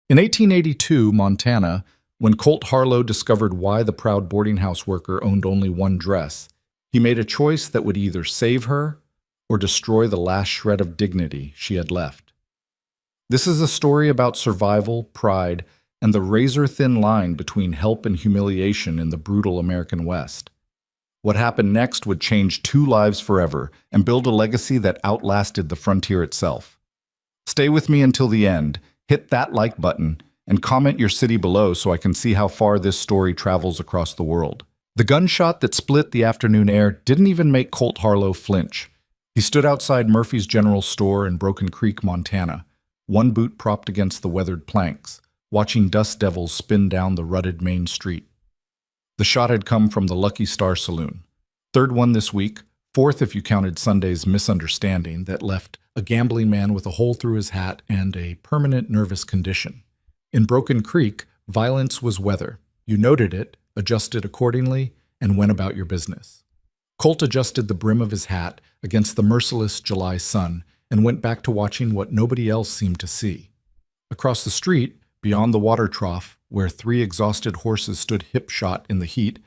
In 1882, Montana, when Colt Harlow discovered why the proud boarding house worker owned only one dress, he made a choice that would either save her or destroy the last shred of dignity she had left. This is a story about survival, pride, and the razor-thin line between help and humiliation in the brutal American West. What happened next would change two lives forever and build a legacy that outlasted the frontier itself. Stay with me until the end, hit that like button, and comment your city below so I can see how far this story travels across the world. The gunshot that split the afternoon air didn't even make Colt Harlow flinch. He stood outside Murphy's General Store in Broken Creek, Montana, one boot propped against the weathered planks, watching dust devils spin down the rutted main street. The shot had come from the Lucky Star Saloon. Third one this week, fourth if you counted Sunday's misunderstanding that left a gambling man with a hole through his hat and a permanent nervous condition. In Broken Creek, violence was weather. You noted it, adjusted accordingly, and went about your business. Colt adjusted the brim of his hat against the merciless July sun and went back to watching what nobody else seemed to see. Across the street, beyond the water trough, where three exhausted horses stood hip-shot in the heat,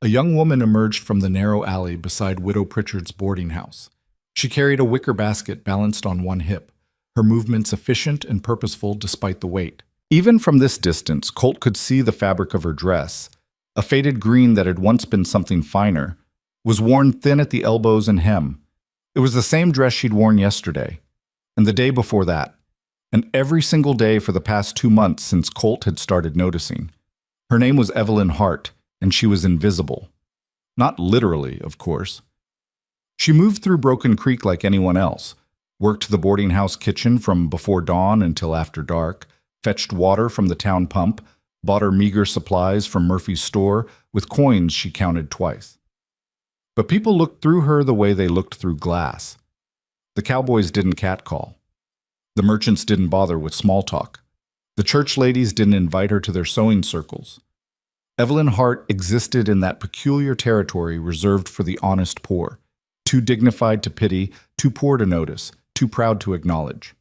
a young woman emerged from the narrow alley beside Widow Pritchard's boarding house. She carried a wicker basket balanced on one hip, her movements efficient and purposeful despite the weight. Even from this distance, Colt could see the fabric of her dress. A faded green that had once been something finer was worn thin at the elbows and hem. It was the same dress she'd worn yesterday, and the day before that, and every single day for the past 2 months since Colt had started noticing. Her name was Evelyn Hart, and she was invisible. Not literally, of course. She moved through Broken Creek like anyone else, worked the boarding house kitchen from before dawn until after dark, fetched water from the town pump, bought her meager supplies from Murphy's store with coins she counted twice. But people looked through her the way they looked through glass. The cowboys didn't catcall. The merchants didn't bother with small talk. The church ladies didn't invite her to their sewing circles. Evelyn Hart existed in that peculiar territory reserved for the honest poor, too dignified to pity, too poor to notice, too proud to acknowledge.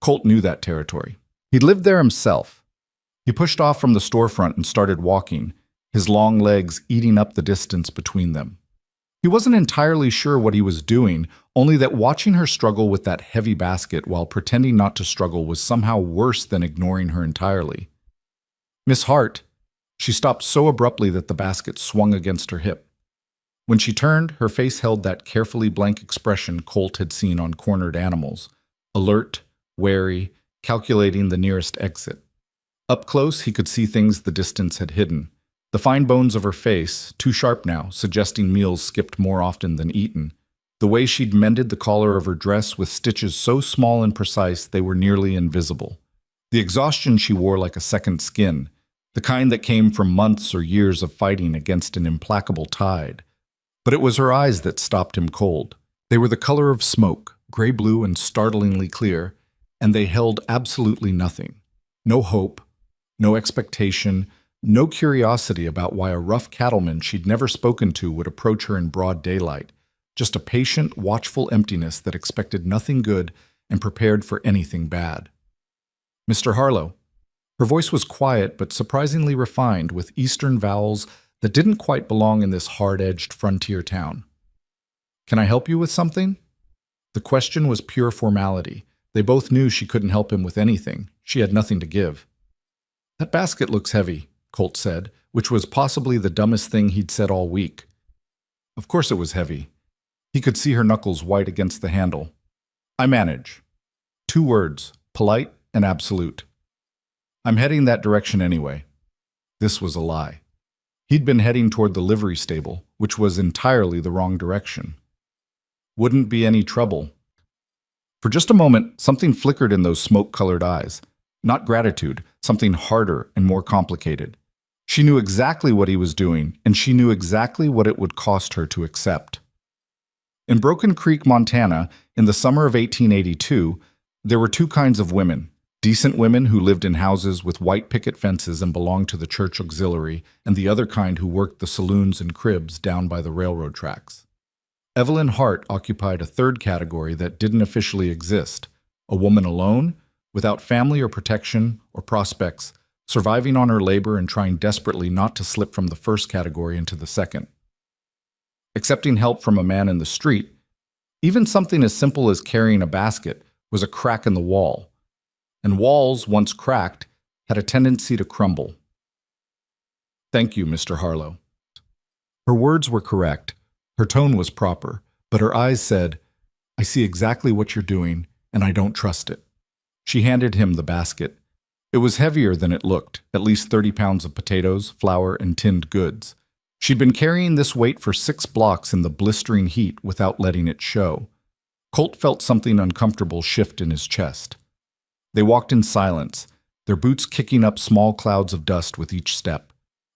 Colt knew that territory. He'd lived there himself. He pushed off from the storefront and started walking, his long legs eating up the distance between them. He wasn't entirely sure what he was doing, only that watching her struggle with that heavy basket while pretending not to struggle was somehow worse than ignoring her entirely. "Miss Hart," she stopped so abruptly that the basket swung against her hip. When she turned, her face held that carefully blank expression Colt had seen on cornered animals, alert, wary, calculating the nearest exit. Up close, he could see things the distance had hidden. The fine bones of her face, too sharp now, suggesting meals skipped more often than eaten. The way she'd mended the collar of her dress with stitches so small and precise they were nearly invisible. The exhaustion she wore like a second skin, the kind that came from months or years of fighting against an implacable tide. But it was her eyes that stopped him cold. They were the color of smoke, gray-blue and startlingly clear, and they held absolutely nothing. No hope, no expectation, no curiosity about why a rough cattleman she'd never spoken to would approach her in broad daylight. Just a patient, watchful emptiness that expected nothing good and prepared for anything bad. "Mr. Harlow." Her voice was quiet but surprisingly refined, with eastern vowels that didn't quite belong in this hard-edged frontier town. "Can I help you with something?" The question was pure formality. They both knew she couldn't help him with anything. She had nothing to give. "That basket looks heavy," Colt said, which was possibly the dumbest thing he'd said all week. Of course it was heavy. He could see her knuckles white against the handle. "I manage." 2 words, polite and absolute. "I'm heading that direction anyway." This was a lie. He'd been heading toward the livery stable, which was entirely the wrong direction. "Wouldn't be any trouble." For just a moment, something flickered in those smoke-colored eyes. Not gratitude, something harder and more complicated. She knew exactly what he was doing, and she knew exactly what it would cost her to accept. In Broken Creek, Montana, in the summer of 1882, there were 2 kinds of women. Decent women who lived in houses with white picket fences and belonged to the church auxiliary, and the other kind who worked the saloons and cribs down by the railroad tracks. Evelyn Hart occupied a third category that didn't officially exist, a woman alone Without family or protection or prospects, surviving on her labor and trying desperately not to slip from the first category into the second. Accepting help from a man in the street, even something as simple as carrying a basket, was a crack in the wall, and walls, once cracked, had a tendency to crumble. "Thank you, Mr. Harlow." Her words were correct, her tone was proper, but her eyes said, "I see exactly what you're doing, and I don't trust it." She handed him the basket. It was heavier than it looked, at least 30 pounds of potatoes, flour, and tinned goods. She'd been carrying this weight for 6 blocks in the blistering heat without letting it show. Colt felt something uncomfortable shift in his chest. They walked in silence, their boots kicking up small clouds of dust with each step.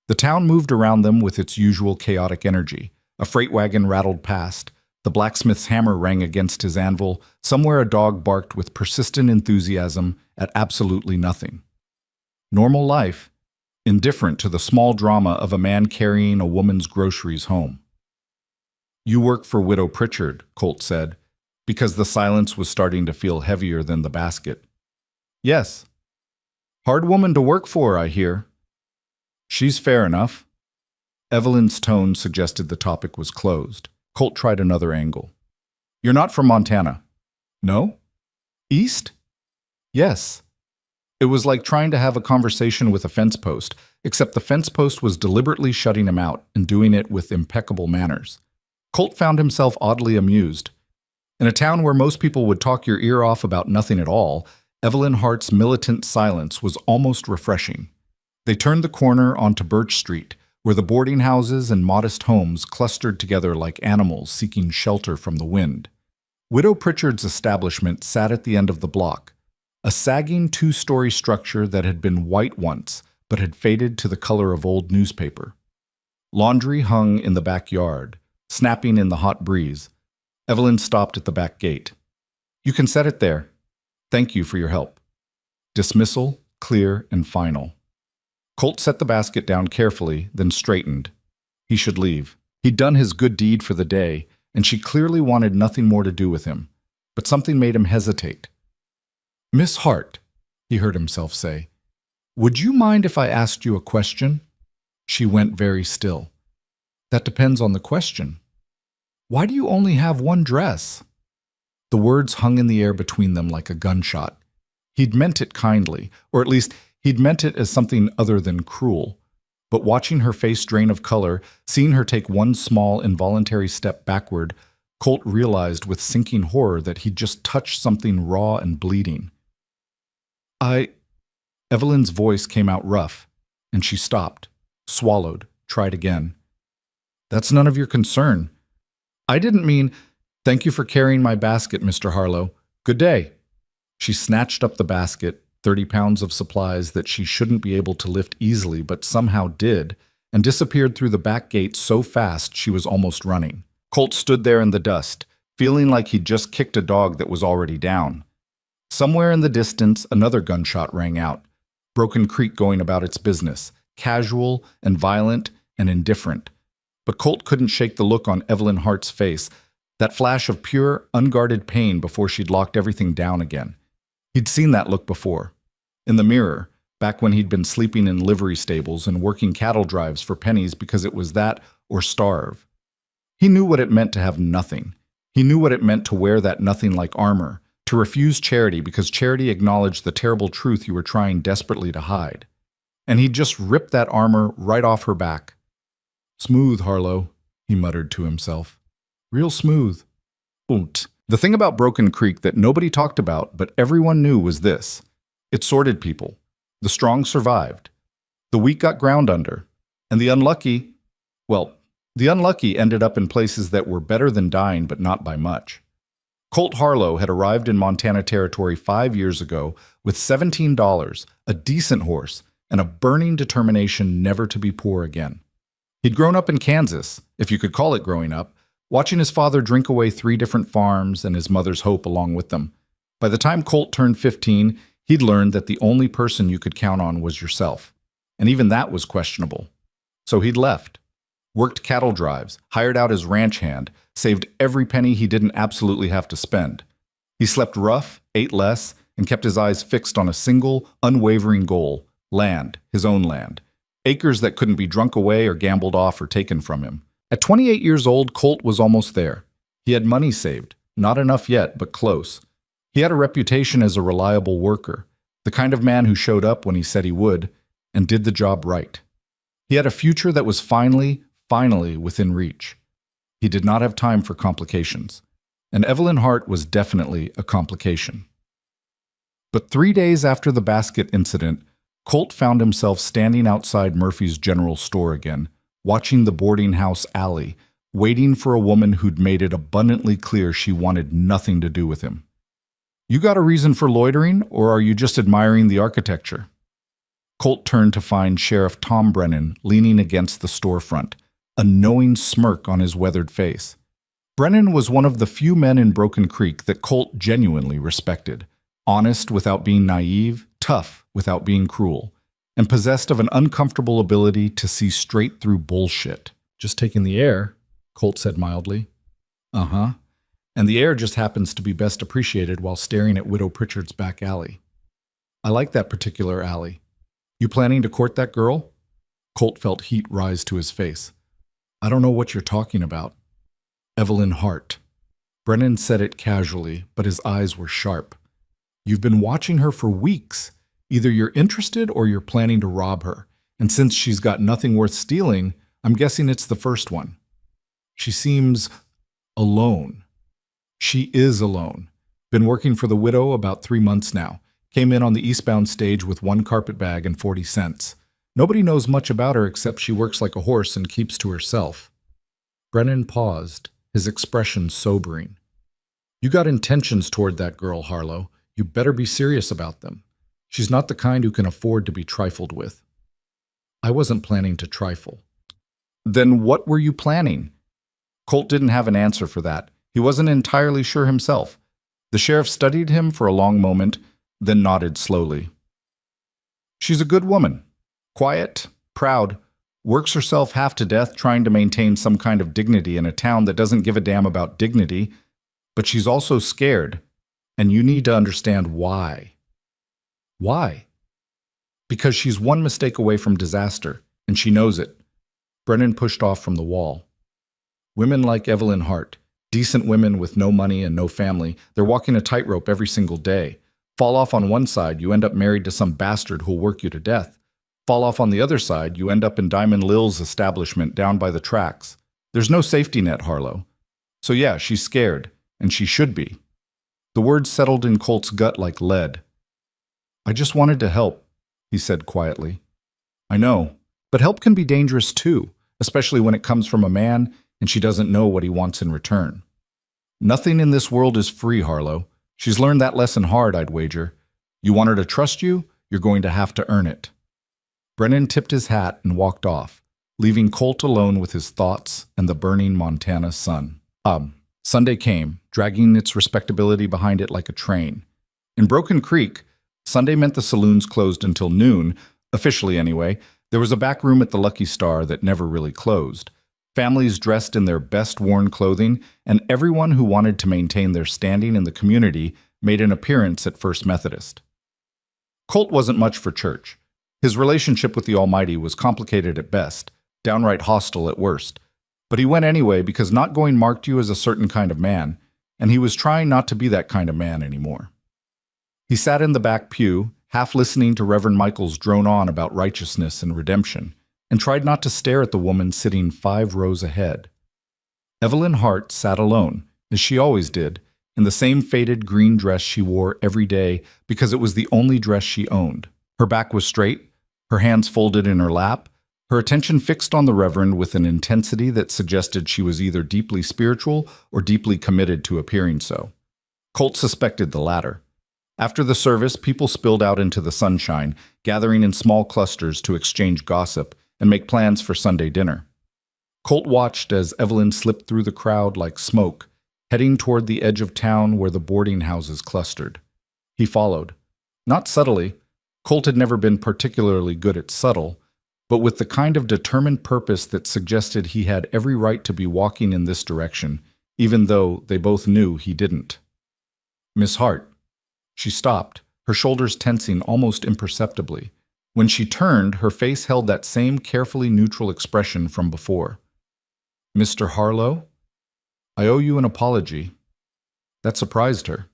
The town moved around them with its usual chaotic energy. A freight wagon rattled past. The blacksmith's hammer rang against his anvil. Somewhere a dog barked with persistent enthusiasm at absolutely nothing. Normal life, indifferent to the small drama of a man carrying a woman's groceries home. "You work for Widow Pritchard," Colt said, because the silence was starting to feel heavier than the basket. "Yes." "Hard woman to work for, I hear." "She's fair enough." Evelyn's tone suggested the topic was closed. Colt tried another angle. "You're not from Montana." "No?" "East?" "Yes." It was like trying to have a conversation with a fence post, except the fence post was deliberately shutting him out and doing it with impeccable manners. Colt found himself oddly amused. In a town where most people would talk your ear off about nothing at all, Evelyn Hart's militant silence was almost refreshing. They turned the corner onto Birch Street, where the boarding houses and modest homes clustered together like animals seeking shelter from the wind. Widow Pritchard's establishment sat at the end of the block, a sagging 2-story structure that had been white once, but had faded to the color of old newspaper. Laundry hung in the backyard, snapping in the hot breeze. Evelyn stopped at the back gate. "You can set it there. Thank you for your help." Dismissal, clear and final. Colt set the basket down carefully, then straightened. He should leave. He'd done his good deed for the day, and she clearly wanted nothing more to do with him. But something made him hesitate. "Miss Hart," he heard himself say, "would you mind if I asked you a question?" She went very still. "That depends on the question. Why do you only have one dress?" The words hung in the air between them like a gunshot. He'd meant it kindly, or at least he'd meant it as something other than cruel. But watching her face drain of color, seeing her take one small, involuntary step backward, Colt realized with sinking horror that he'd just touched something raw and bleeding. Evelyn's voice came out rough, and she stopped, swallowed, tried again. "That's none of your concern. I didn't mean, thank you for carrying my basket, Mr. Harlow. Good day." She snatched up the basket, 30 pounds of supplies that she shouldn't be able to lift easily but somehow did, and disappeared through the back gate so fast she was almost running. Colt stood there in the dust, feeling like he'd just kicked a dog that was already down. Somewhere in the distance, another gunshot rang out, Broken Creek going about its business, casual and violent and indifferent. But Colt couldn't shake the look on Evelyn Hart's face, that flash of pure, unguarded pain before she'd locked everything down again. He'd seen that look before. In the mirror, back when he'd been sleeping in livery stables and working cattle drives for pennies because it was that or starve. He knew what it meant to have nothing. He knew what it meant to wear that nothing like armor, to refuse charity because charity acknowledged the terrible truth you were trying desperately to hide. And he'd just ripped that armor right off her back. "Smooth, Harlow," he muttered to himself. "Real smooth." The thing about Broken Creek that nobody talked about but everyone knew was this. It sorted people. The strong survived. The weak got ground under. And the unlucky ended up in places that were better than dying but not by much. Colt Harlow had arrived in Montana Territory 5 years ago with $17, a decent horse, and a burning determination never to be poor again. He'd grown up in Kansas, if you could call it growing up, watching his father drink away 3 different farms and his mother's hope along with them. By the time Colt turned 15, he'd learned that the only person you could count on was yourself. And even that was questionable. So he'd left. Worked cattle drives, hired out his ranch hand, saved every penny he didn't absolutely have to spend. He slept rough, ate less, and kept his eyes fixed on a single, unwavering goal: land, his own land. Acres that couldn't be drunk away or gambled off or taken from him. At 28 years old, Colt was almost there. He had money saved, not enough yet, but close. He had a reputation as a reliable worker, the kind of man who showed up when he said he would, and did the job right. He had a future that was finally within reach. He did not have time for complications, and Evelyn Hart was definitely a complication. But 3 days after the basket incident, Colt found himself standing outside Murphy's General Store again, watching the boarding house alley, waiting for a woman who'd made it abundantly clear she wanted nothing to do with him. "You got a reason for loitering, or are you just admiring the architecture?" Colt turned to find Sheriff Tom Brennan leaning against the storefront, a knowing smirk on his weathered face. Brennan was one of the few men in Broken Creek that Colt genuinely respected, honest without being naive, tough without being cruel, and possessed of an uncomfortable ability to see straight through bullshit. "Just taking the air," Colt said mildly. "Uh-huh. And the air just happens to be best appreciated while staring at Widow Pritchard's back alley. I like that particular alley. You planning to court that girl?" Colt felt heat rise to his face. "I don't know what you're talking about." "Evelyn Hart." Brennan said it casually, but his eyes were sharp. "You've been watching her for weeks. Either you're interested or you're planning to rob her. And since she's got nothing worth stealing, I'm guessing it's the first one. She seems alone." "She is alone. Been working for the widow about 3 months now. Came in on the eastbound stage with 1 carpet bag and 40 cents. Nobody knows much about her except she works like a horse and keeps to herself." Brennan paused, his expression sobering. "You got intentions toward that girl, Harlow. You better be serious about them. She's not the kind who can afford to be trifled with." "I wasn't planning to trifle." "Then what were you planning?" Colt didn't have an answer for that. He wasn't entirely sure himself. The sheriff studied him for a long moment, then nodded slowly. "She's a good woman. Quiet, proud, works herself half to death trying to maintain some kind of dignity in a town that doesn't give a damn about dignity, but she's also scared, and you need to understand why." "Why?" "Because she's one mistake away from disaster, and she knows it." Brennan pushed off from the wall. "Women like Evelyn Hart, decent women with no money and no family, they're walking a tightrope every single day. Fall off on one side, you end up married to some bastard who'll work you to death. Fall off on the other side, you end up in Diamond Lil's establishment down by the tracks. There's no safety net, Harlow. So yeah, she's scared, and she should be." The words settled in Colt's gut like lead. "I just wanted to help," he said quietly. "I know, but help can be dangerous too, especially when it comes from a man and she doesn't know what he wants in return. Nothing in this world is free, Harlow. She's learned that lesson hard, I'd wager. You want her to trust you, you're going to have to earn it." Brennan tipped his hat and walked off, leaving Colt alone with his thoughts and the burning Montana sun. Sunday came, dragging its respectability behind it like a train. In Broken Creek, Sunday meant the saloons closed until noon, officially anyway. There was a back room at the Lucky Star that never really closed. Families dressed in their best worn clothing, and everyone who wanted to maintain their standing in the community made an appearance at First Methodist. Colt wasn't much for church. His relationship with the Almighty was complicated at best, downright hostile at worst. But he went anyway because not going marked you as a certain kind of man, and he was trying not to be that kind of man anymore. He sat in the back pew, half listening to Reverend Michaels drone on about righteousness and redemption, and tried not to stare at the woman sitting 5 rows ahead. Evelyn Hart sat alone, as she always did, in the same faded green dress she wore every day because it was the only dress she owned. Her back was straight, her hands folded in her lap, her attention fixed on the Reverend with an intensity that suggested she was either deeply spiritual or deeply committed to appearing so. Colt suspected the latter. After the service, people spilled out into the sunshine, gathering in small clusters to exchange gossip and make plans for Sunday dinner. Colt watched as Evelyn slipped through the crowd like smoke, heading toward the edge of town where the boarding houses clustered. He followed. Not subtly. Colt had never been particularly good at subtle, but with the kind of determined purpose that suggested he had every right to be walking in this direction, even though they both knew he didn't. "Miss Hart." She stopped, her shoulders tensing almost imperceptibly. When she turned, her face held that same carefully neutral expression from before. "Mr. Harlow, I owe you an apology." That surprised her.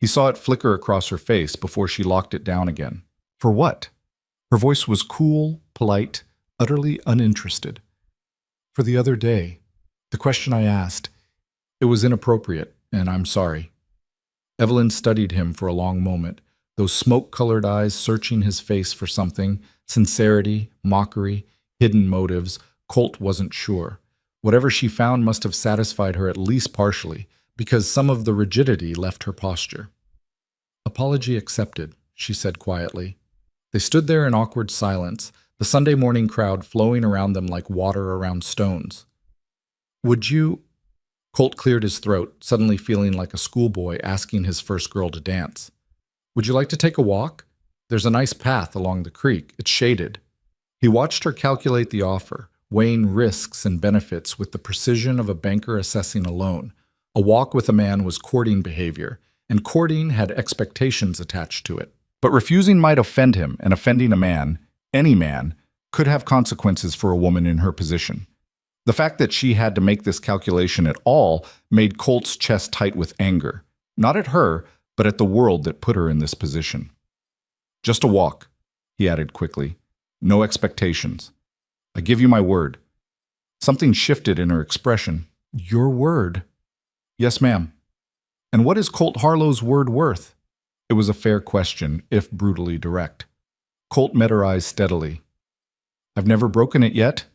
He saw it flicker across her face before she locked it down again. For what? Her voice was cool, polite, utterly uninterested. "For the other day. The question I asked. It was inappropriate, and I'm sorry." Evelyn studied him for a long moment, those smoke-colored eyes searching his face for something, sincerity, mockery, hidden motives. Colt wasn't sure. Whatever she found must have satisfied her at least partially, because some of the rigidity left her posture. "Apology accepted," she said quietly. They stood there in awkward silence, the Sunday morning crowd flowing around them like water around stones. "Would you—" Colt cleared his throat, suddenly feeling like a schoolboy asking his first girl to dance. "Would you like to take a walk? There's a nice path along the creek. It's shaded." He watched her calculate the offer, weighing risks and benefits with the precision of a banker assessing a loan. A walk with a man was courting behavior, and courting had expectations attached to it. But refusing might offend him, and offending a man, any man, could have consequences for a woman in her position. The fact that she had to make this calculation at all made Colt's chest tight with anger, not at her, but at the world that put her in this position. "Just a walk," he added quickly. "No expectations. I give you my word." Something shifted in her expression. "Your word?" "Yes, ma'am." "And what is Colt Harlow's word worth?" It was a fair question, if brutally direct. Colt met her eyes steadily. "I've never broken it yet."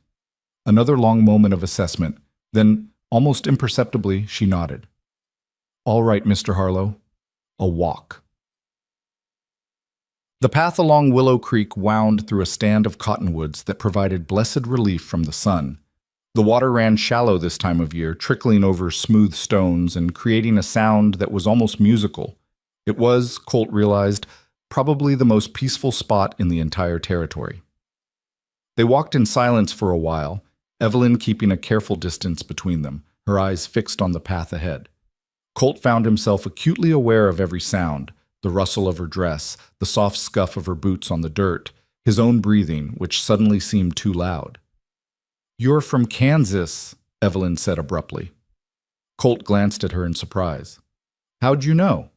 Another long moment of assessment. Then, almost imperceptibly, she nodded. "All right, Mr. Harlow. A walk." The path along Willow Creek wound through a stand of cottonwoods that provided blessed relief from the sun. The water ran shallow this time of year, trickling over smooth stones and creating a sound that was almost musical. It was, Colt realized, probably the most peaceful spot in the entire territory. They walked in silence for a while, Evelyn keeping a careful distance between them, her eyes fixed on the path ahead. Colt found himself acutely aware of every sound, the rustle of her dress, the soft scuff of her boots on the dirt, his own breathing, which suddenly seemed too loud. "You're from Kansas," Evelyn said abruptly. Colt glanced at her in surprise. "How'd you know?"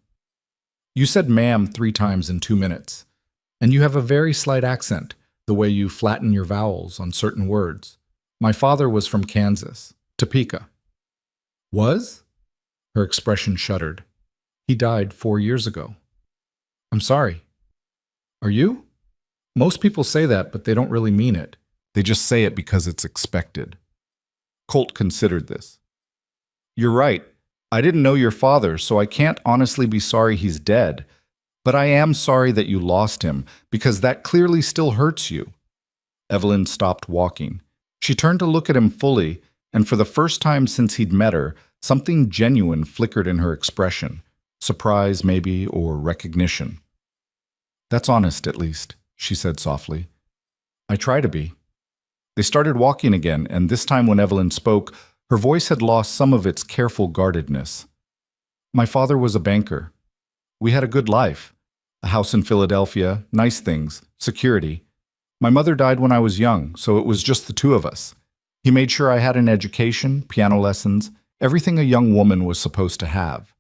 "You said ma'am 3 times in 2 minutes, and you have a very slight accent, the way you flatten your vowels on certain words. My father was from Kansas, Topeka." "Was?" Her expression shuddered. "He died 4 years ago." "I'm sorry." "Are you?" Most people say that, but they don't really mean it. They just say it because it's expected. Colt considered this. "You're right. I didn't know your father, so I can't honestly be sorry he's dead. But I am sorry that you lost him, because that clearly still hurts you." Evelyn stopped walking. She turned to look at him fully, and for the first time since he'd met her, something genuine flickered in her expression. Surprise, maybe, or recognition. "That's honest, at least," she said softly. "I try to be." They started walking again, and this time when Evelyn spoke, her voice had lost some of its careful guardedness. "My father was a banker. We had a good life. A house in Philadelphia, nice things, security. My mother died when I was young, so it was just the 2 of us. He made sure I had an education, piano lessons, everything a young woman was supposed to have."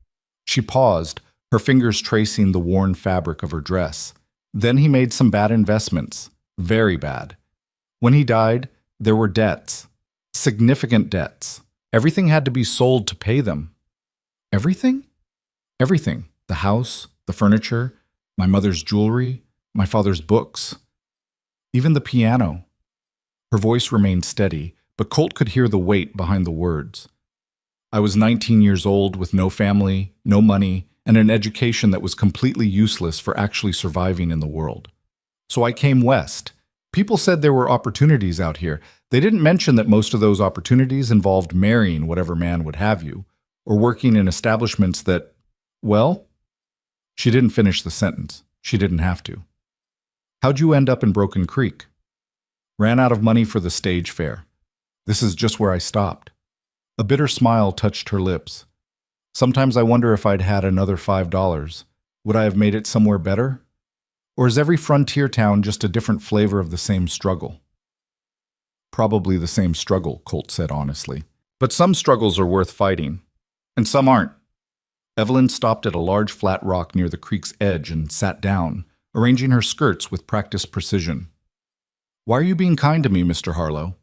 She paused, her fingers tracing the worn fabric of her dress. "Then he made some bad investments, very bad. When he died, there were debts, significant debts. Everything had to be sold to pay them." "Everything?" "Everything. The house, the furniture, my mother's jewelry, my father's books. Even the piano." Her voice remained steady, but Colt could hear the weight behind the words. "I was 19 years old with no family, no money, and an education that was completely useless for actually surviving in the world. So I came west. People said there were opportunities out here. They didn't mention that most of those opportunities involved marrying whatever man would have you, or working in establishments that, well..." She didn't finish the sentence. She didn't have to. "How'd you end up in Broken Creek?" "Ran out of money for the stage fare. This is just where I stopped." A bitter smile touched her lips. "Sometimes I wonder if I'd had another $5. Would I have made it somewhere better? Or is every frontier town just a different flavor of the same struggle? Probably the same struggle, Colt said honestly. But some struggles are worth fighting, and some aren't. Evelyn stopped at a large flat rock near the creek's edge and sat down, arranging her skirts with practiced precision. Why are you being kind to me, Mr. Harlow?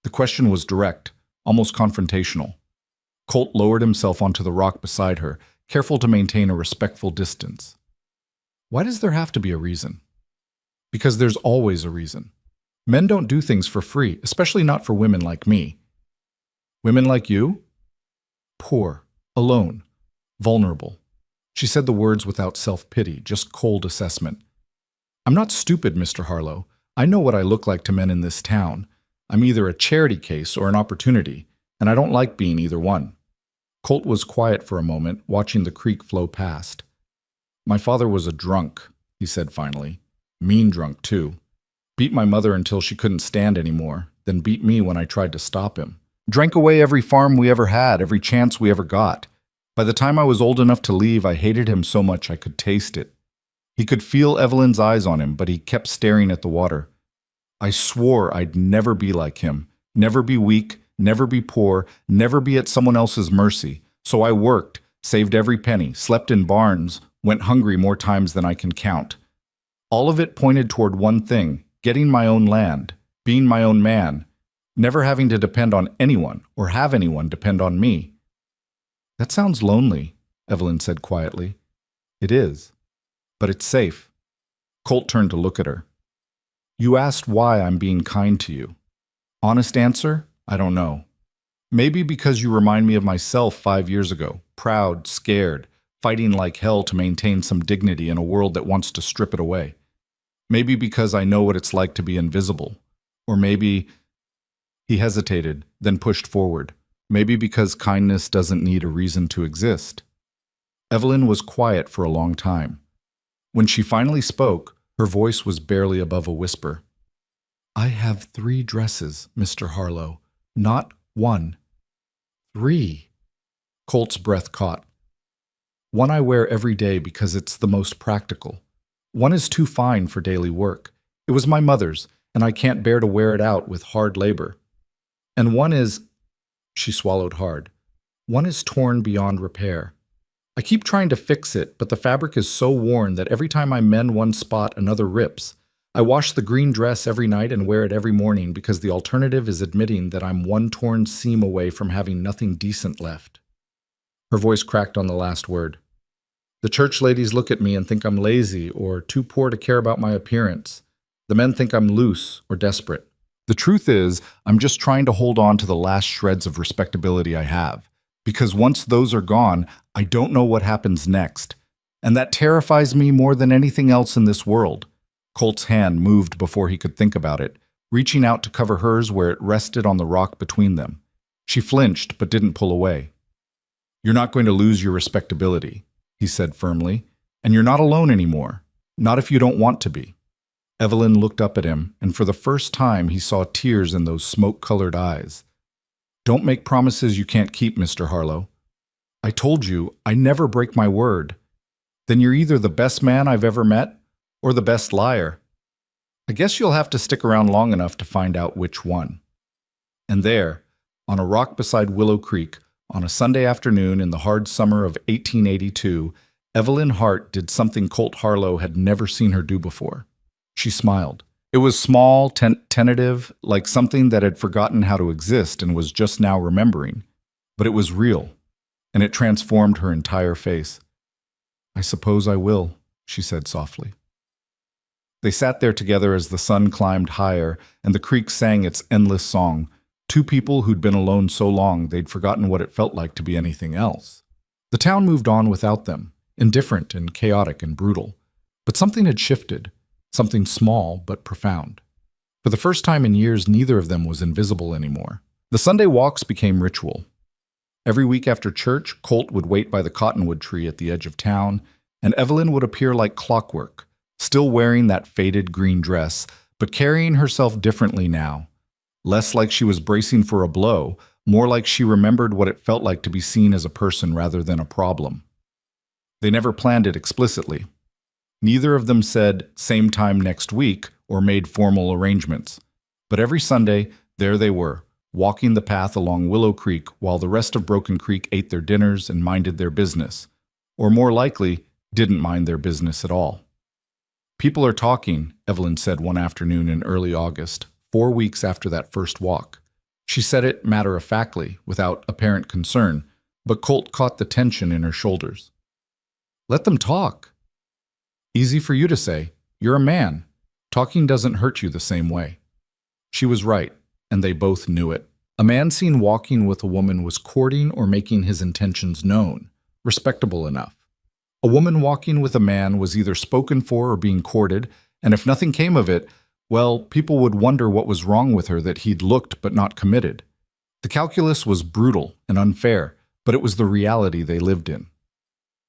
The question was direct, almost confrontational. Colt lowered himself onto the rock beside her, careful to maintain a respectful distance. Why does there have to be a reason? Because there's always a reason. Men don't do things for free, especially not for women like me. Women like you? Poor, alone, vulnerable. She said the words without self-pity, just cold assessment. I'm not stupid, Mr. Harlow. I know what I look like to men in this town. I'm either a charity case or an opportunity, and I don't like being either one. Colt was quiet for a moment, watching the creek flow past. My father was a drunk, he said finally. Mean drunk, too. Beat my mother until she couldn't stand anymore, then beat me when I tried to stop him. Drank away every farm we ever had, every chance we ever got. By the time I was old enough to leave, I hated him so much I could taste it. He could feel Evelyn's eyes on him, but he kept staring at the water. I swore I'd never be like him, never be weak, never be poor, never be at someone else's mercy. So I worked, saved every penny, slept in barns, went hungry more times than I can count. All of it pointed toward one thing, getting my own land, being my own man, never having to depend on anyone or have anyone depend on me. That sounds lonely, Evelyn said quietly. It is, but it's safe. Colt turned to look at her. You asked why I'm being kind to you. Honest answer? I don't know. Maybe because you remind me of myself 5 years ago, proud, scared, fighting like hell to maintain some dignity in a world that wants to strip it away. Maybe because I know what it's like to be invisible. Or maybe... He hesitated, then pushed forward. Maybe because kindness doesn't need a reason to exist. Evelyn was quiet for a long time. When she finally spoke, her voice was barely above a whisper. I have 3 dresses, Mr. Harlow. Not 1. 3. Colt's breath caught. One I wear every day because it's the most practical. One is too fine for daily work. It was my mother's, and I can't bear to wear it out with hard labor. And one is... She swallowed hard. One is torn beyond repair. I keep trying to fix it, but the fabric is so worn that every time I mend one spot, another rips. I wash the green dress every night and wear it every morning because the alternative is admitting that I'm one torn seam away from having nothing decent left. Her voice cracked on the last word. The church ladies look at me and think I'm lazy or too poor to care about my appearance. The men think I'm loose or desperate. The truth is, I'm just trying to hold on to the last shreds of respectability I have. Because once those are gone, I don't know what happens next. And that terrifies me more than anything else in this world. Colt's hand moved before he could think about it, reaching out to cover hers where it rested on the rock between them. She flinched but didn't pull away. You're not going to lose your respectability, he said firmly, and you're not alone anymore. Not if you don't want to be. Evelyn looked up at him, and for the first time he saw tears in those smoke-colored eyes. Don't make promises you can't keep, Mr. Harlow. I told you, I never break my word. Then you're either the best man I've ever met, or the best liar. I guess you'll have to stick around long enough to find out which one. And there, on a rock beside Willow Creek, on a Sunday afternoon in the hard summer of 1882, Evelyn Hart did something Colt Harlow had never seen her do before. She smiled. It was small, tentative, like something that had forgotten how to exist and was just now remembering. But it was real, and it transformed her entire face. I suppose I will, she said softly. They sat there together as the sun climbed higher and the creek sang its endless song, 2 people who'd been alone so long they'd forgotten what it felt like to be anything else. The town moved on without them, indifferent and chaotic and brutal. But something had shifted, something small but profound. For the first time in years, neither of them was invisible anymore. The Sunday walks became ritual. Every week after church, Colt would wait by the cottonwood tree at the edge of town, and Evelyn would appear like clockwork, still wearing that faded green dress, but carrying herself differently now. Less like she was bracing for a blow, more like she remembered what it felt like to be seen as a person rather than a problem. They never planned it explicitly. Neither of them said, "same time next week," or made formal arrangements. But every Sunday, there they were, walking the path along Willow Creek while the rest of Broken Creek ate their dinners and minded their business. Or more likely, didn't mind their business at all. "People are talking," Evelyn said one afternoon in early August, 4 weeks after that first walk. She said it matter-of-factly, without apparent concern, but Colt caught the tension in her shoulders. "Let them talk." "Easy for you to say. You're a man. Talking doesn't hurt you the same way." She was right, and they both knew it. A man seen walking with a woman was courting or making his intentions known, respectable enough. A woman walking with a man was either spoken for or being courted, and if nothing came of it, well, people would wonder what was wrong with her that he'd looked but not committed. The calculus was brutal and unfair, but it was the reality they lived in.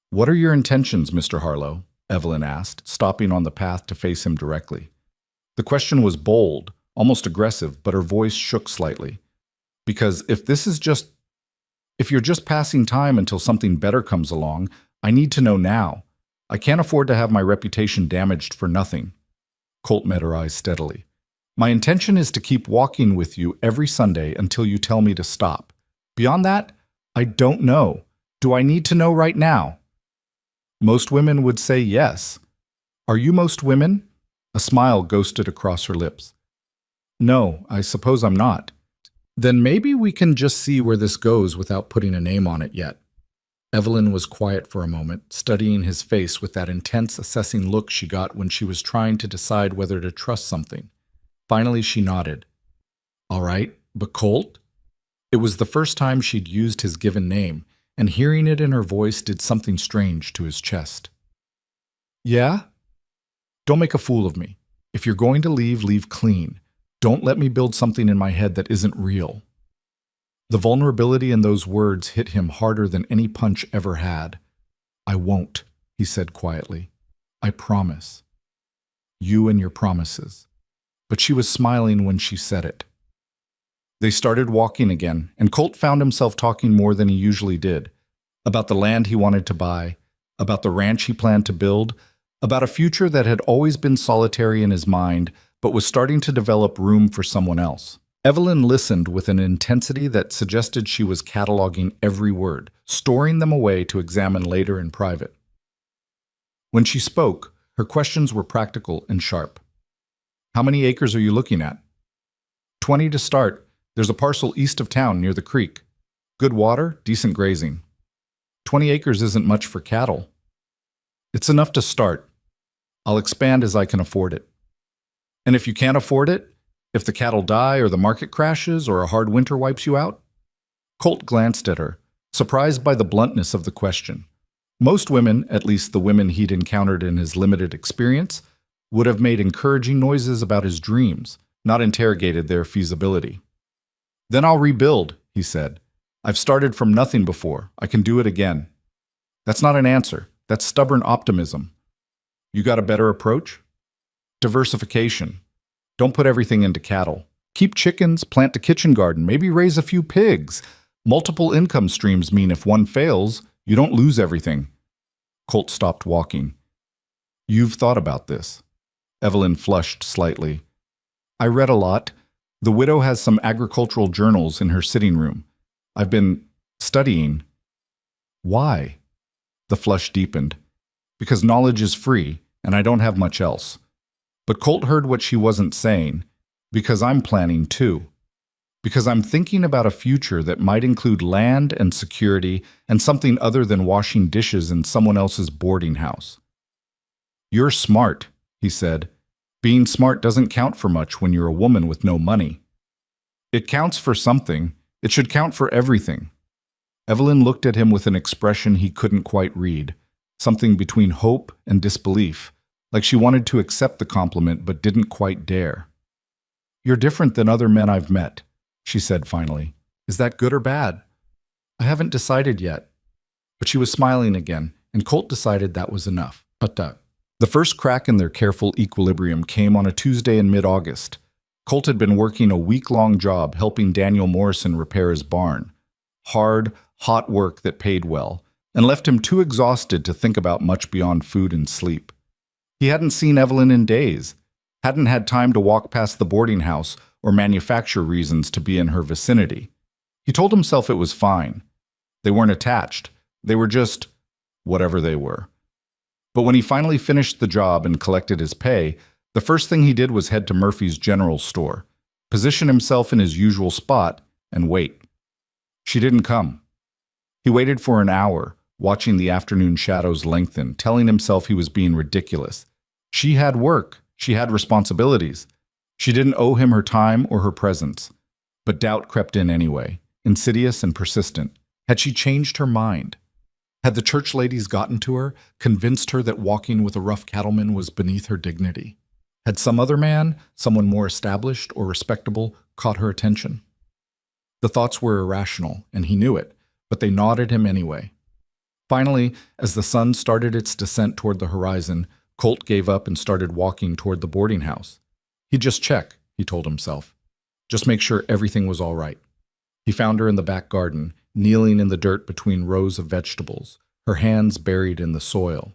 "What are your intentions, Mr. Harlow?" Evelyn asked, stopping on the path to face him directly. The question was bold, almost aggressive, but her voice shook slightly. "Because if you're just passing time until something better comes along, I need to know now. I can't afford to have my reputation damaged for nothing." Colt met her eyes steadily. "My intention is to keep walking with you every Sunday until you tell me to stop. Beyond that, I don't know. Do I need to know right now?" Most women would say yes. "Are you most women?" A smile ghosted across her lips. "No, I suppose I'm not." "Then maybe we can just see where this goes without putting a name on it yet." Evelyn was quiet for a moment, studying his face with that intense, assessing look she got when she was trying to decide whether to trust something. Finally, she nodded. "All right, but Colt?" It was the first time she'd used his given name, and hearing it in her voice did something strange to his chest. "Yeah? Don't make a fool of me. If you're going to leave, leave clean. Don't let me build something in my head that isn't real." The vulnerability in those words hit him harder than any punch ever had. "I won't," he said quietly. "I promise." "You and your promises." But she was smiling when she said it. They started walking again, and Colt found himself talking more than he usually did. About the land he wanted to buy, about the ranch he planned to build, about a future that had always been solitary in his mind, but was starting to develop room for someone else. Evelyn listened with an intensity that suggested she was cataloging every word, storing them away to examine later in private. When she spoke, her questions were practical and sharp. "How many acres are you looking at?" 20 to start. There's a parcel east of town near the creek. Good water, decent grazing." 20 acres isn't much for cattle." "It's enough to start. I'll expand as I can afford it." "And if you can't afford it? If the cattle die or the market crashes or a hard winter wipes you out?" Colt glanced at her, surprised by the bluntness of the question. Most women, at least the women he'd encountered in his limited experience, would have made encouraging noises about his dreams, not interrogated their feasibility. "Then I'll rebuild," he said. "I've started from nothing before. I can do it again." "That's not an answer. That's stubborn optimism." "You got a better approach?" "Diversification. Don't put everything into cattle. Keep chickens, plant a kitchen garden, maybe raise a few pigs. Multiple income streams mean if one fails, you don't lose everything." Colt stopped walking. "You've thought about this?" Evelyn flushed slightly. "I read a lot. The widow has some agricultural journals in her sitting room. I've been studying." "Why?" The flush deepened. "Because knowledge is free, and I don't have much else." But Colt heard what she wasn't saying. "Because I'm planning too. Because I'm thinking about a future that might include land and security and something other than washing dishes in someone else's boarding house." "You're smart," he said. "Being smart doesn't count for much when you're a woman with no money." "It counts for something. It should count for everything." Evelyn looked at him with an expression he couldn't quite read, something between hope and disbelief, like she wanted to accept the compliment but didn't quite dare. "You're different than other men I've met," she said finally. "Is that good or bad?" "I haven't decided yet." But she was smiling again, and Colt decided that was enough. The first crack in their careful equilibrium came on a Tuesday in mid-August. Colt had been working a week-long job helping Daniel Morrison repair his barn. Hard, hot work that paid well, and left him too exhausted to think about much beyond food and sleep. He hadn't seen Evelyn in days, hadn't had time to walk past the boarding house or manufacture reasons to be in her vicinity. He told himself it was fine. They weren't attached. They were just whatever they were. But when he finally finished the job and collected his pay, the first thing he did was head to Murphy's general store, position himself in his usual spot, and wait. She didn't come. He waited for an hour, watching the afternoon shadows lengthen, telling himself he was being ridiculous. She had work. She had responsibilities. She didn't owe him her time or her presence. But doubt crept in anyway, insidious and persistent. Had she changed her mind? Had the church ladies gotten to her, convinced her that walking with a rough cattleman was beneath her dignity? Had some other man, someone more established or respectable, caught her attention? The thoughts were irrational, and he knew it, but they gnawed at him anyway. Finally, as the sun started its descent toward the horizon, Colt gave up and started walking toward the boarding house. He'd just check, he told himself. Just make sure everything was all right. He found her in the back garden, kneeling in the dirt between rows of vegetables, her hands buried in the soil.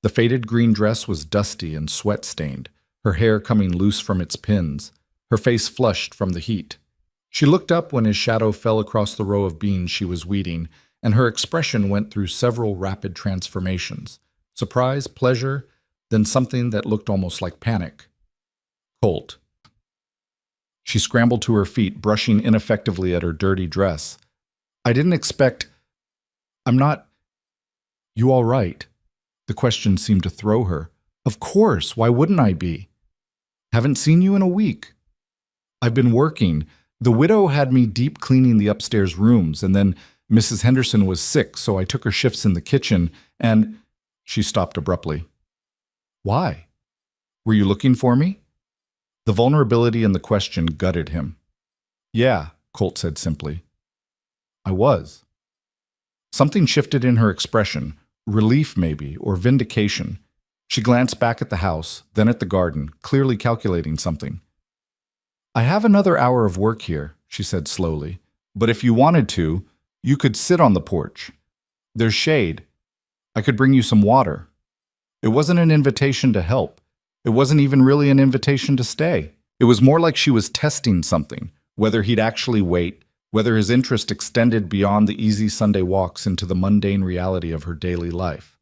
The faded green dress was dusty and sweat-stained, her hair coming loose from its pins, her face flushed from the heat. She looked up when his shadow fell across the row of beans she was weeding, and her expression went through several rapid transformations. Surprise, pleasure, then something that looked almost like panic. Colt. She scrambled to her feet, brushing ineffectively at her dirty dress. I didn't expect... I'm not... You all right? The question seemed to throw her. Of course, why wouldn't I be? Haven't seen you in a week. I've been working. The widow had me deep cleaning the upstairs rooms, and then Mrs. Henderson was sick, so I took her shifts in the kitchen, and... She stopped abruptly. Why? Were you looking for me? The vulnerability in the question gutted him. Yeah, Colt said simply. I was. Something shifted in her expression, relief maybe, or vindication. She glanced back at the house, then at the garden, clearly calculating something. I have another hour of work here, she said slowly, but if you wanted to, you could sit on the porch. There's shade. I could bring you some water. It wasn't an invitation to help. It wasn't even really an invitation to stay. It was more like she was testing something, whether he'd actually wait, whether his interest extended beyond the easy Sunday walks into the mundane reality of her daily life.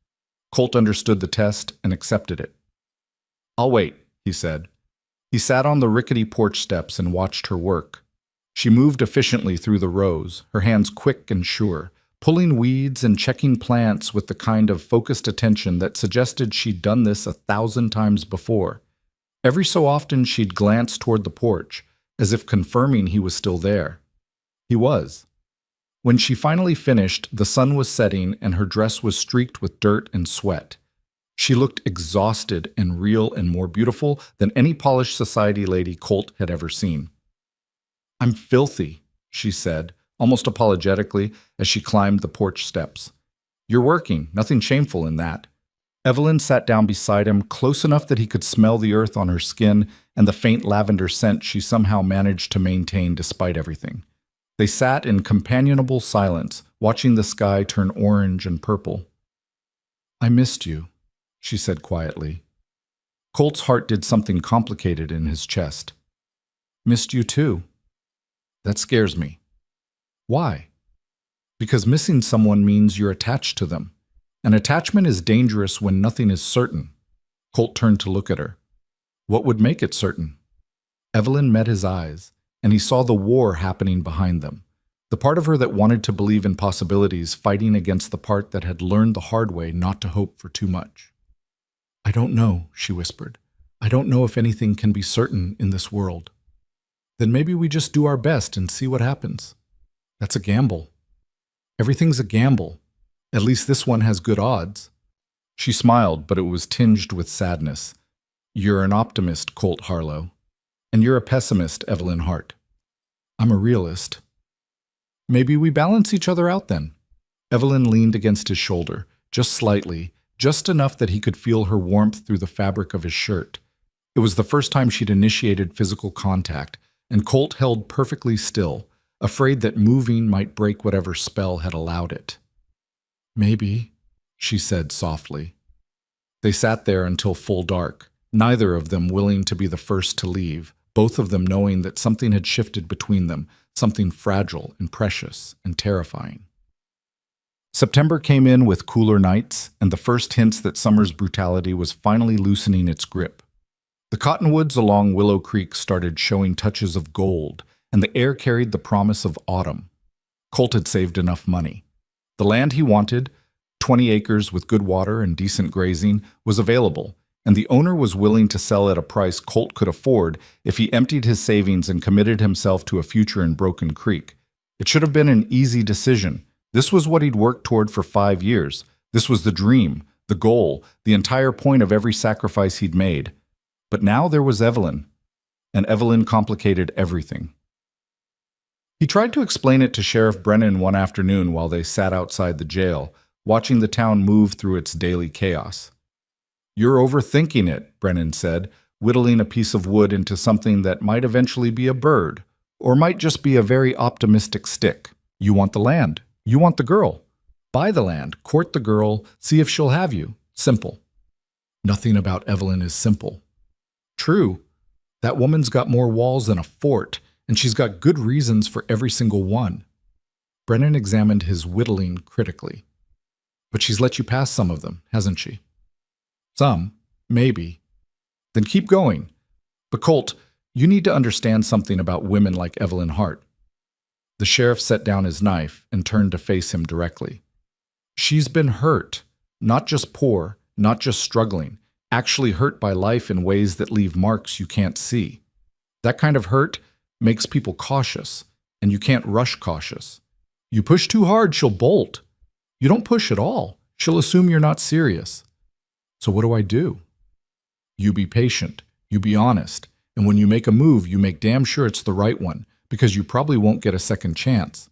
Colt understood the test and accepted it. I'll wait, he said. He sat on the rickety porch steps and watched her work. She moved efficiently through the rows, her hands quick and sure, pulling weeds and checking plants with the kind of focused attention that suggested she'd done this 1,000 times before. Every so often she'd glance toward the porch, as if confirming he was still there. He was. When she finally finished, the sun was setting and her dress was streaked with dirt and sweat. She looked exhausted and real and more beautiful than any polished society lady Colt had ever seen. I'm filthy, she said, almost apologetically, as she climbed the porch steps. You're working, nothing shameful in that. Evelyn sat down beside him, close enough that he could smell the earth on her skin and the faint lavender scent she somehow managed to maintain despite everything. They sat in companionable silence, watching the sky turn orange and purple. I missed you, she said quietly. Colt's heart did something complicated in his chest. Missed you too. That scares me. Why? Because missing someone means you're attached to them. An attachment is dangerous when nothing is certain. Colt turned to look at her. What would make it certain? Evelyn met his eyes, and he saw the war happening behind them. The part of her that wanted to believe in possibilities fighting against the part that had learned the hard way not to hope for too much. I don't know, she whispered. I don't know if anything can be certain in this world. Then maybe we just do our best and see what happens. That's a gamble. Everything's a gamble. At least this one has good odds. She smiled, but it was tinged with sadness. You're an optimist, Colt Harlow. And you're a pessimist, Evelyn Hart. I'm a realist. Maybe we balance each other out then. Evelyn leaned against his shoulder, just slightly, just enough that he could feel her warmth through the fabric of his shirt. It was the first time she'd initiated physical contact, and Colt held perfectly still, afraid that moving might break whatever spell had allowed it. Maybe, she said softly. They sat there until full dark, neither of them willing to be the first to leave, both of them knowing that something had shifted between them, something fragile and precious and terrifying. September came in with cooler nights and the first hints that summer's brutality was finally loosening its grip. The cottonwoods along Willow Creek started showing touches of gold, and the air carried the promise of autumn. Colt had saved enough money. The land he wanted, 20 acres with good water and decent grazing, was available, and the owner was willing to sell at a price Colt could afford if he emptied his savings and committed himself to a future in Broken Creek. It should have been an easy decision. This was what he'd worked toward for 5 years. This was the dream, the goal, the entire point of every sacrifice he'd made. But now there was Evelyn, and Evelyn complicated everything. He tried to explain it to Sheriff Brennan one afternoon while they sat outside the jail, watching the town move through its daily chaos. "You're overthinking it," Brennan said, whittling a piece of wood into something that might eventually be a bird, or might just be a very optimistic stick. "You want the land. You want the girl. Buy the land, court the girl, see if she'll have you. Simple." "Nothing about Evelyn is simple." "True. That woman's got more walls than a fort, and she's got good reasons for every single one." Brennan examined his whittling critically. "But she's let you pass some of them, hasn't she?" "Some, maybe." "Then keep going. But Colt, you need to understand something about women like Evelyn Hart." The sheriff set down his knife and turned to face him directly. "She's been hurt, not just poor, not just struggling, actually hurt by life in ways that leave marks you can't see. That kind of hurt makes people cautious, and you can't rush cautious. You push too hard, she'll bolt. You don't push at all, she'll assume you're not serious. So what do I do? You be patient, you be honest, and when you make a move, you make damn sure it's the right one, because you probably won't get a second chance."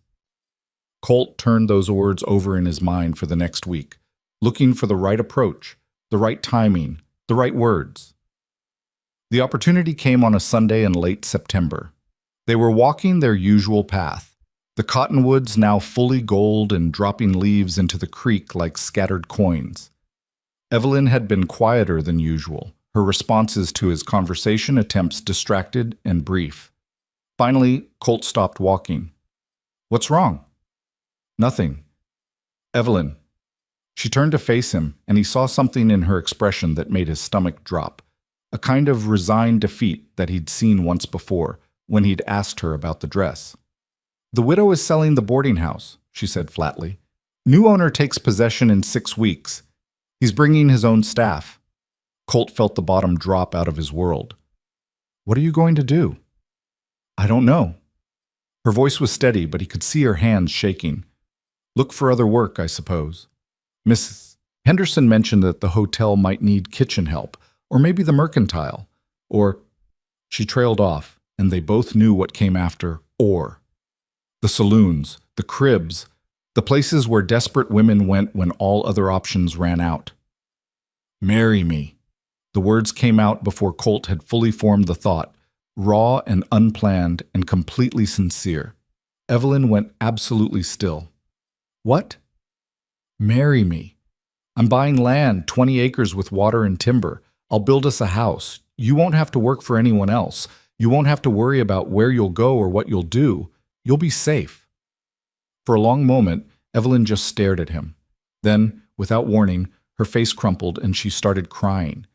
Colt turned those words over in his mind for the next week, looking for the right approach, the right timing, the right words. The opportunity came on a Sunday in late September. They were walking their usual path, the cottonwoods now fully gold and dropping leaves into the creek like scattered coins. Evelyn had been quieter than usual, her responses to his conversation attempts distracted and brief. Finally, Colt stopped walking. "What's wrong?" "Nothing." "Evelyn." She turned to face him, and he saw something in her expression that made his stomach drop, a kind of resigned defeat that he'd seen once before, when he'd asked her about the dress. "The widow is selling the boarding house," she said flatly. "New owner takes possession in 6 weeks. He's bringing his own staff." Colt felt the bottom drop out of his world. "What are you going to do?" "I don't know." Her voice was steady, but he could see her hands shaking. "Look for other work, I suppose. Mrs. Henderson mentioned that the hotel might need kitchen help, or maybe the mercantile, or—" She trailed off, and they both knew what came after "or." The saloons, the cribs, the places where desperate women went when all other options ran out. "Marry me." The words came out before Colt had fully formed the thought, raw and unplanned and completely sincere. Evelyn went absolutely still. "What?" "Marry me. I'm buying land, 20 acres with water and timber. I'll build us a house. You won't have to work for anyone else. You won't have to worry about where you'll go or what you'll do. You'll be safe." For a long moment, Evelyn just stared at him. Then, without warning, her face crumpled and she started crying.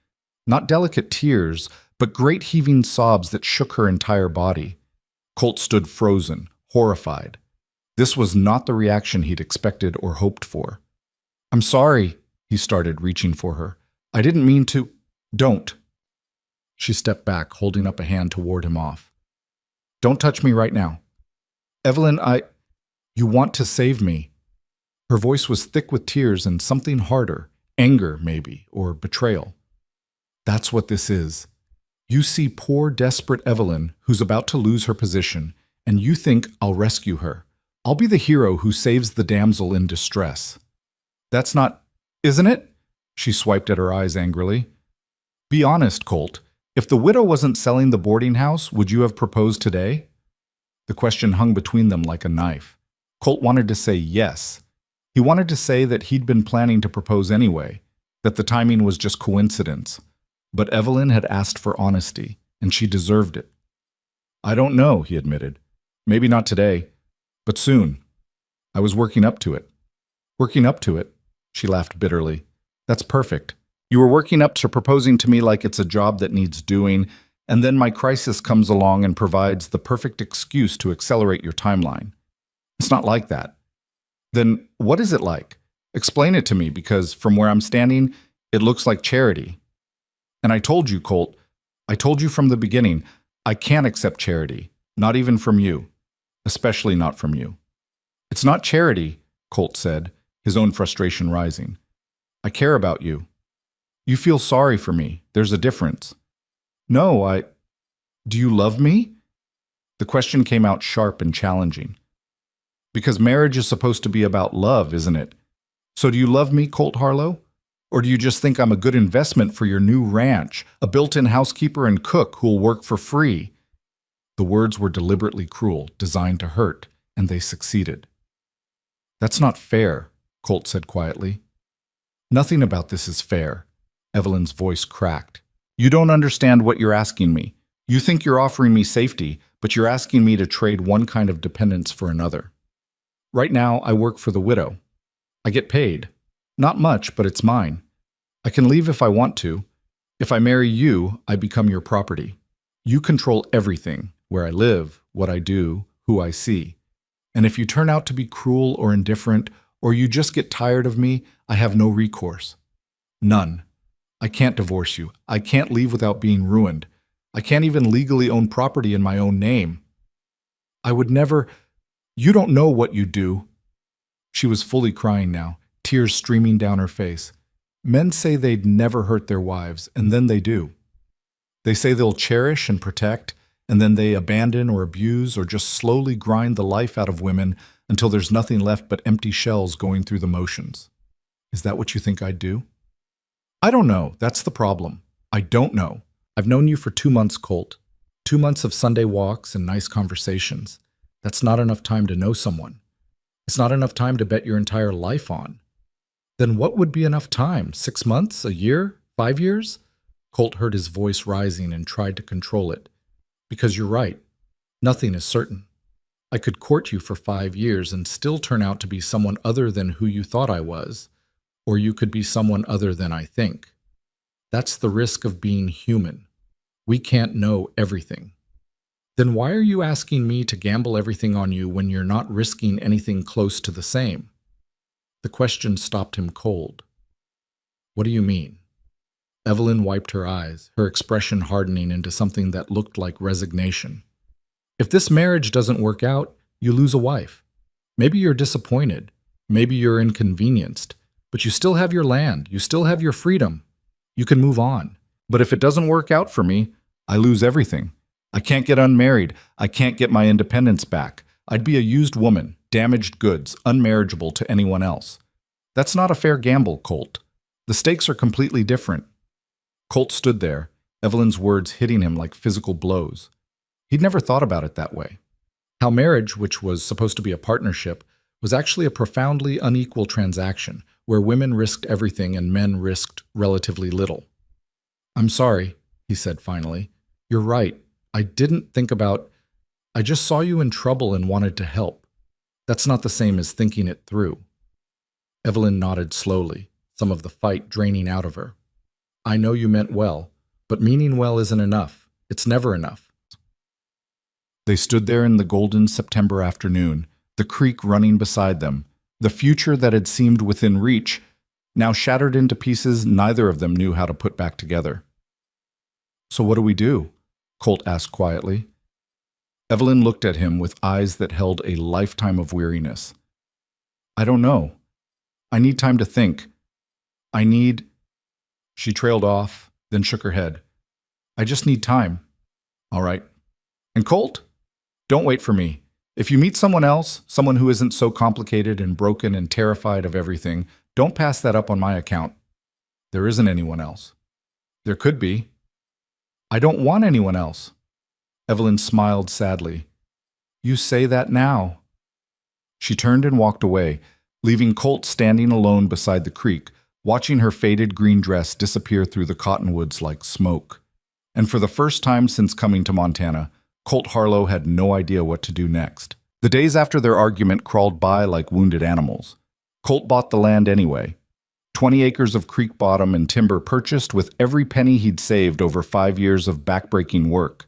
Not delicate tears, but great heaving sobs that shook her entire body. Colt stood frozen, horrified. This was not the reaction he'd expected or hoped for. "I'm sorry," he started, reaching for her. "I didn't mean to—" "Don't." She stepped back, holding up a hand to ward him off. "Don't touch me right now. Evelyn, you want to save me." Her voice was thick with tears and something harder, anger maybe, or betrayal. "That's what this is. You see poor, desperate Evelyn, who's about to lose her position, and you think I'll rescue her. I'll be the hero who saves the damsel in distress. That's not, isn't it?" She swiped at her eyes angrily. "Be honest, Colt. If the widow wasn't selling the boarding house, would you have proposed today?" The question hung between them like a knife. Colt wanted to say yes. He wanted to say that he'd been planning to propose anyway, that the timing was just coincidence. But Evelyn had asked for honesty, and she deserved it. I don't know, he admitted. Maybe not today, but soon. I was working up to it. Working up to it? She laughed bitterly. That's perfect. You were working up to proposing to me like it's a job that needs doing, and then my crisis comes along and provides the perfect excuse to accelerate your timeline. It's not like that. Then what is it like? Explain it to me, because from where I'm standing, it looks like charity. And I told you, Colt, I told you from the beginning, I can't accept charity, not even from you, especially not from you. It's not charity, Colt said, his own frustration rising. I care about you. You feel sorry for me. There's a difference. No, Do you love me? The question came out sharp and challenging. Because marriage is supposed to be about love, isn't it? So do you love me, Colt Harlow? Or do you just think I'm a good investment for your new ranch, a built-in housekeeper and cook who'll work for free? The words were deliberately cruel, designed to hurt, and they succeeded. That's not fair, Colt said quietly. Nothing about this is fair. Evelyn's voice cracked. You don't understand what you're asking me. You think you're offering me safety, but you're asking me to trade one kind of dependence for another. Right now, I work for the widow. I get paid. Not much, but it's mine. I can leave if I want to. If I marry you, I become your property. You control everything, where I live, what I do, who I see. And if you turn out to be cruel or indifferent, or you just get tired of me, I have no recourse. None. I can't divorce you. I can't leave without being ruined. I can't even legally own property in my own name. I would never... You don't know what you do. She was fully crying now, tears streaming down her face. Men say they'd never hurt their wives, and then they do. They say they'll cherish and protect, and then they abandon or abuse or just slowly grind the life out of women until there's nothing left but empty shells going through the motions. Is that what you think I'd do? I don't know. That's the problem. I don't know. I've known you for 2 months, Colt. 2 months of Sunday walks and nice conversations. That's not enough time to know someone. It's not enough time to bet your entire life on. Then what would be enough time? 6 months? A year? 5 years? Colt heard his voice rising and tried to control it. Because you're right. Nothing is certain. I could court you for 5 years and still turn out to be someone other than who you thought I was. Or you could be someone other than I think. That's the risk of being human. We can't know everything. Then why are you asking me to gamble everything on you when you're not risking anything close to the same? The question stopped him cold. What do you mean? Evelyn wiped her eyes, her expression hardening into something that looked like resignation. If this marriage doesn't work out, you lose a wife. Maybe you're disappointed. Maybe you're inconvenienced. But you still have your land. You still have your freedom. You can move on. But if it doesn't work out for me, I lose everything. I can't get unmarried. I can't get my independence back. I'd be a used woman, damaged goods, unmarriageable to anyone else. That's not a fair gamble, Colt. The stakes are completely different. Colt stood there, Evelyn's words hitting him like physical blows. He'd never thought about it that way. How marriage, which was supposed to be a partnership, was actually a profoundly unequal transaction, where women risked everything and men risked relatively little. I'm sorry, he said finally. You're right. I didn't think about... I just saw you in trouble and wanted to help. That's not the same as thinking it through. Evelyn nodded slowly, some of the fight draining out of her. I know you meant well, but meaning well isn't enough. It's never enough. They stood there in the golden September afternoon, the creek running beside them, the future that had seemed within reach, now shattered into pieces neither of them knew how to put back together. So what do we do? Colt asked quietly. Evelyn looked at him with eyes that held a lifetime of weariness. I don't know. I need time to think. I need... She trailed off, then shook her head. I just need time. All right. And Colt? Don't wait for me. If you meet someone else, someone who isn't so complicated and broken and terrified of everything, don't pass that up on my account. There isn't anyone else. There could be. I don't want anyone else. Evelyn smiled sadly. You say that now. She turned and walked away, leaving Colt standing alone beside the creek, watching her faded green dress disappear through the cottonwoods like smoke. And for the first time since coming to Montana, Colt Harlow had no idea what to do next. The days after their argument crawled by like wounded animals. Colt bought the land anyway. 20 acres of creek bottom and timber purchased with every penny he'd saved over 5 years of backbreaking work.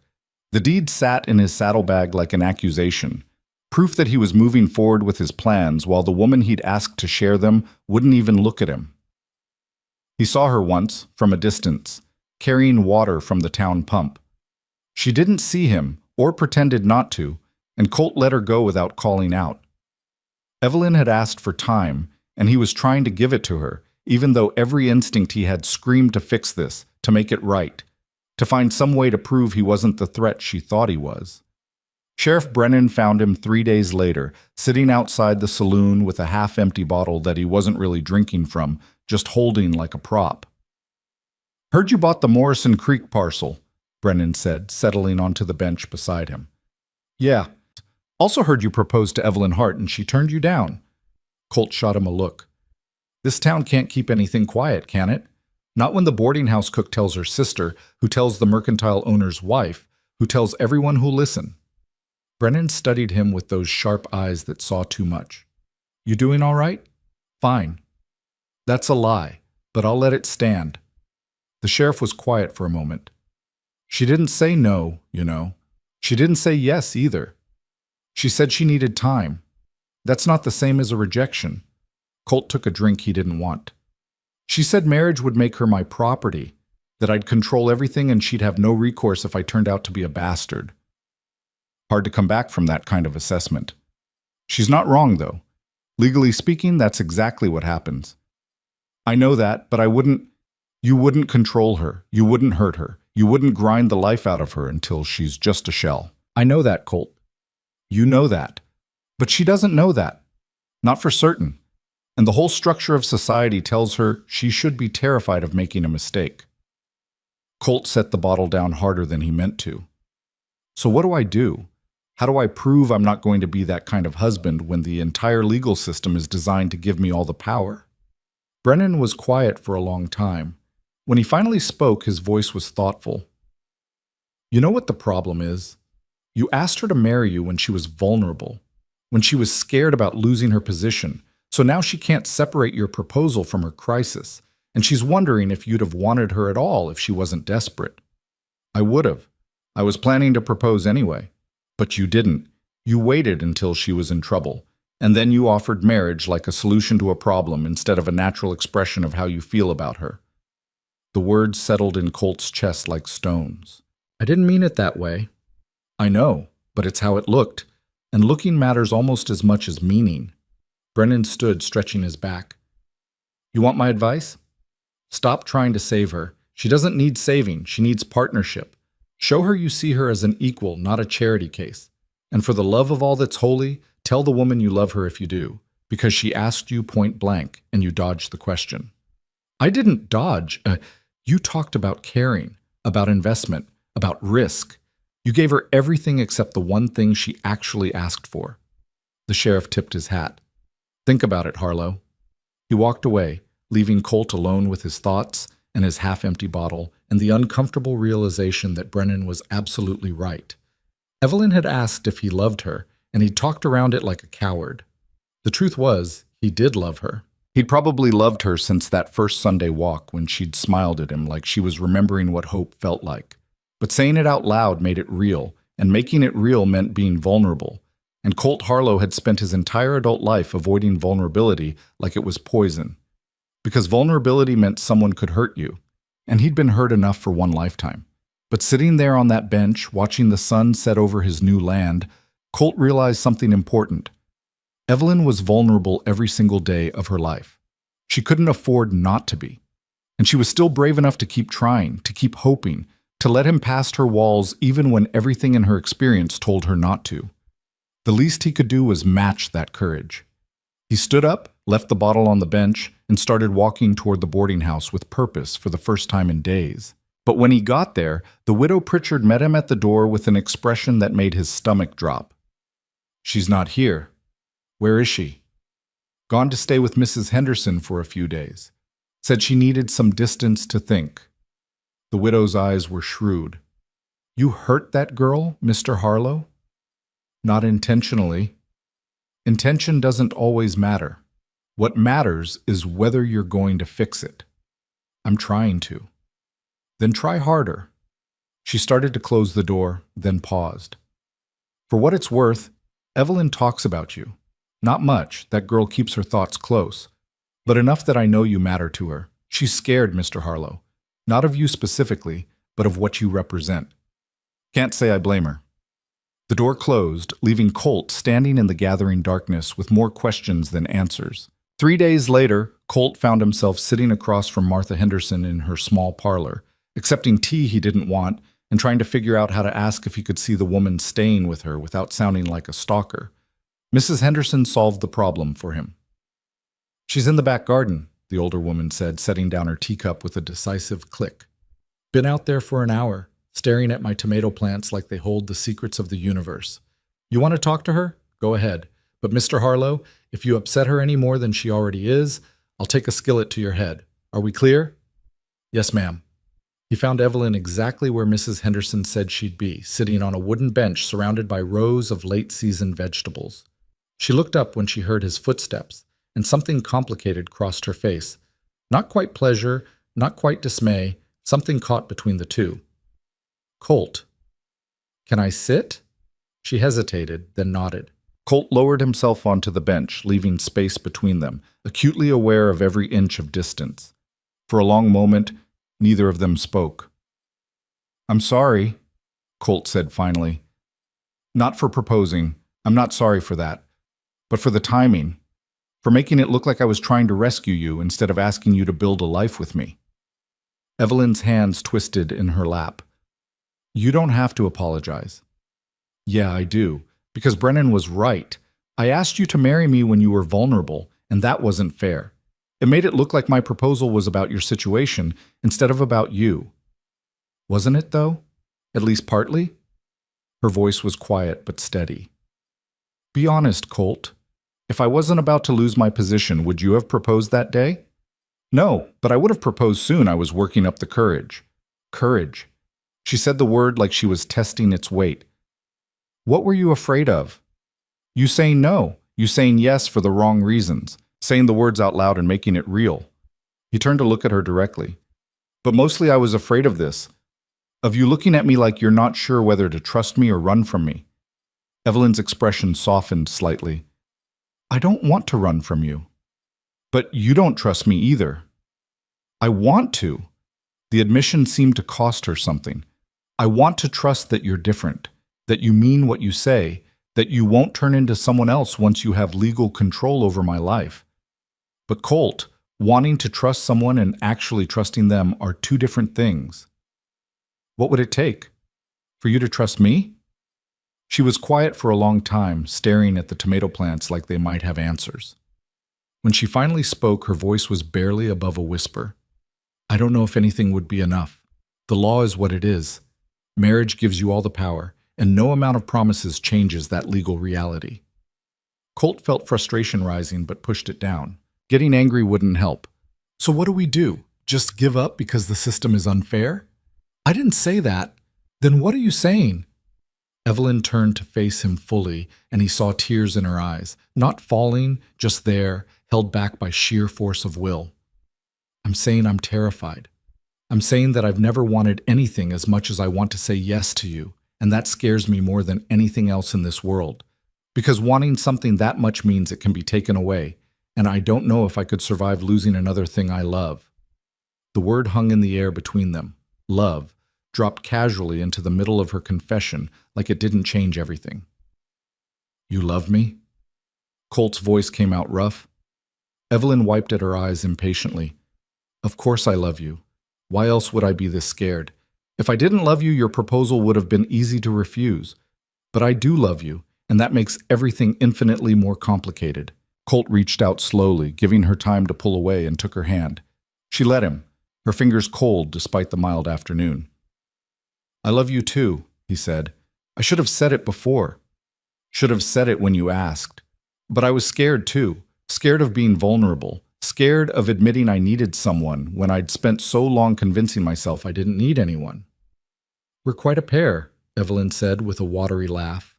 The deed sat in his saddlebag like an accusation, proof that he was moving forward with his plans while the woman he'd asked to share them wouldn't even look at him. He saw her once, from a distance, carrying water from the town pump. She didn't see him, or pretended not to, and Colt let her go without calling out. Evelyn had asked for time, and he was trying to give it to her, even though every instinct he had screamed to fix this, to make it right, to find some way to prove he wasn't the threat she thought he was. Sheriff Brennan found him 3 days later, sitting outside the saloon with a half-empty bottle that he wasn't really drinking from, just holding like a prop. "Heard you bought the Morrison Creek parcel," Brennan said, settling onto the bench beside him. "Yeah. Also heard you proposed to Evelyn Hart and she turned you down." Colt shot him a look. "This town can't keep anything quiet, can it? Not when the boarding house cook tells her sister, who tells the mercantile owner's wife, who tells everyone who'll listen." Brennan studied him with those sharp eyes that saw too much. "You doing all right?" "Fine." "That's a lie, but I'll let it stand." The sheriff was quiet for a moment. "She didn't say no, you know. She didn't say yes either. She said she needed time. That's not the same as a rejection." Colt took a drink he didn't want. "She said marriage would make her my property, that I'd control everything and she'd have no recourse if I turned out to be a bastard." Hard to come back from that kind of assessment. She's not wrong, though. Legally speaking, that's exactly what happens. "I know that, but you wouldn't control her. You wouldn't hurt her. You wouldn't grind the life out of her until she's just a shell." "I know that, Colt." "You know that. But she doesn't know that. Not for certain. And the whole structure of society tells her she should be terrified of making a mistake." Colt set the bottle down harder than he meant to. "So what do I do? How do I prove I'm not going to be that kind of husband when the entire legal system is designed to give me all the power?" Brennan was quiet for a long time. When he finally spoke, his voice was thoughtful. "You know what the problem is? You asked her to marry you when she was vulnerable, when she was scared about losing her position, so now she can't separate your proposal from her crisis, and she's wondering if you'd have wanted her at all if she wasn't desperate." "I would have. I was planning to propose anyway. But you didn't. You waited until she was in trouble, and then you offered marriage like a solution to a problem instead of a natural expression of how you feel about her." The words settled in Colt's chest like stones. "I didn't mean it that way." "I know, but it's how it looked, and looking matters almost as much as meaning." Brennan stood, stretching his back. "You want my advice? Stop trying to save her. She doesn't need saving. She needs partnership. Show her you see her as an equal, not a charity case. And for the love of all that's holy, tell the woman you love her if you do, because she asked you point blank and you dodged the question." "I didn't dodge. You talked about caring, about investment, about risk. You gave her everything except the one thing she actually asked for." The sheriff tipped his hat. "Think about it, Harlow." He walked away, leaving Colt alone with his thoughts and his half-empty bottle and the uncomfortable realization that Brennan was absolutely right. Evelyn had asked if he loved her, and he talked around it like a coward. The truth was, he did love her. He'd probably loved her since that first Sunday walk when she'd smiled at him like she was remembering what hope felt like. But saying it out loud made it real, and making it real meant being vulnerable. And Colt Harlow had spent his entire adult life avoiding vulnerability like it was poison. Because vulnerability meant someone could hurt you, and he'd been hurt enough for one lifetime. But sitting there on that bench, watching the sun set over his new land, Colt realized something important. Evelyn was vulnerable every single day of her life. She couldn't afford not to be. And she was still brave enough to keep trying, to keep hoping, to let him past her walls even when everything in her experience told her not to. The least he could do was match that courage. He stood up, left the bottle on the bench, and started walking toward the boarding house with purpose for the first time in days. But when he got there, the widow Pritchard met him at the door with an expression that made his stomach drop. "She's not here. Where is she?" Gone to stay with Mrs. Henderson for a few days. Said she needed some distance to think. The widow's eyes were shrewd. You hurt that girl, Mr. Harlow? Not intentionally. Intention doesn't always matter. What matters is whether you're going to fix it. I'm trying to. Then try harder. She started to close the door, then paused. For what it's worth, Evelyn talks about you. Not much, that girl keeps her thoughts close. But enough that I know you matter to her. She's scared, Mr. Harlow. Not of you specifically, but of what you represent. Can't say I blame her. The door closed, leaving Colt standing in the gathering darkness with more questions than answers. 3 days later, Colt found himself sitting across from Martha Henderson in her small parlor, accepting tea he didn't want and trying to figure out how to ask if he could see the woman staying with her without sounding like a stalker. Mrs. Henderson solved the problem for him. She's in the back garden, the older woman said, setting down her teacup with a decisive click. Been out there for an hour, staring at my tomato plants like they hold the secrets of the universe. You want to talk to her? Go ahead. But Mr. Harlow, if you upset her any more than she already is, I'll take a skillet to your head. Are we clear? Yes, ma'am. He found Evelyn exactly where Mrs. Henderson said she'd be, sitting on a wooden bench surrounded by rows of late-season vegetables. She looked up when she heard his footsteps, and something complicated crossed her face. Not quite pleasure, not quite dismay, something caught between the two. Colt. Can I sit? She hesitated, then nodded. Colt lowered himself onto the bench, leaving space between them, acutely aware of every inch of distance. For a long moment, neither of them spoke. I'm sorry, Colt said finally. Not for proposing. I'm not sorry for that. But for the timing. For making it look like I was trying to rescue you instead of asking you to build a life with me. Evelyn's hands twisted in her lap. You don't have to apologize. Yeah, I do. Because Brennan was right. I asked you to marry me when you were vulnerable, and that wasn't fair. It made it look like my proposal was about your situation instead of about you. Wasn't it, though? At least partly? Her voice was quiet but steady. Be honest, Colt. If I wasn't about to lose my position, would you have proposed that day? No, but I would have proposed soon. I was working up the courage. Courage. She said the word like she was testing its weight. What were you afraid of? You saying no. You saying yes for the wrong reasons. Saying the words out loud and making it real. He turned to look at her directly. But mostly I was afraid of this. Of you looking at me like you're not sure whether to trust me or run from me. Evelyn's expression softened slightly. I don't want to run from you. But you don't trust me either. I want to. The admission seemed to cost her something. I want to trust that you're different, that you mean what you say, that you won't turn into someone else once you have legal control over my life. But Colt, wanting to trust someone and actually trusting them are two different things. What would it take? For you to trust me? She was quiet for a long time, staring at the tomato plants like they might have answers. When she finally spoke, her voice was barely above a whisper. I don't know if anything would be enough. The law is what it is. Marriage gives you all the power, and no amount of promises changes that legal reality. Colt felt frustration rising but pushed it down. Getting angry wouldn't help. So what do we do? Just give up because the system is unfair? I didn't say that. Then what are you saying? Evelyn turned to face him fully, and he saw tears in her eyes, not falling, just there, held back by sheer force of will. I'm saying I'm terrified. I'm saying that I've never wanted anything as much as I want to say yes to you, and that scares me more than anything else in this world. Because wanting something that much means it can be taken away, and I don't know if I could survive losing another thing I love. The word hung in the air between them, love, dropped casually into the middle of her confession like it didn't change everything. You love me? Colt's voice came out rough. Evelyn wiped at her eyes impatiently. Of course I love you. Why else would I be this scared? If I didn't love you, your proposal would have been easy to refuse. But I do love you, and that makes everything infinitely more complicated. Colt reached out slowly, giving her time to pull away, and took her hand. She let him, her fingers cold despite the mild afternoon. I love you too, he said. I should have said it before. Should have said it when you asked. But I was scared too. Scared of being vulnerable, scared of admitting I needed someone when I'd spent so long convincing myself I didn't need anyone. We're quite a pair, Evelyn said with a watery laugh.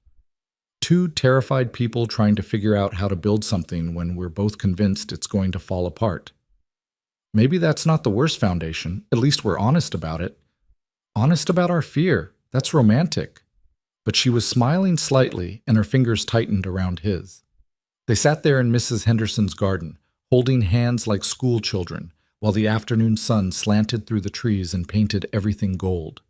Two terrified people trying to figure out how to build something when we're both convinced it's going to fall apart. Maybe that's not the worst foundation. At least we're honest about it. Honest about our fear. That's romantic. But she was smiling slightly, and her fingers tightened around his. They sat there in Mrs. Henderson's garden, holding hands like school children, while the afternoon sun slanted through the trees and painted everything gold.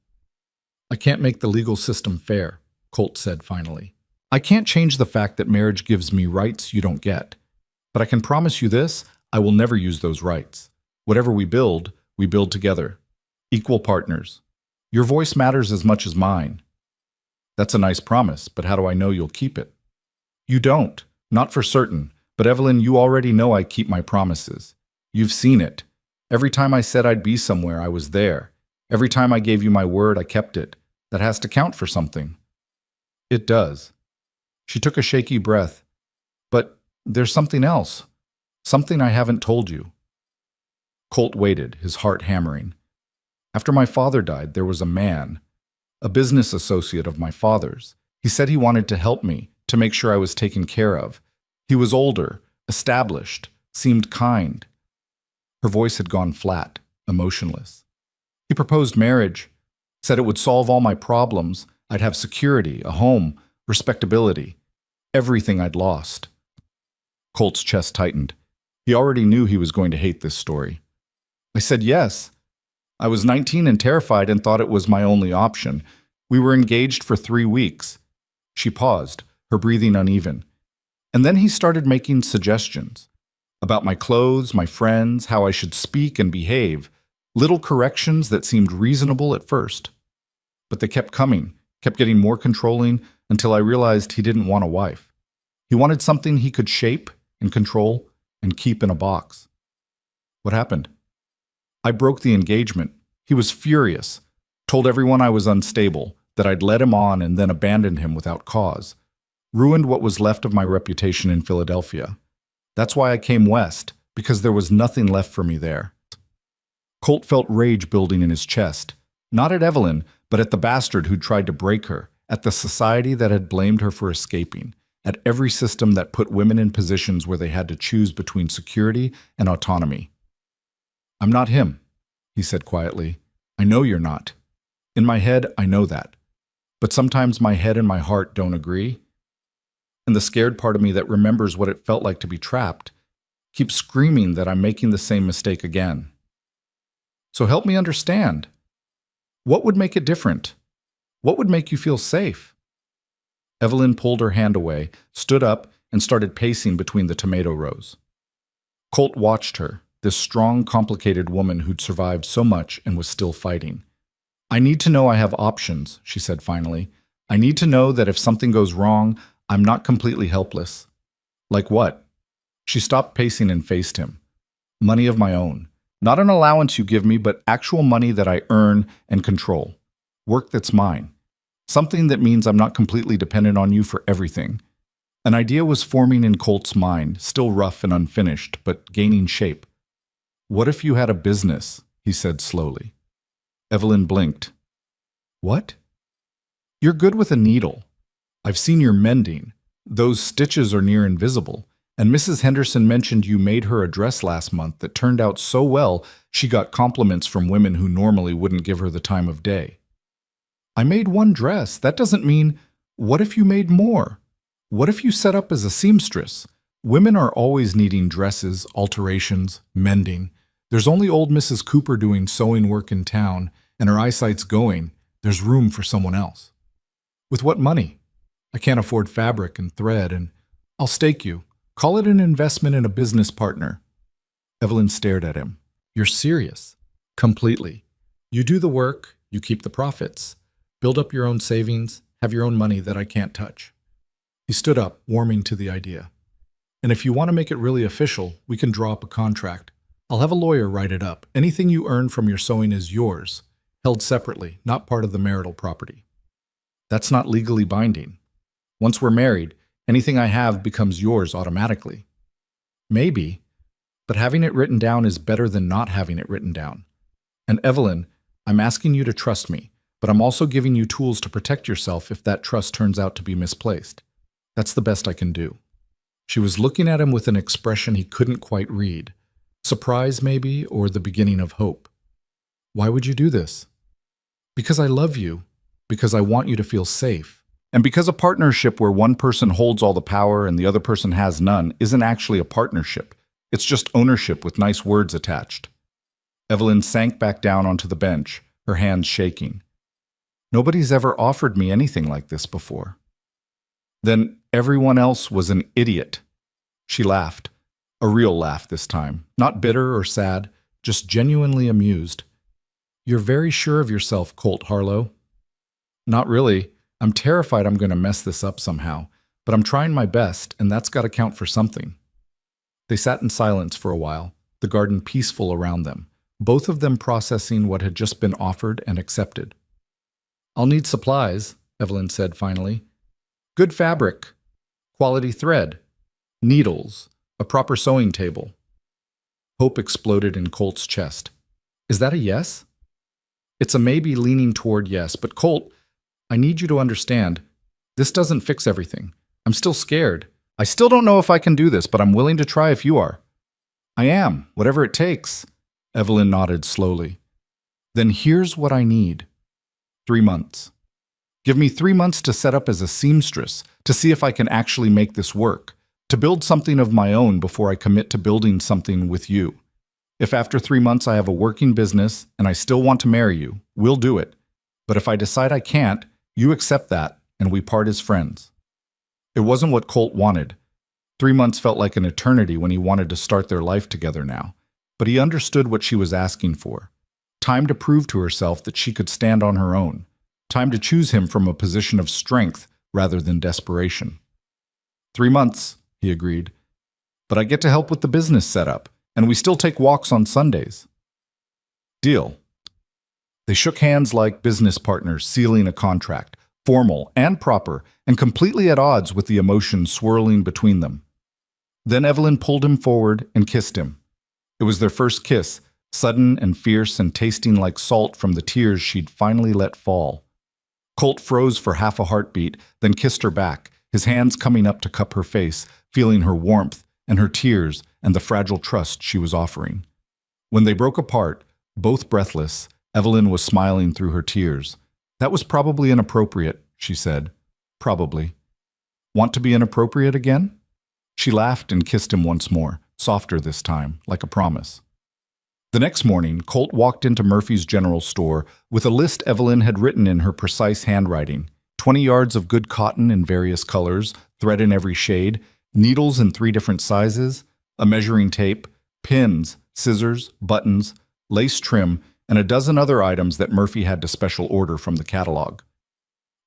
I can't make the legal system fair, Colt said finally. I can't change the fact that marriage gives me rights you don't get. But I can promise you this, I will never use those rights. Whatever we build together. Equal partners. Your voice matters as much as mine. That's a nice promise, but how do I know you'll keep it? You don't. Not for certain. But Evelyn, you already know I keep my promises. You've seen it. Every time I said I'd be somewhere, I was there. Every time I gave you my word, I kept it. That has to count for something. It does. She took a shaky breath. But there's something else. Something I haven't told you. Colt waited, his heart hammering. After my father died, there was a man, a business associate of my father's. He said he wanted to help me, to make sure I was taken care of. He was older, established, seemed kind. Her voice had gone flat, emotionless. He proposed marriage, said it would solve all my problems. I'd have security, a home, respectability, everything I'd lost. Colt's chest tightened. He already knew he was going to hate this story. I said yes. I was 19 and terrified and thought it was my only option. We were engaged for 3 weeks. She paused, her breathing uneven. And then he started making suggestions about my clothes, my friends, how I should speak and behave, little corrections that seemed reasonable at first. But they kept coming, kept getting more controlling until I realized he didn't want a wife. He wanted something he could shape and control and keep in a box. What happened? I broke the engagement. He was furious, told everyone I was unstable, that I'd led him on and then abandoned him without cause. Ruined what was left of my reputation in Philadelphia. That's why I came west, because there was nothing left for me there. Colt felt rage building in his chest, not at Evelyn, but at the bastard who'd tried to break her, at the society that had blamed her for escaping, at every system that put women in positions where they had to choose between security and autonomy. I'm not him, he said quietly. I know you're not. In my head, I know that. But sometimes my head and my heart don't agree. And the scared part of me that remembers what it felt like to be trapped keeps screaming that I'm making the same mistake again. So help me understand. What would make it different? What would make you feel safe? Evelyn pulled her hand away, stood up, and started pacing between the tomato rows. Colt watched her, this strong, complicated woman who'd survived so much and was still fighting. I need to know I have options, she said finally. I need to know that if something goes wrong, I'm not completely helpless. Like what? She stopped pacing and faced him. Money of my own. Not an allowance you give me, but actual money that I earn and control. Work that's mine. Something that means I'm not completely dependent on you for everything. An idea was forming in Colt's mind, still rough and unfinished, but gaining shape. What if you had a business? He said slowly. Evelyn blinked. What? You're good with a needle. I've seen your mending. Those stitches are near invisible. And Mrs. Henderson mentioned you made her a dress last month that turned out so well she got compliments from women who normally wouldn't give her the time of day. I made one dress. That doesn't mean, what if you made more? What if you set up as a seamstress? Women are always needing dresses, alterations, mending. There's only old Mrs. Cooper doing sewing work in town, and her eyesight's going. There's room for someone else. With what money? I can't afford fabric and thread, and I'll stake you. Call it an investment in a business partner. Evelyn stared at him. You're serious. Completely. You do the work, you keep the profits. Build up your own savings, have your own money that I can't touch. He stood up, warming to the idea. And if you want to make it really official, we can draw up a contract. I'll have a lawyer write it up. Anything you earn from your sewing is yours, held separately, not part of the marital property. That's not legally binding. Once we're married, anything I have becomes yours automatically. Maybe, but having it written down is better than not having it written down. And Evelyn, I'm asking you to trust me, but I'm also giving you tools to protect yourself if that trust turns out to be misplaced. That's the best I can do. She was looking at him with an expression he couldn't quite read. Surprise, maybe, or the beginning of hope. Why would you do this? Because I love you. Because I want you to feel safe. And because a partnership where one person holds all the power and the other person has none isn't actually a partnership. It's just ownership with nice words attached. Evelyn sank back down onto the bench, her hands shaking. Nobody's ever offered me anything like this before. Then everyone else was an idiot. She laughed. A real laugh this time. Not bitter or sad, just genuinely amused. You're very sure of yourself, Colt Harlow. Not really. I'm terrified I'm going to mess this up somehow, but I'm trying my best, and that's got to count for something. They sat in silence for a while, the garden peaceful around them, both of them processing what had just been offered and accepted. I'll need supplies, Evelyn said finally. Good fabric, quality thread, needles, a proper sewing table. Hope exploded in Colt's chest. Is that a yes? It's a maybe leaning toward yes, but Colt, I need you to understand, this doesn't fix everything. I'm still scared. I still don't know if I can do this, but I'm willing to try if you are. I am, whatever it takes. Evelyn nodded slowly. Then here's what I need. 3 months. Give me 3 months to set up as a seamstress, to see if I can actually make this work, to build something of my own before I commit to building something with you. If after 3 months I have a working business and I still want to marry you, we'll do it. But if I decide I can't, you accept that and we part as friends. It wasn't what Colt wanted. 3 months felt like an eternity when he wanted to start their life together now. But he understood what she was asking for. Time to prove to herself that she could stand on her own. Time to choose him from a position of strength rather than desperation. 3 months, he agreed. But I get to help with the business setup, and we still take walks on Sundays. Deal. They shook hands like business partners sealing a contract, formal and proper, and completely at odds with the emotions swirling between them. Then Evelyn pulled him forward and kissed him. It was their first kiss, sudden and fierce and tasting like salt from the tears she'd finally let fall. Colt froze for half a heartbeat, then kissed her back, his hands coming up to cup her face, feeling her warmth and her tears and the fragile trust she was offering. When they broke apart, both breathless, Evelyn was smiling through her tears. That was probably inappropriate, she said. Probably. Want to be inappropriate again? She laughed and kissed him once more, softer this time, like a promise. The next morning, Colt walked into Murphy's General Store with a list Evelyn had written in her precise handwriting. 20 yards of good cotton in various colors, thread in every shade, needles in 3 different sizes, a measuring tape, pins, scissors, buttons, lace trim, and a dozen other items that Murphy had to special order from the catalog.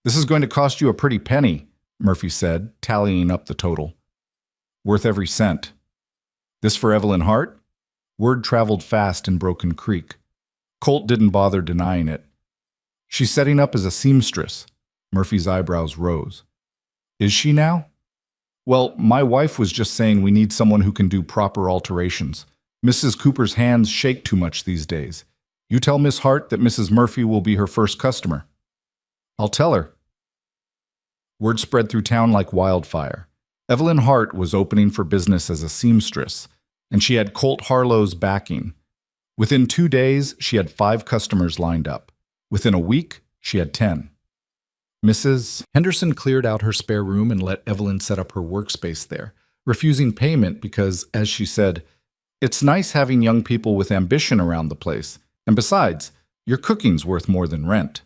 This is going to cost you a pretty penny, Murphy said, tallying up the total. Worth every cent. This for Evelyn Hart? Word traveled fast in Broken Creek. Colt didn't bother denying it. She's setting up as a seamstress. Murphy's eyebrows rose. Is she now? Well, my wife was just saying we need someone who can do proper alterations. Mrs. Cooper's hands shake too much these days. You tell Miss Hart that Mrs. Murphy will be her first customer. I'll tell her. Word spread through town like wildfire. Evelyn Hart was opening for business as a seamstress, and she had Colt Harlow's backing. Within 2 days, she had 5 customers lined up. Within a week, she had 10. Mrs. Henderson cleared out her spare room and let Evelyn set up her workspace there, refusing payment because, as she said, it's nice having young people with ambition around the place, and besides, your cooking's worth more than rent.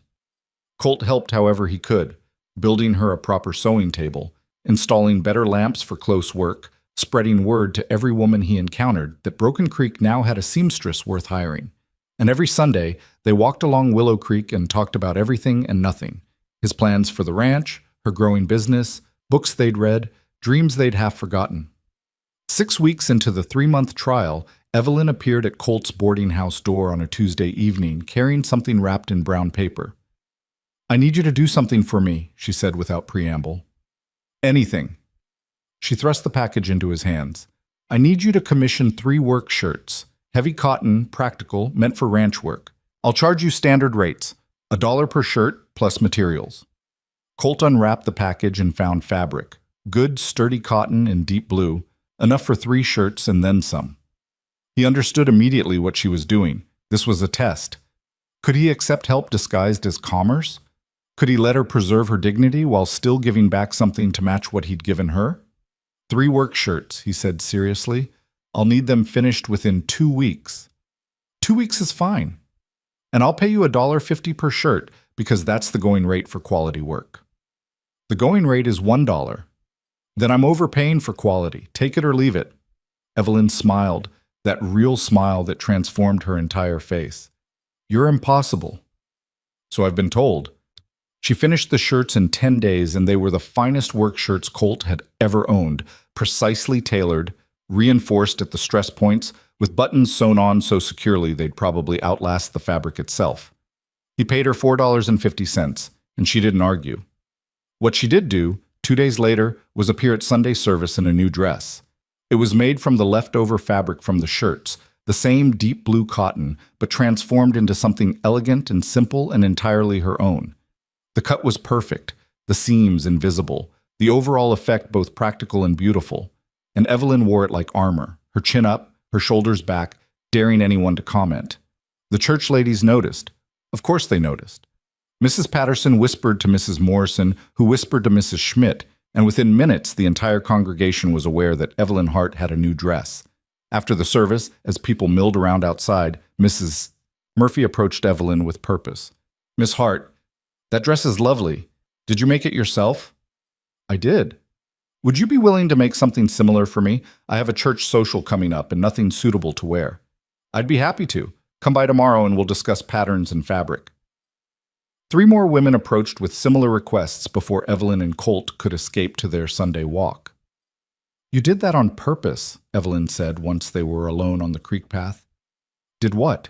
Colt helped however he could, building her a proper sewing table, installing better lamps for close work, spreading word to every woman he encountered that Broken Creek now had a seamstress worth hiring. And every Sunday, they walked along Willow Creek and talked about everything and nothing. His plans for the ranch, her growing business, books they'd read, dreams they'd half forgotten. 6 weeks into the 3-month trial, Evelyn appeared at Colt's boarding house door on a Tuesday evening, carrying something wrapped in brown paper. I need you to do something for me, she said without preamble. Anything. She thrust the package into his hands. I need you to commission 3 work shirts. Heavy cotton, practical, meant for ranch work. I'll charge you standard rates, $1 per shirt plus materials. Colt unwrapped the package and found fabric. Good, sturdy cotton in deep blue, enough for 3 shirts and then some. He understood immediately what she was doing. This was a test. Could he accept help disguised as commerce? Could he let her preserve her dignity while still giving back something to match what he'd given her? 3 work shirts, he said seriously. I'll need them finished within 2 weeks. 2 weeks is fine. And I'll pay you $1.50 per shirt because that's the going rate for quality work. The going rate is $1. Then I'm overpaying for quality. Take it or leave it. Evelyn smiled, that real smile that transformed her entire face. You're impossible. So I've been told. She finished the shirts in 10 days, and they were the finest work shirts Colt had ever owned, precisely tailored, reinforced at the stress points, with buttons sewn on so securely they'd probably outlast the fabric itself. He paid her $4.50, and she didn't argue. What she did do, 2 days later, was appear at Sunday service in a new dress. It was made from the leftover fabric from the shirts, the same deep blue cotton, but transformed into something elegant and simple and entirely her own. The cut was perfect, the seams invisible, the overall effect both practical and beautiful. And Evelyn wore it like armor, her chin up, her shoulders back, daring anyone to comment. The church ladies noticed. Of course they noticed. Mrs. Patterson whispered to Mrs. Morrison, who whispered to Mrs. Schmidt, and within minutes the entire congregation was aware that Evelyn Hart had a new dress. After the service, as people milled around outside, Mrs. Murphy approached Evelyn with purpose. Miss Hart, that dress is lovely. Did you make it yourself? I did. Would you be willing to make something similar for me? I have a church social coming up and nothing suitable to wear. I'd be happy to. Come by tomorrow and we'll discuss patterns and fabric. 3 more women approached with similar requests before Evelyn and Colt could escape to their Sunday walk. You did that on purpose, Evelyn said once they were alone on the creek path. Did what?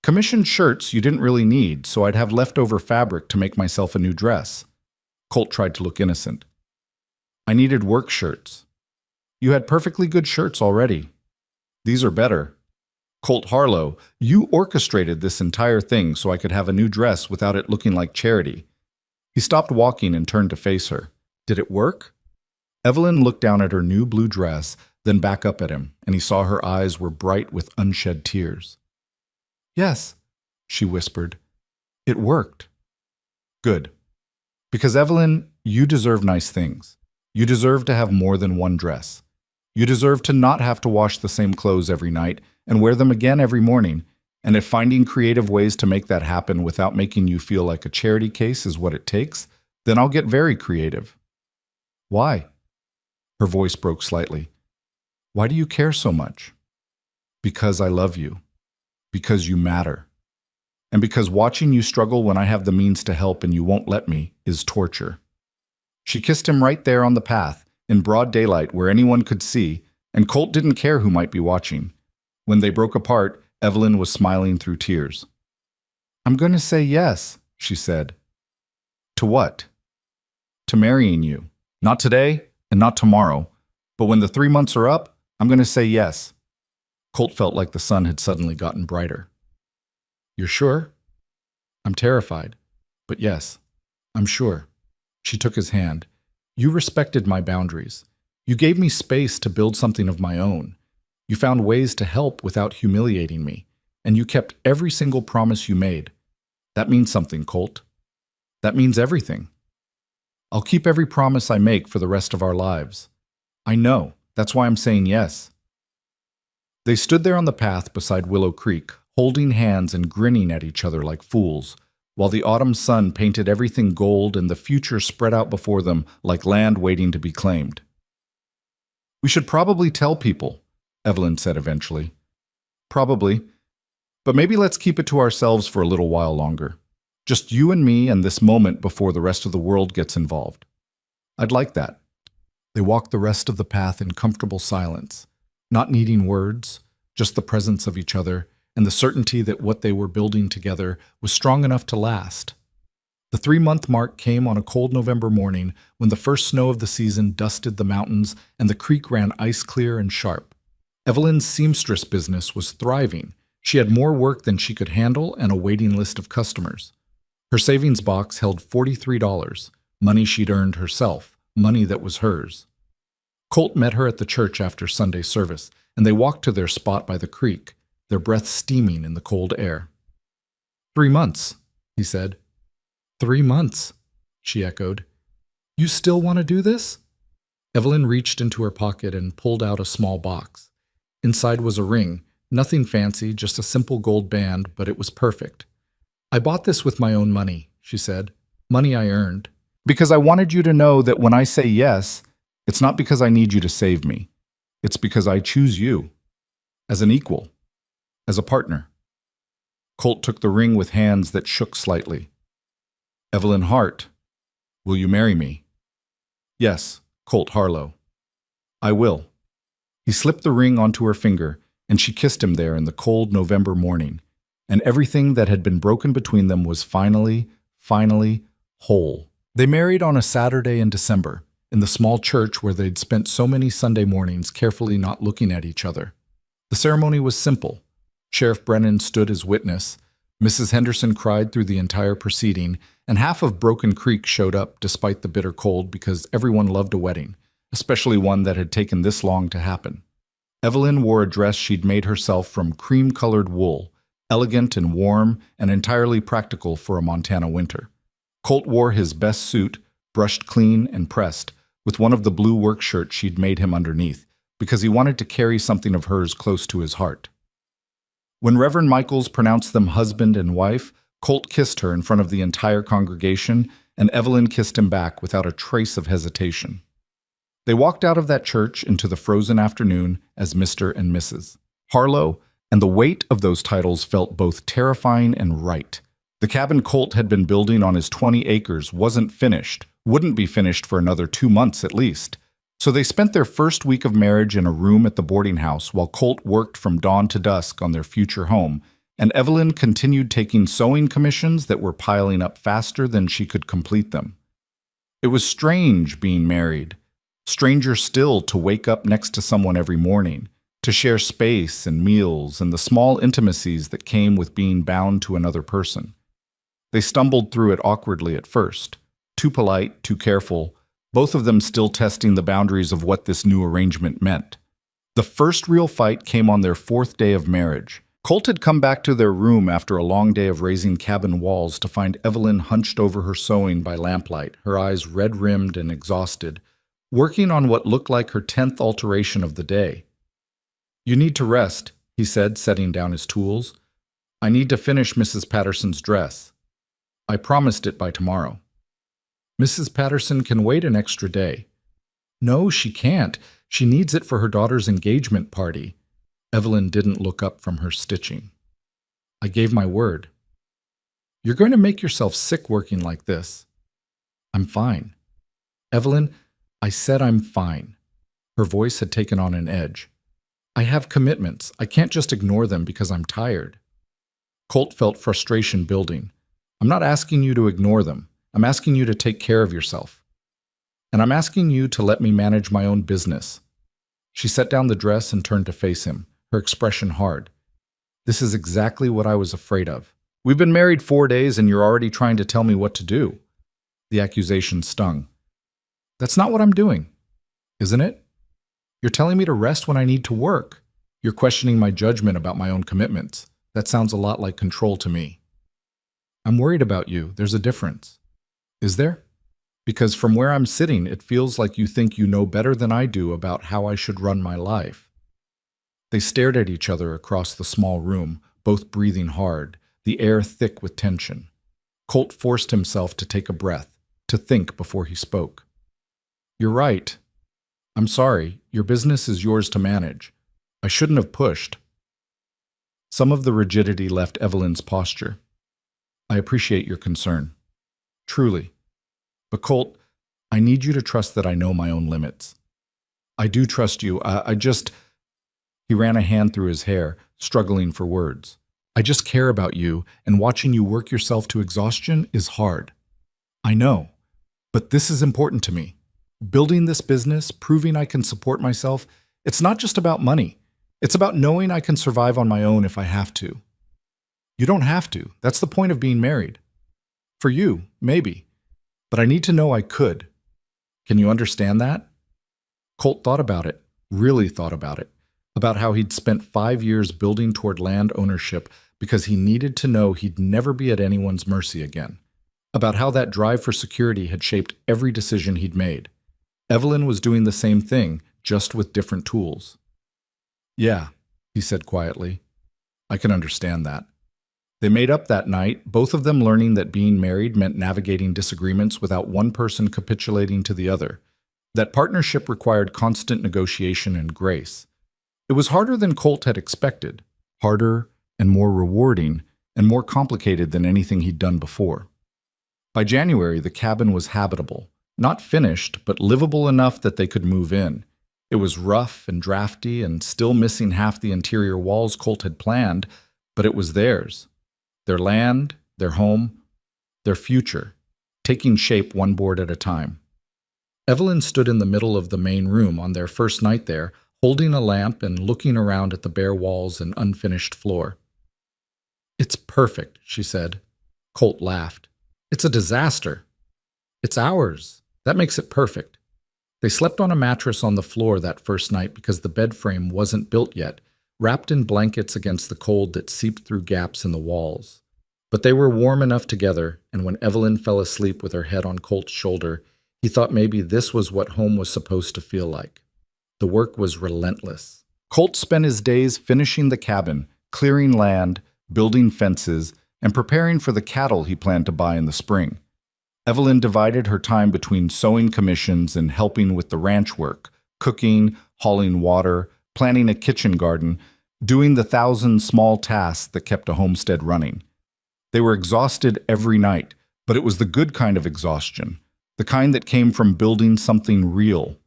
Commissioned shirts you didn't really need, so I'd have leftover fabric to make myself a new dress. Colt tried to look innocent. I needed work shirts. You had perfectly good shirts already. These are better. Colt Harlow, you orchestrated this entire thing so I could have a new dress without it looking like charity. He stopped walking and turned to face her. Did it work? Evelyn looked down at her new blue dress, then back up at him, and he saw her eyes were bright with unshed tears. Yes, she whispered. It worked. Good. Because Evelyn, you deserve nice things. You deserve to have more than one dress. You deserve to not have to wash the same clothes every night and wear them again every morning. And if finding creative ways to make that happen without making you feel like a charity case is what it takes, then I'll get very creative. Why? Her voice broke slightly. Why do you care so much? Because I love you. Because you matter. And because watching you struggle when I have the means to help and you won't let me is torture. She kissed him right there on the path, in broad daylight where anyone could see, and Colt didn't care who might be watching. When they broke apart, Evelyn was smiling through tears. I'm going to say yes, she said. To what? To marrying you. Not today and not tomorrow, but when the 3 months are up, I'm going to say yes. Colt felt like the sun had suddenly gotten brighter. You're sure? I'm terrified, but yes, I'm sure. She took his hand. You respected my boundaries. You gave me space to build something of my own. You found ways to help without humiliating me, and you kept every single promise you made. That means something, Colt. That means everything. I'll keep every promise I make for the rest of our lives. I know. That's why I'm saying yes. They stood there on the path beside Willow Creek, holding hands and grinning at each other like fools, while the autumn sun painted everything gold and the future spread out before them like land waiting to be claimed. We should probably tell people, Evelyn said eventually. Probably. But maybe let's keep it to ourselves for a little while longer. Just you and me and this moment before the rest of the world gets involved. I'd like that. They walked the rest of the path in comfortable silence, not needing words, just the presence of each other and the certainty that what they were building together was strong enough to last. The 3-month mark came on a cold November morning when the first snow of the season dusted the mountains and the creek ran ice clear and sharp. Evelyn's seamstress business was thriving. She had more work than she could handle and a waiting list of customers. Her savings box held $43, money she'd earned herself, money that was hers. Colt met her at the church after Sunday service, and they walked to their spot by the creek, their breath steaming in the cold air. 3 months, he said. 3 months, she echoed. You still want to do this? Evelyn reached into her pocket and pulled out a small box. Inside was a ring, nothing fancy, just a simple gold band, but it was perfect. I bought this with my own money, she said, money I earned. Because I wanted you to know that when I say yes, it's not because I need you to save me. It's because I choose you. As an equal. As a partner. Colt took the ring with hands that shook slightly. Evelyn Hart, will you marry me? Yes, Colt Harlow. I will. He slipped the ring onto her finger, and she kissed him there in the cold November morning, and everything that had been broken between them was finally whole. They married on a Saturday in December, in the small church where they'd spent so many Sunday mornings carefully not looking at each other. The ceremony was simple. Sheriff Brennan stood as witness, Mrs. Henderson cried through the entire proceeding, and half of Broken Creek showed up despite the bitter cold because everyone loved a wedding, especially one that had taken this long to happen. Evelyn wore a dress she'd made herself from cream-colored wool, elegant and warm and entirely practical for a Montana winter. Colt wore his best suit, brushed clean and pressed, with one of the blue work shirts she'd made him underneath, because he wanted to carry something of hers close to his heart. When Reverend Michaels pronounced them husband and wife, Colt kissed her in front of the entire congregation, and Evelyn kissed him back without a trace of hesitation. They walked out of that church into the frozen afternoon as Mr. and Mrs. Harlow, and the weight of those titles felt both terrifying and right. The cabin Colt had been building on his 20 acres wasn't finished, wouldn't be finished for another 2 months at least. So they spent their first week of marriage in a room at the boarding house while Colt worked from dawn to dusk on their future home, and Evelyn continued taking sewing commissions that were piling up faster than she could complete them. It was strange being married. Stranger still to wake up next to someone every morning, to share space and meals and the small intimacies that came with being bound to another person. They stumbled through it awkwardly at first, too polite, too careful, both of them still testing the boundaries of what this new arrangement meant. The first real fight came on their 4th day of marriage. Colt had come back to their room after a long day of raising cabin walls to find Evelyn hunched over her sewing by lamplight, her eyes red-rimmed and exhausted, working on what looked like her 10th alteration of the day. You need to rest, he said, setting down his tools. I need to finish Mrs. Patterson's dress. I promised it by tomorrow. Mrs. Patterson can wait an extra day. No, she can't. She needs it for her daughter's engagement party. Evelyn didn't look up from her stitching. I gave my word. You're going to make yourself sick working like this. I'm fine. Evelyn, I said I'm fine. Her voice had taken on an edge. I have commitments. I can't just ignore them because I'm tired. Colt felt frustration building. I'm not asking you to ignore them. I'm asking you to take care of yourself. And I'm asking you to let me manage my own business. She set down the dress and turned to face him, her expression hard. This is exactly what I was afraid of. We've been married 4 days and you're already trying to tell me what to do. The accusation stung. That's not what I'm doing, isn't it? You're telling me to rest when I need to work. You're questioning my judgment about my own commitments. That sounds a lot like control to me. I'm worried about you. There's a difference. Is there? Because from where I'm sitting, it feels like you think you know better than I do about how I should run my life. They stared at each other across the small room, both breathing hard, the air thick with tension. Colt forced himself to take a breath, to think before he spoke. You're right. I'm sorry. Your business is yours to manage. I shouldn't have pushed. Some of the rigidity left Evelyn's posture. I appreciate your concern. Truly. But Colt, I need you to trust that I know my own limits. I do trust you. He ran a hand through his hair, struggling for words. I just care about you, and watching you work yourself to exhaustion is hard. I know, but this is important to me. Building this business, proving I can support myself, it's not just about money. It's about knowing I can survive on my own if I have to. You don't have to. That's the point of being married. For you, maybe. But I need to know I could. Can you understand that? Colt thought about it, really thought about how he'd spent 5 years building toward land ownership because he needed to know he'd never be at anyone's mercy again, about how that drive for security had shaped every decision he'd made. Evelyn was doing the same thing, just with different tools. Yeah, he said quietly. I can understand that. They made up that night, both of them learning that being married meant navigating disagreements without one person capitulating to the other. That partnership required constant negotiation and grace. It was harder than Colt had expected, harder and more rewarding and more complicated than anything he'd done before. By January, the cabin was habitable, not finished, but livable enough that they could move in. It was rough and drafty and still missing half the interior walls Colt had planned, but it was theirs. Their land, their home, their future, taking shape one board at a time. Evelyn stood in the middle of the main room on their first night there, holding a lamp and looking around at the bare walls and unfinished floor. It's perfect, she said. Colt laughed. It's a disaster. It's ours. That makes it perfect. They slept on a mattress on the floor that first night because the bed frame wasn't built yet, wrapped in blankets against the cold that seeped through gaps in the walls. But they were warm enough together, and when Evelyn fell asleep with her head on Colt's shoulder, he thought maybe this was what home was supposed to feel like. The work was relentless. Colt spent his days finishing the cabin, clearing land, building fences, and preparing for the cattle he planned to buy in the spring. Evelyn divided her time between sewing commissions and helping with the ranch work, cooking, hauling water, planting a kitchen garden, doing the 1,000 small tasks that kept a homestead running. They were exhausted every night, but it was the good kind of exhaustion, the kind that came from building something real.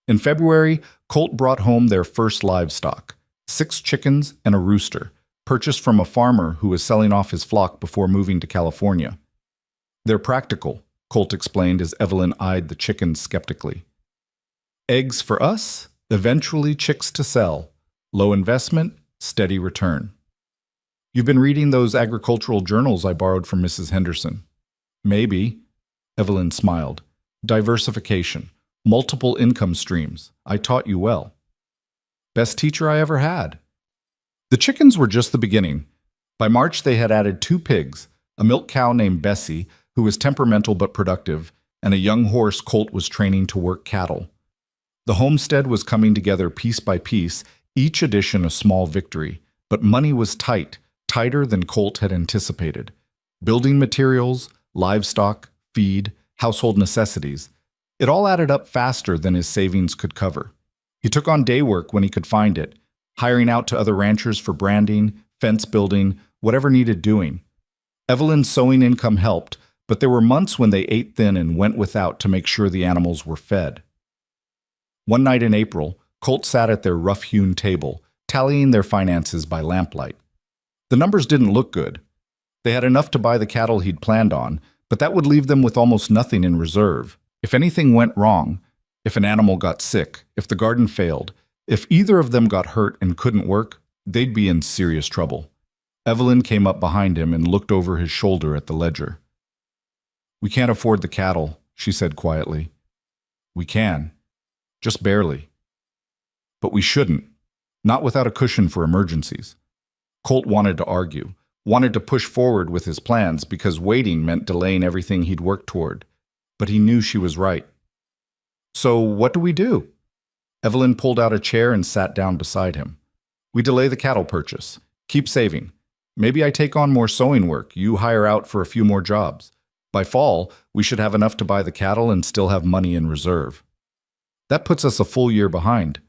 In February, Colt brought home their first livestock, 6 chickens and a rooster, purchased from a farmer who was selling off his flock before moving to California. They're practical, Colt explained as Evelyn eyed the chickens skeptically. Eggs for us, eventually chicks to sell. Low investment, steady return. You've been reading those agricultural journals I borrowed from Mrs. Henderson. Maybe. Evelyn smiled. Diversification. Multiple income streams. I taught you well. Best teacher I ever had. The chickens were just the beginning. By March, they had added 2 pigs, a milk cow named Bessie, who was temperamental but productive, and a young horse Colt was training to work cattle. The homestead was coming together piece by piece, each addition a small victory, but money was tight, tighter than Colt had anticipated. Building materials, livestock, feed, household necessities. It all added up faster than his savings could cover. He took on day work when he could find it, hiring out to other ranchers for branding, fence building, whatever needed doing. Evelyn's sewing income helped, but there were months when they ate thin and went without to make sure the animals were fed. One night in April, Colt sat at their rough-hewn table, tallying their finances by lamplight. The numbers didn't look good. They had enough to buy the cattle he'd planned on, but that would leave them with almost nothing in reserve. If anything went wrong, if an animal got sick, if the garden failed, if either of them got hurt and couldn't work, they'd be in serious trouble. Evelyn came up behind him and looked over his shoulder at the ledger. We can't afford the cattle, she said quietly. We can. Just barely. But we shouldn't. Not without a cushion for emergencies. Colt wanted to argue, wanted to push forward with his plans because waiting meant delaying everything he'd worked toward. But he knew she was right. So what do we do? Evelyn pulled out a chair and sat down beside him. We delay the cattle purchase. Keep saving. Maybe I take on more sewing work. You hire out for a few more jobs. By fall, we should have enough to buy the cattle and still have money in reserve. That puts us a full year behind.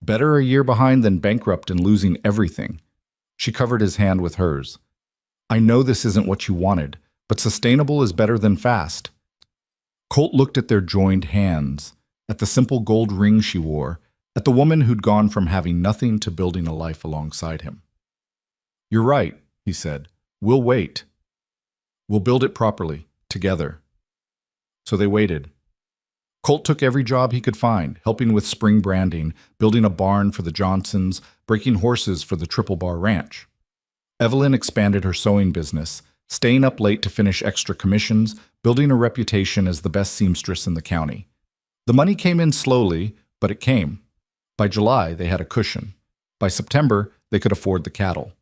Better a year behind than bankrupt and losing everything. She covered his hand with hers. I know this isn't what you wanted, but sustainable is better than fast. Colt looked at their joined hands, at the simple gold ring she wore, at the woman who'd gone from having nothing to building a life alongside him. You're right, he said. We'll wait. We'll build it properly, together. So they waited. Colt took every job he could find, helping with spring branding, building a barn for the Johnsons, breaking horses for the Triple Bar Ranch. Evelyn expanded her sewing business, staying up late to finish extra commissions, building a reputation as the best seamstress in the county. The money came in slowly, but it came. By July, they had a cushion. By September, they could afford the cattle.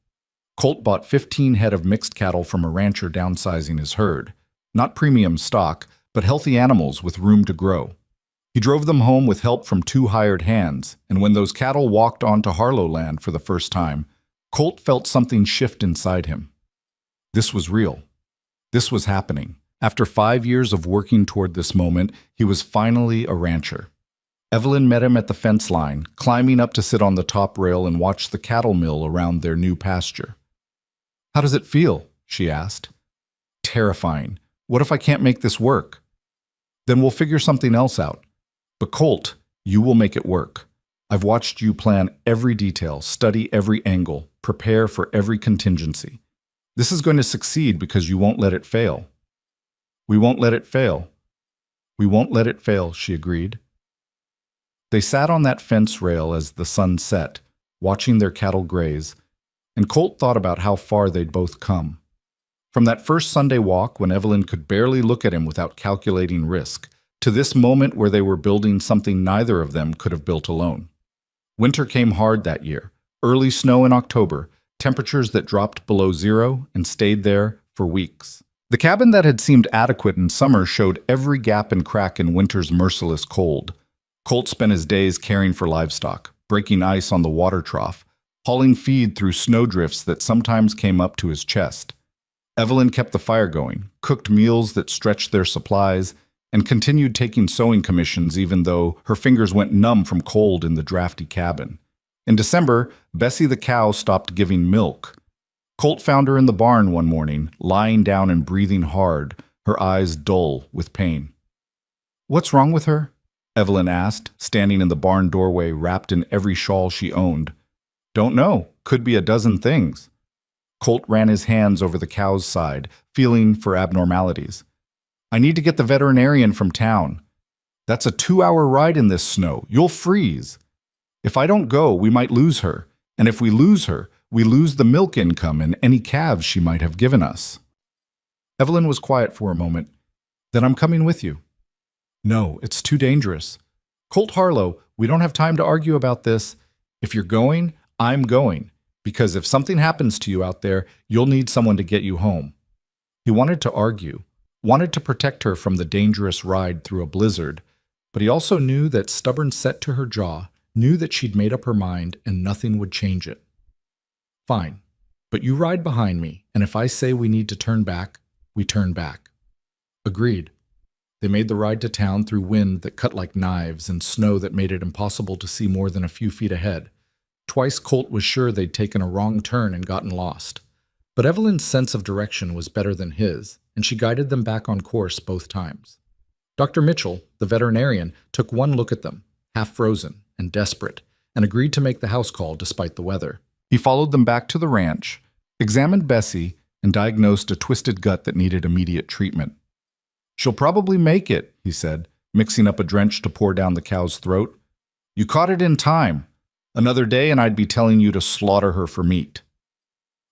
Colt bought 15 head of mixed cattle from a rancher downsizing his herd. Not premium stock, but healthy animals with room to grow. He drove them home with help from 2 hired hands, and when those cattle walked onto Harlow land for the first time, Colt felt something shift inside him. This was real. This was happening. After 5 years of working toward this moment, he was finally a rancher. Evelyn met him at the fence line, climbing up to sit on the top rail and watch the cattle mill around their new pasture. "How does it feel?" she asked. "Terrifying. What if I can't make this work?" "Then we'll figure something else out. But Colt, you will make it work. I've watched you plan every detail, study every angle, prepare for every contingency. This is going to succeed because you won't let it fail." "We won't let it fail. We won't let it fail," she agreed. They sat on that fence rail as the sun set, watching their cattle graze, and Colt thought about how far they'd both come. From that first Sunday walk when Evelyn could barely look at him without calculating risk, to this moment where they were building something neither of them could have built alone. Winter came hard that year, early snow in October, temperatures that dropped below zero and stayed there for weeks. The cabin that had seemed adequate in summer showed every gap and crack in winter's merciless cold. Colt spent his days caring for livestock, breaking ice on the water trough, hauling feed through snowdrifts that sometimes came up to his chest. Evelyn kept the fire going, cooked meals that stretched their supplies, and continued taking sewing commissions even though her fingers went numb from cold in the drafty cabin. In December, Bessie the cow stopped giving milk. Colt found her in the barn one morning, lying down and breathing hard, her eyes dull with pain. "What's wrong with her?" Evelyn asked, standing in the barn doorway wrapped in every shawl she owned. "Don't know. Could be a dozen things." Colt ran his hands over the cow's side, feeling for abnormalities. "I need to get the veterinarian from town. That's a 2-hour ride in this snow. You'll freeze. If I don't go, we might lose her. And if we lose her, we lose the milk income and any calves she might have given us." Evelyn was quiet for a moment. "Then I'm coming with you." "No, it's too dangerous." "Colt Harlow, we don't have time to argue about this. If you're going, I'm going. Because if something happens to you out there, you'll need someone to get you home." He wanted to argue, wanted to protect her from the dangerous ride through a blizzard, but he also knew that stubborn set to her jaw, knew that she'd made up her mind and nothing would change it. "Fine, but you ride behind me, and if I say we need to turn back, we turn back." Agreed. They made the ride to town through wind that cut like knives and snow that made it impossible to see more than a few feet ahead. Twice Colt was sure they'd taken a wrong turn and gotten lost. But Evelyn's sense of direction was better than his, and she guided them back on course both times. Dr. Mitchell, the veterinarian, took one look at them, half frozen and desperate, and agreed to make the house call despite the weather. He followed them back to the ranch, examined Bessie, and diagnosed a twisted gut that needed immediate treatment. "She'll probably make it," he said, mixing up a drench to pour down the cow's throat. "You caught it in time. Another day and I'd be telling you to slaughter her for meat."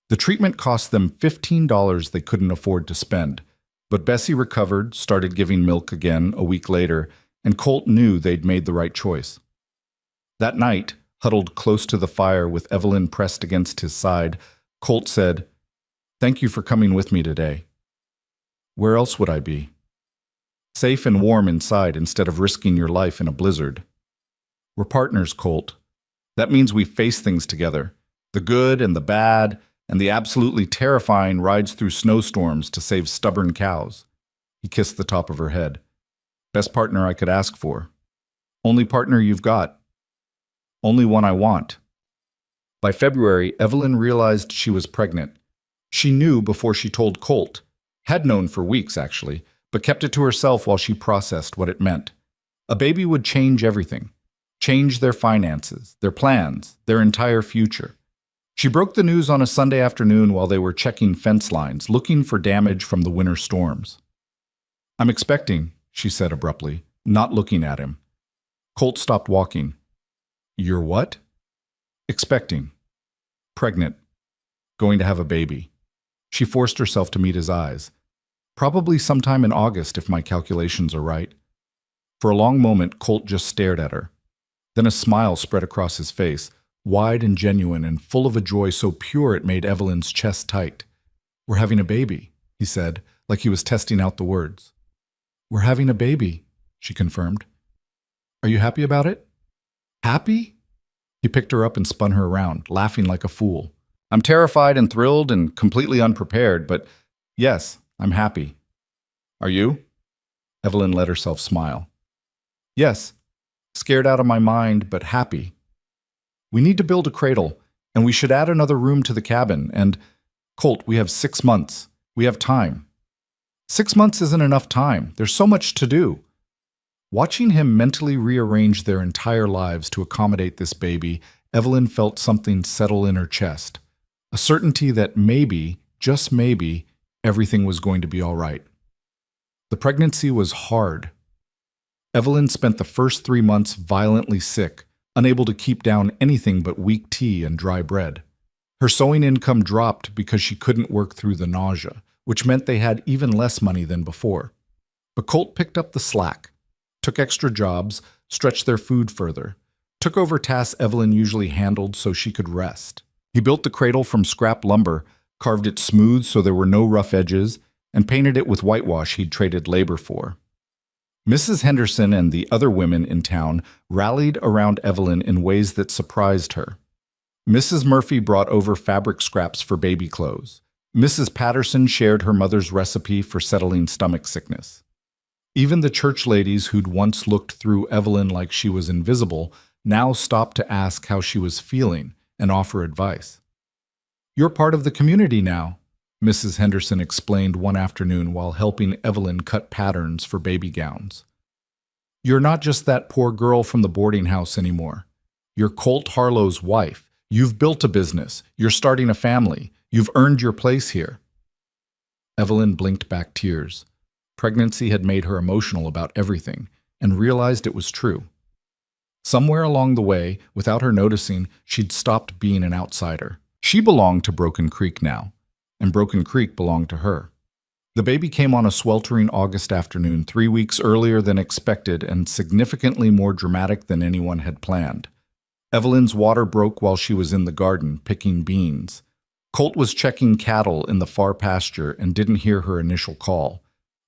The treatment cost them $15 they couldn't afford to spend, but Bessie recovered, started giving milk again a week later, and Colt knew they'd made the right choice. That night, huddled close to the fire with Evelyn pressed against his side, Colt said, "Thank you for coming with me today. Where else would I be? Safe and warm inside instead of risking your life in a blizzard. We're partners, Colt. That means we face things together, the good and the bad, and the absolutely terrifying rides through snowstorms to save stubborn cows." He kissed the top of her head. "Best partner I could ask for. Only partner you've got. Only one I want." By February, Evelyn realized she was pregnant. She knew before she told Colt, had known for weeks actually, but kept it to herself while she processed what it meant. A baby would change everything. Change their finances, their plans, their entire future. She broke the news on a Sunday afternoon while they were checking fence lines, looking for damage from the winter storms. "I'm expecting," she said abruptly, not looking at him. Colt stopped walking. You're what? Expecting. Pregnant. Going to have a baby. She forced herself to meet his eyes. Probably sometime in August, if my calculations are right. For a long moment, Colt just stared at her. Then a smile spread across his face, wide and genuine and full of a joy so pure it made Evelyn's chest tight. We're having a baby, he said, like he was testing out the words. We're having a baby, she confirmed. Are you happy about it? Happy? He picked her up and spun her around, laughing like a fool. I'm terrified and thrilled and completely unprepared, but yes, I'm happy. Are you? Evelyn let herself smile. Yes, scared out of my mind, but happy. We need to build a cradle, and we should add another room to the cabin, and, Colt, we have 6 months. We have time. 6 months isn't enough time. There's so much to do. Watching him mentally rearrange their entire lives to accommodate this baby, Evelyn felt something settle in her chest. A certainty that maybe, just maybe, everything was going to be all right. The pregnancy was hard. Evelyn spent the first 3 months violently sick, unable to keep down anything but weak tea and dry bread. Her sewing income dropped because she couldn't work through the nausea, which meant they had even less money than before. But Colt picked up the slack, took extra jobs, stretched their food further, took over tasks Evelyn usually handled so she could rest. He built the cradle from scrap lumber, carved it smooth so there were no rough edges, and painted it with whitewash he'd traded labor for. Mrs. Henderson and the other women in town rallied around Evelyn in ways that surprised her. Mrs. Murphy brought over fabric scraps for baby clothes. Mrs. Patterson shared her mother's recipe for settling stomach sickness. Even the church ladies who'd once looked through Evelyn like she was invisible now stopped to ask how she was feeling and offer advice. You're part of the community now, Mrs. Henderson explained one afternoon while helping Evelyn cut patterns for baby gowns. You're not just that poor girl from the boarding house anymore. You're Colt Harlow's wife. You've built a business. You're starting a family. You've earned your place here. Evelyn blinked back tears. Pregnancy had made her emotional about everything, and realized it was true. Somewhere along the way, without her noticing, she'd stopped being an outsider. She belonged to Broken Creek now, and Broken Creek belonged to her. The baby came on a sweltering August afternoon 3 weeks earlier than expected and significantly more dramatic than anyone had planned. Evelyn's water broke while she was in the garden, picking beans. Colt was checking cattle in the far pasture and didn't hear her initial call.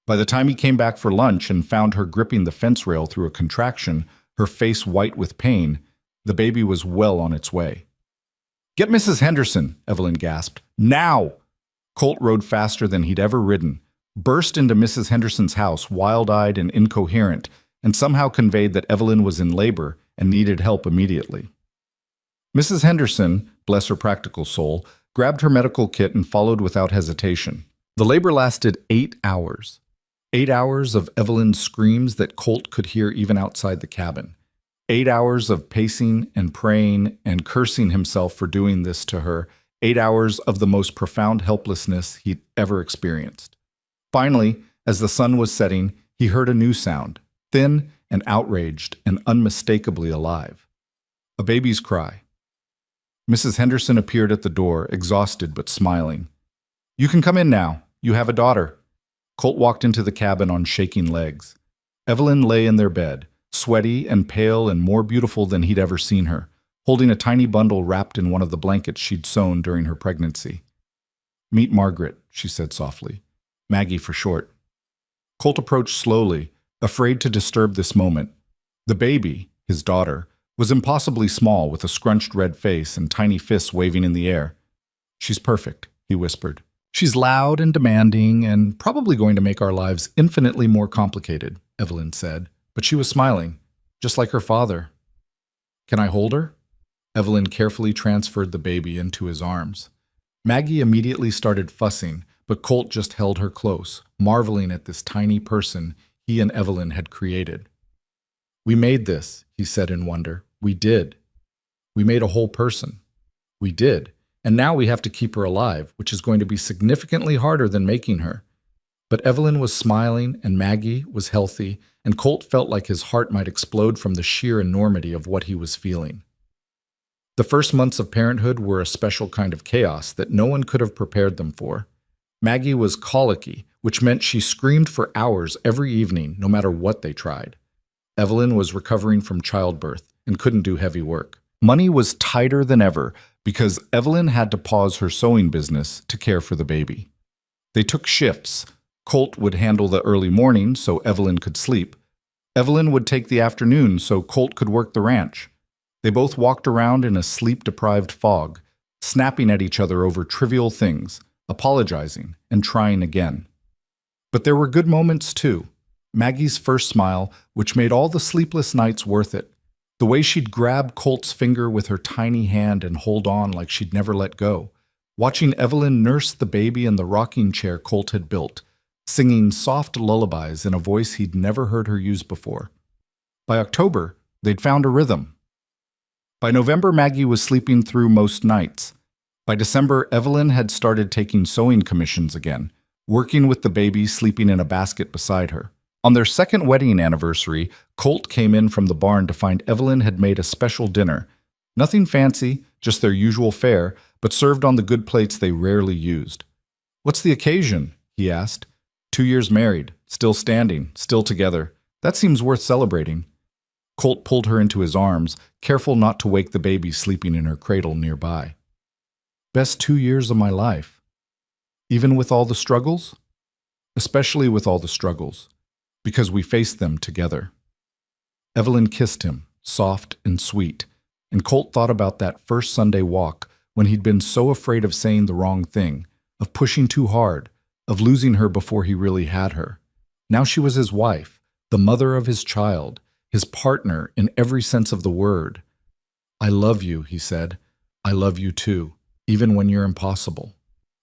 By the time he came back for lunch and found her gripping the fence rail through a contraction, her face white with pain, the baby was well on its way. Get Mrs. Henderson, Evelyn gasped. Now! Colt rode faster than he'd ever ridden, burst into Mrs. Henderson's house, wild-eyed and incoherent, and somehow conveyed that Evelyn was in labor and needed help immediately. Mrs. Henderson, bless her practical soul, grabbed her medical kit and followed without hesitation. The labor lasted 8 hours. 8 hours of Evelyn's screams that Colt could hear even outside the cabin. 8 hours of pacing and praying and cursing himself for doing this to her. 8 hours of the most profound helplessness he'd ever experienced. Finally, as the sun was setting, he heard a new sound, thin and outraged and unmistakably alive. A baby's cry. Mrs. Henderson appeared at the door, exhausted but smiling. You can come in now. You have a daughter. Colt walked into the cabin on shaking legs. Evelyn lay in their bed, sweaty and pale and more beautiful than he'd ever seen her, holding a tiny bundle wrapped in one of the blankets she'd sewn during her pregnancy. Meet Margaret, she said softly. Maggie for short. Colt approached slowly, afraid to disturb this moment. The baby, his daughter, was impossibly small with a scrunched red face and tiny fists waving in the air. She's perfect, he whispered. She's loud and demanding and probably going to make our lives infinitely more complicated, Evelyn said, but she was smiling, just like her father. Can I hold her? Evelyn carefully transferred the baby into his arms. Maggie immediately started fussing, but Colt just held her close, marveling at this tiny person he and Evelyn had created. We made this, he said in wonder. We did. We made a whole person. We did. And now we have to keep her alive, which is going to be significantly harder than making her. But Evelyn was smiling and Maggie was healthy, and Colt felt like his heart might explode from the sheer enormity of what he was feeling. The first months of parenthood were a special kind of chaos that no one could have prepared them for. Maggie was colicky, which meant she screamed for hours every evening, no matter what they tried. Evelyn was recovering from childbirth and couldn't do heavy work. Money was tighter than ever because Evelyn had to pause her sewing business to care for the baby. They took shifts. Colt would handle the early morning so Evelyn could sleep. Evelyn would take the afternoon so Colt could work the ranch. They both walked around in a sleep-deprived fog, snapping at each other over trivial things, apologizing, and trying again. But there were good moments too. Maggie's first smile, which made all the sleepless nights worth it. The way she'd grab Colt's finger with her tiny hand and hold on like she'd never let go. Watching Evelyn nurse the baby in the rocking chair Colt had built, singing soft lullabies in a voice he'd never heard her use before. By October, they'd found a rhythm. By November, Maggie was sleeping through most nights. By December, Evelyn had started taking sewing commissions again, working with the baby sleeping in a basket beside her. On their second wedding anniversary, Colt came in from the barn to find Evelyn had made a special dinner. Nothing fancy, just their usual fare, but served on the good plates they rarely used. "What's the occasion?" he asked. 2 years married, still standing, still together. That seems worth celebrating." Colt pulled her into his arms, careful not to wake the baby sleeping in her cradle nearby. "Best 2 years of my life." "Even with all the struggles?" "Especially with all the struggles, because we faced them together." Evelyn kissed him, soft and sweet, and Colt thought about that first Sunday walk when he'd been so afraid of saying the wrong thing, of pushing too hard, of losing her before he really had her. Now she was his wife, the mother of his child, his partner in every sense of the word. "I love you," he said. "I love you too, even when you're impossible.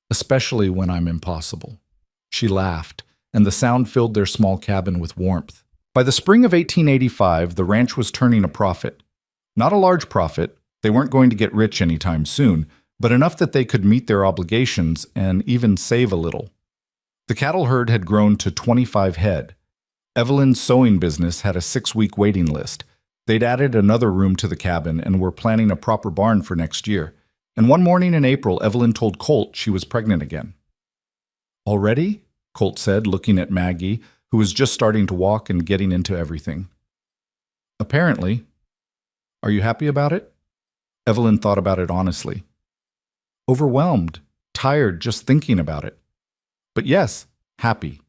Especially when I'm impossible." She laughed, and the sound filled their small cabin with warmth. By the spring of 1885, the ranch was turning a profit. Not a large profit, they weren't going to get rich anytime soon, but enough that they could meet their obligations and even save a little. The cattle herd had grown to 25 head. Evelyn's sewing business had a 6-week waiting list. They'd added another room to the cabin and were planning a proper barn for next year. And one morning in April, Evelyn told Colt she was pregnant again. "Already?" Colt said, looking at Maggie, who was just starting to walk and getting into everything. "Apparently." "Are you happy about it?" Evelyn thought about it honestly. "Overwhelmed, tired just thinking about it. But yes, happy.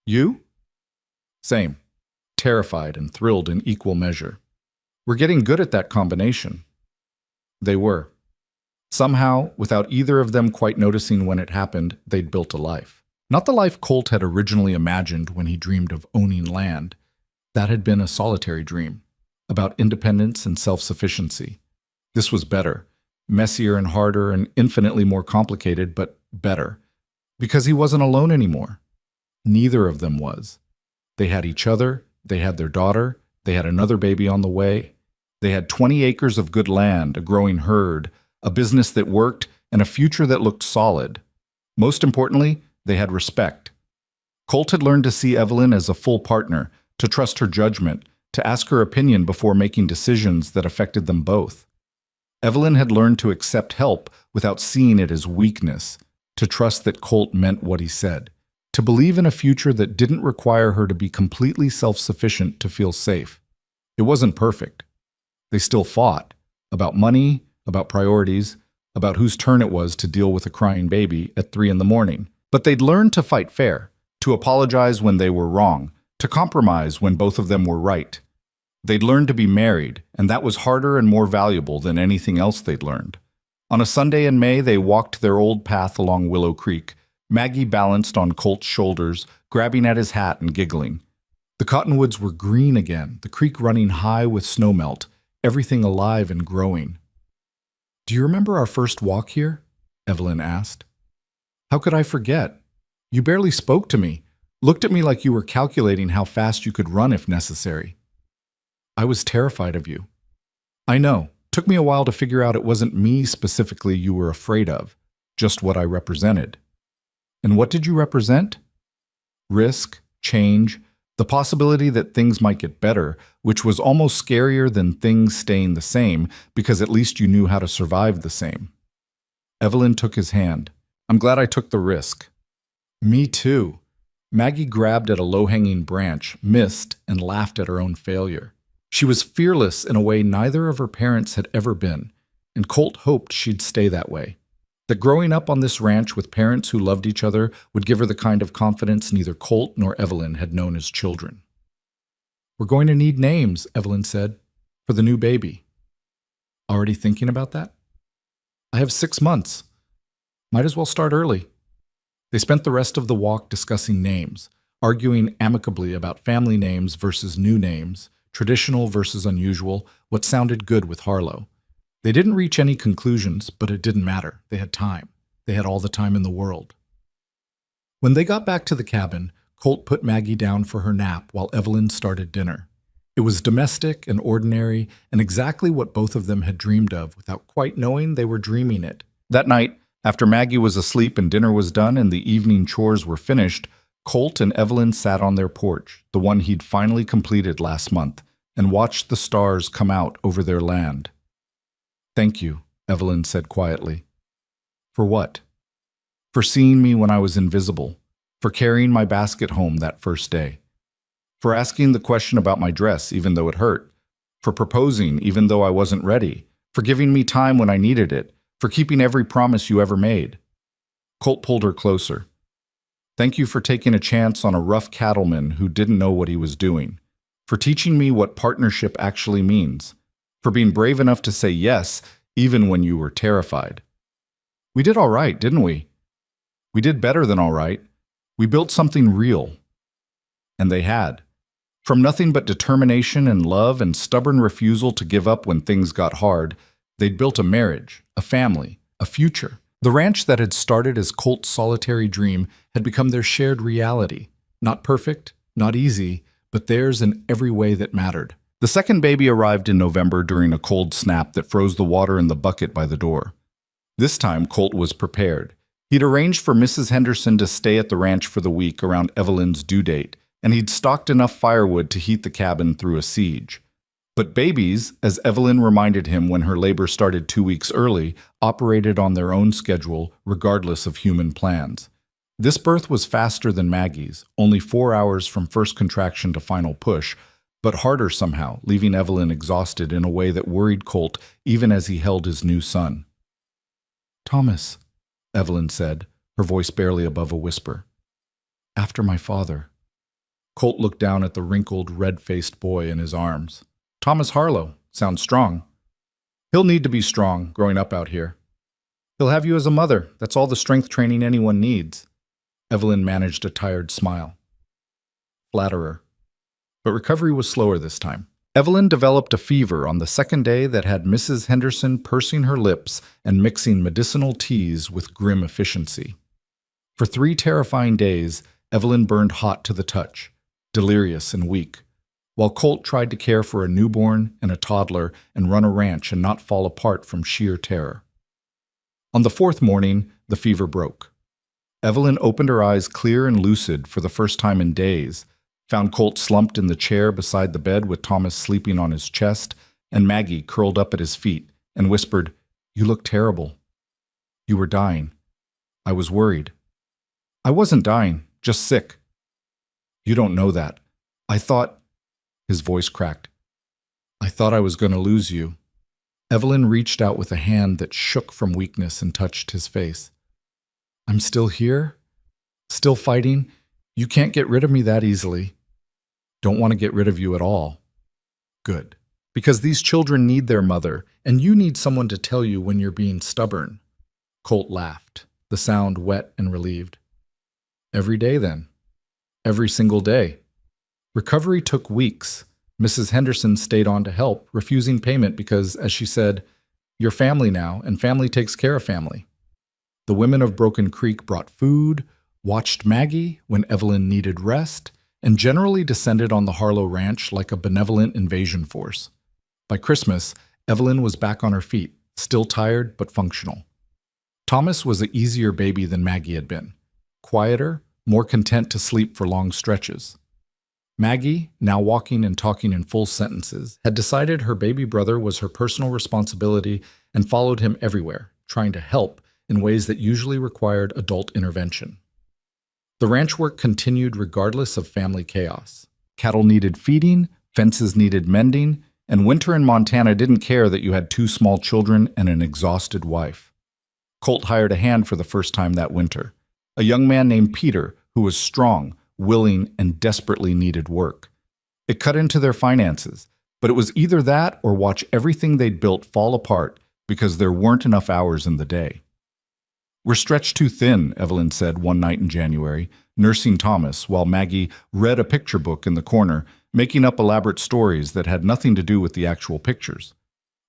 You?" "Same. Terrified and thrilled in equal measure. We're getting good at that combination." They were. Somehow, without either of them quite noticing when it happened, they'd built a life. Not the life Colt had originally imagined when he dreamed of owning land. That had been a solitary dream, about independence and self-sufficiency. This was better, messier and harder and infinitely more complicated, but better. Because he wasn't alone anymore. Neither of them was. They had each other, they had their daughter, they had another baby on the way. They had 20 acres of good land, a growing herd, a business that worked, and a future that looked solid. Most importantly, they had respect. Colt had learned to see Evelyn as a full partner, to trust her judgment, to ask her opinion before making decisions that affected them both. Evelyn had learned to accept help without seeing it as weakness, to trust that Colt meant what he said, to believe in a future that didn't require her to be completely self-sufficient to feel safe. It wasn't perfect. They still fought, about money, about priorities, about whose turn it was to deal with a crying baby at 3 a.m. But they'd learned to fight fair, to apologize when they were wrong, to compromise when both of them were right. They'd learned to be married, and that was harder and more valuable than anything else they'd learned. On a Sunday in May, they walked their old path along Willow Creek. Maggie balanced on Colt's shoulders, grabbing at his hat and giggling. The cottonwoods were green again, the creek running high with snowmelt, everything alive and growing. "Do you remember our first walk here?" Evelyn asked. "How could I forget? You barely spoke to me, looked at me like you were calculating how fast you could run if necessary." "I was terrified of you." "I know. Took me a while to figure out it wasn't me specifically you were afraid of, just what I represented." "And what did you represent?" risk, change, the possibility that things might get better, which was almost scarier than things staying the same because at least you knew how to survive the same. Evelyn took his hand. I'm glad I took the risk. Me too. Maggie grabbed at a low-hanging branch, missed, and laughed at her own failure. She was fearless in a way neither of her parents had ever been, and Colt hoped she'd stay that way. That growing up on this ranch with parents who loved each other would give her the kind of confidence neither Colt nor Evelyn had known as children. We're going to need names, Evelyn said, for the new baby. Already thinking about that? I have 6 months. Might as well start early. They spent the rest of the walk discussing names, arguing amicably about family names versus new names, traditional versus unusual, what sounded good with Harlow. They didn't reach any conclusions, but it didn't matter. They had time. They had all the time in the world. When they got back to the cabin, Colt put Maggie down for her nap while Evelyn started dinner. It was domestic and ordinary and exactly what both of them had dreamed of without quite knowing they were dreaming it. That night, after Maggie was asleep and dinner was done and the evening chores were finished, Colt and Evelyn sat on their porch, the one he'd finally completed last month, and watched the stars come out over their land. Thank you, Evelyn said quietly. For what? For seeing me when I was invisible, for carrying my basket home that first day, for asking the question about my dress even though it hurt, for proposing even though I wasn't ready, for giving me time when I needed it, for keeping every promise you ever made. Colt pulled her closer. Thank you for taking a chance on a rough cattleman who didn't know what he was doing, for teaching me what partnership actually means, for being brave enough to say yes even when you were terrified. We did all right, didn't we? We did better than all right. We built something real. And they had. From nothing but determination and love and stubborn refusal to give up when things got hard, they'd built a marriage, a family, a future. The ranch that had started as Colt's solitary dream had become their shared reality. Not perfect, not easy, but theirs in every way that mattered. The second baby arrived in November during a cold snap that froze the water in the bucket by the door. This time, Colt was prepared. He'd arranged for Mrs. Henderson to stay at the ranch for the week around Evelyn's due date, and he'd stocked enough firewood to heat the cabin through a siege. But babies, as Evelyn reminded him when her labor started 2 weeks early, operated on their own schedule regardless of human plans. This birth was faster than Maggie's, only 4 hours from first contraction to final push, but harder somehow, leaving Evelyn exhausted in a way that worried Colt even as he held his new son. Thomas, Evelyn said, her voice barely above a whisper. After my father. Colt looked down at the wrinkled, red-faced boy in his arms. Thomas Harlow. Sounds strong. He'll need to be strong, growing up out here. He'll have you as a mother. That's all the strength training anyone needs. Evelyn managed a tired smile. Flatterer. But recovery was slower this time. Evelyn developed a fever on the second day that had Mrs. Henderson pursing her lips and mixing medicinal teas with grim efficiency. For 3 terrifying days, Evelyn burned hot to the touch, delirious and weak, while Colt tried to care for a newborn and a toddler and run a ranch and not fall apart from sheer terror. On the 4th morning, the fever broke. Evelyn opened her eyes clear and lucid for the first time in days, found Colt slumped in the chair beside the bed with Thomas sleeping on his chest and Maggie curled up at his feet, and whispered, You look terrible. You were dying. I was worried. I wasn't dying, just sick. You don't know that. I thought... His voice cracked. I thought I was going to lose you. Evelyn reached out with a hand that shook from weakness and touched his face. I'm still here? Still fighting? You can't get rid of me that easily. Don't want to get rid of you at all. Good. Because these children need their mother, and you need someone to tell you when you're being stubborn. Colt laughed, the sound wet and relieved. Every day then. Every single day. Recovery took weeks. Mrs. Henderson stayed on to help, refusing payment because, as she said, you're family now, and family takes care of family. The women of Broken Creek brought food, watched Maggie when Evelyn needed rest, and generally descended on the Harlow Ranch like a benevolent invasion force. By Christmas, Evelyn was back on her feet, still tired but functional. Thomas was an easier baby than Maggie had been. Quieter, more content to sleep for long stretches. Maggie, now walking and talking in full sentences, had decided her baby brother was her personal responsibility and followed him everywhere, trying to help in ways that usually required adult intervention. The ranch work continued regardless of family chaos. Cattle needed feeding, fences needed mending, and winter in Montana didn't care that you had 2 small children and an exhausted wife. Colt hired a hand for the first time that winter, a young man named Peter who was strong, willing, and desperately needed work. It cut into their finances, but it was either that or watch everything they'd built fall apart because there weren't enough hours in the day. "We're stretched too thin," Evelyn said one night in January, nursing Thomas while Maggie read a picture book in the corner, making up elaborate stories that had nothing to do with the actual pictures.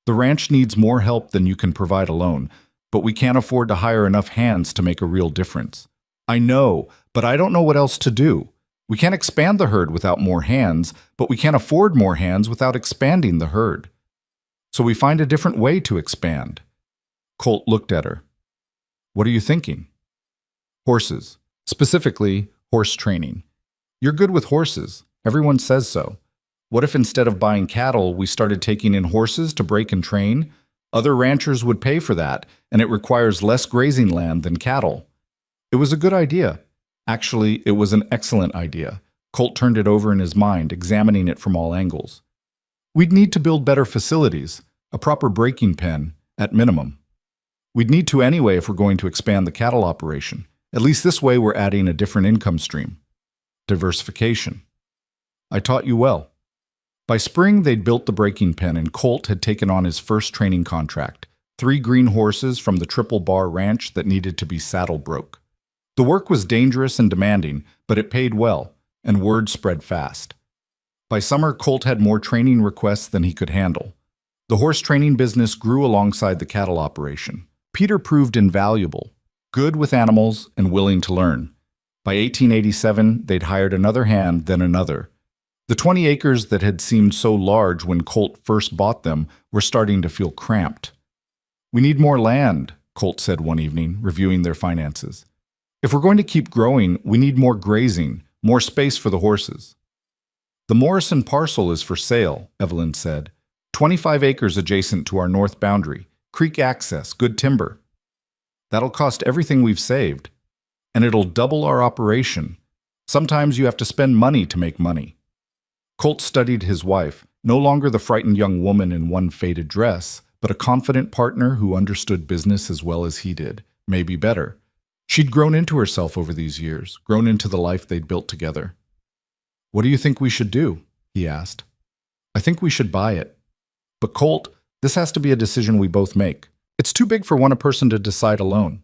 "The ranch needs more help than you can provide alone, but we can't afford to hire enough hands to make a real difference." "I know, but I don't know what else to do. We can't expand the herd without more hands, but we can't afford more hands without expanding the herd. So we find a different way to expand." Colt looked at her. "What are you thinking?" "Horses. Specifically, horse training. You're good with horses. Everyone says so. What if instead of buying cattle, we started taking in horses to break and train? Other ranchers would pay for that, and it requires less grazing land than cattle." It was a good idea. Actually, it was an excellent idea. Colt turned it over in his mind, examining it from all angles. "We'd need to build better facilities, a proper breaking pen, at minimum. We'd need to anyway if we're going to expand the cattle operation. At least this way we're adding a different income stream. Diversification. I taught you well." By spring, they'd built the breaking pen, and Colt had taken on his first training contract, 3 green horses from the Triple Bar Ranch that needed to be saddle broke. The work was dangerous and demanding, but it paid well, and word spread fast. By summer, Colt had more training requests than he could handle. The horse training business grew alongside the cattle operation. Peter proved invaluable, good with animals and willing to learn. By 1887, they'd hired another hand, then another. The 20 acres that had seemed so large when Colt first bought them were starting to feel cramped. "We need more land," Colt said one evening, reviewing their finances. "If we're going to keep growing, we need more grazing, more space for the horses." "The Morrison parcel is for sale," Evelyn said. 25 acres adjacent to our north boundary, creek access, good timber. That'll cost everything we've saved, and it'll double our operation. Sometimes you have to spend money to make money." Colt studied his wife, no longer the frightened young woman in one faded dress, but a confident partner who understood business as well as he did, maybe better. She'd grown into herself over these years, grown into the life they'd built together. "What do you think we should do?" he asked. "I think we should buy it. But Colt, this has to be a decision we both make. It's too big for one person to decide alone."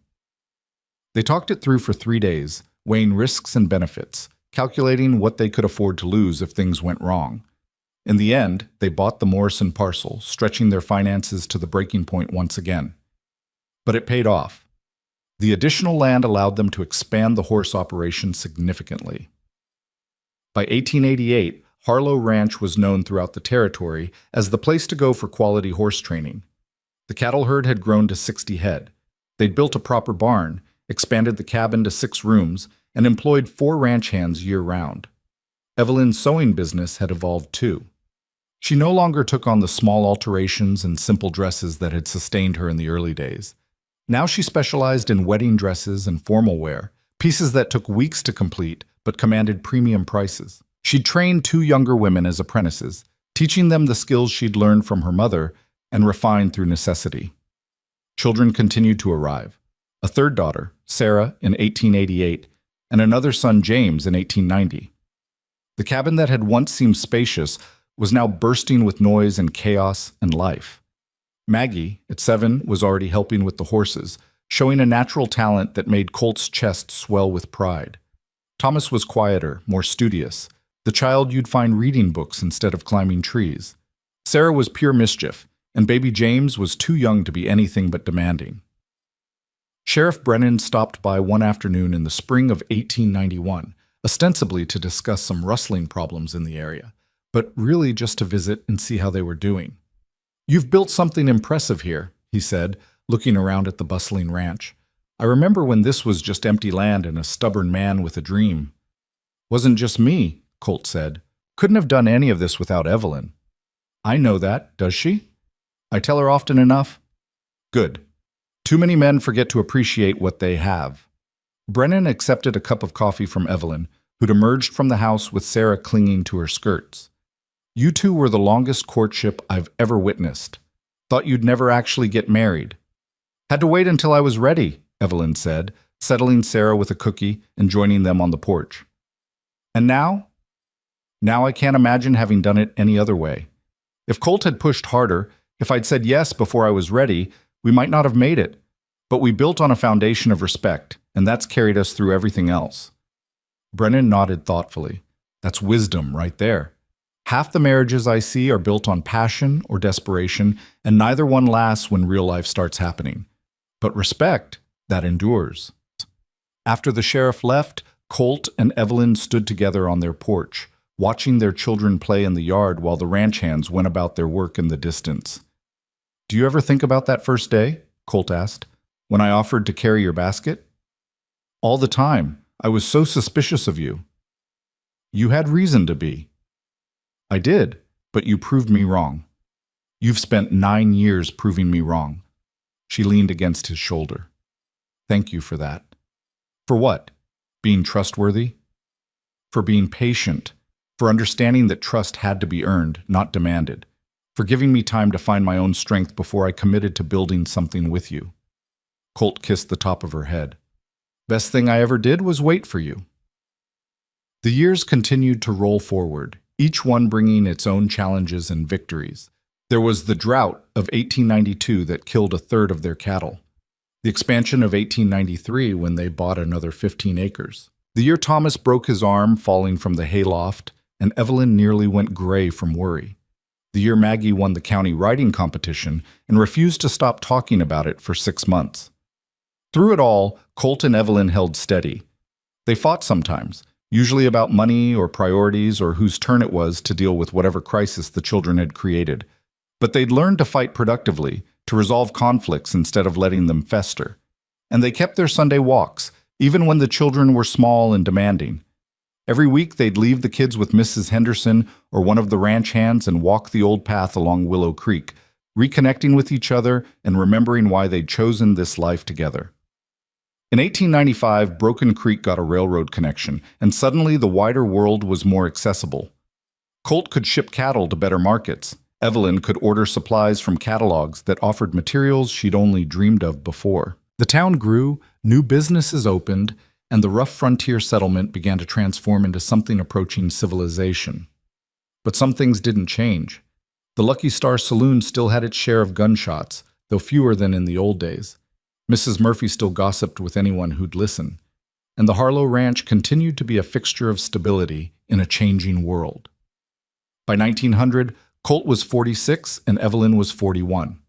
They talked it through for 3 days, weighing risks and benefits, calculating what they could afford to lose if things went wrong. In the end, they bought the Morrison parcel, stretching their finances to the breaking point once again. But it paid off. The additional land allowed them to expand the horse operation significantly. By 1888, Harlow Ranch was known throughout the territory as the place to go for quality horse training. The cattle herd had grown to 60 head. They'd built a proper barn, expanded the cabin to 6 rooms, and employed 4 ranch hands year-round. Evelyn's sewing business had evolved too. She no longer took on the small alterations and simple dresses that had sustained her in the early days. Now she specialized in wedding dresses and formal wear, pieces that took weeks to complete but commanded premium prices. She'd trained 2 younger women as apprentices, teaching them the skills she'd learned from her mother and refined through necessity. Children continued to arrive. A 3rd daughter, Sarah, in 1888, and another son, James, in 1890. The cabin that had once seemed spacious was now bursting with noise and chaos and life. Maggie, at 7, was already helping with the horses, showing a natural talent that made Colt's chest swell with pride. Thomas was quieter, more studious, the child you'd find reading books instead of climbing trees. Sarah was pure mischief, and baby James was too young to be anything but demanding. Sheriff Brennan stopped by one afternoon in the spring of 1891, ostensibly to discuss some rustling problems in the area, but really just to visit and see how they were doing. "You've built something impressive here," he said, looking around at the bustling ranch. I remember when this was just empty land and a stubborn man with a dream. Wasn't just me, Colt said. Couldn't have done any of this without Evelyn. I know that, does she? I tell her often enough. Good. Too many men forget to appreciate what they have. Brennan accepted a cup of coffee from Evelyn, who'd emerged from the house with Sarah clinging to her skirts. You two were the longest courtship I've ever witnessed. Thought you'd never actually get married. Had to wait until I was ready, Evelyn said, settling Sarah with a cookie and joining them on the porch. And now? Now I can't imagine having done it any other way. If Colt had pushed harder, if I'd said yes before I was ready, we might not have made it. But we built on a foundation of respect, and that's carried us through everything else. Brennan nodded thoughtfully. That's wisdom right there. Half the marriages I see are built on passion or desperation, and neither one lasts when real life starts happening. But respect, that endures. After the sheriff left, Colt and Evelyn stood together on their porch, watching their children play in the yard while the ranch hands went about their work in the distance. Do you ever think about that first day? Colt asked. When I offered to carry your basket? All the time. I was so suspicious of you. You had reason to be. I did, but you proved me wrong. You've spent 9 years proving me wrong. She leaned against his shoulder. Thank you for that. For what? Being trustworthy? For being patient. For understanding that trust had to be earned, not demanded. For giving me time to find my own strength before I committed to building something with you. Colt kissed the top of her head. Best thing I ever did was wait for you. The years continued to roll forward, each one bringing its own challenges and victories. There was the drought of 1892 that killed a third of their cattle. The expansion of 1893 when they bought another 15 acres. The year Thomas broke his arm falling from the hayloft, and Evelyn nearly went gray from worry. The year Maggie won the county riding competition and refused to stop talking about it for 6 months. Through it all, Colt and Evelyn held steady. They fought sometimes, usually about money or priorities or whose turn it was to deal with whatever crisis the children had created. But they'd learned to fight productively, to resolve conflicts instead of letting them fester. And they kept their Sunday walks, even when the children were small and demanding. Every week they'd leave the kids with Mrs. Henderson or one of the ranch hands and walk the old path along Willow Creek, reconnecting with each other and remembering why they'd chosen this life together. In 1895, Broken Creek got a railroad connection, and suddenly the wider world was more accessible. Colt could ship cattle to better markets. Evelyn could order supplies from catalogs that offered materials she'd only dreamed of before. The town grew, new businesses opened, and the rough frontier settlement began to transform into something approaching civilization. But some things didn't change. The Lucky Star Saloon still had its share of gunshots, though fewer than in the old days. Mrs. Murphy still gossiped with anyone who'd listen, and the Harlow Ranch continued to be a fixture of stability in a changing world. By 1900, Colt was 46 and Evelyn was 41.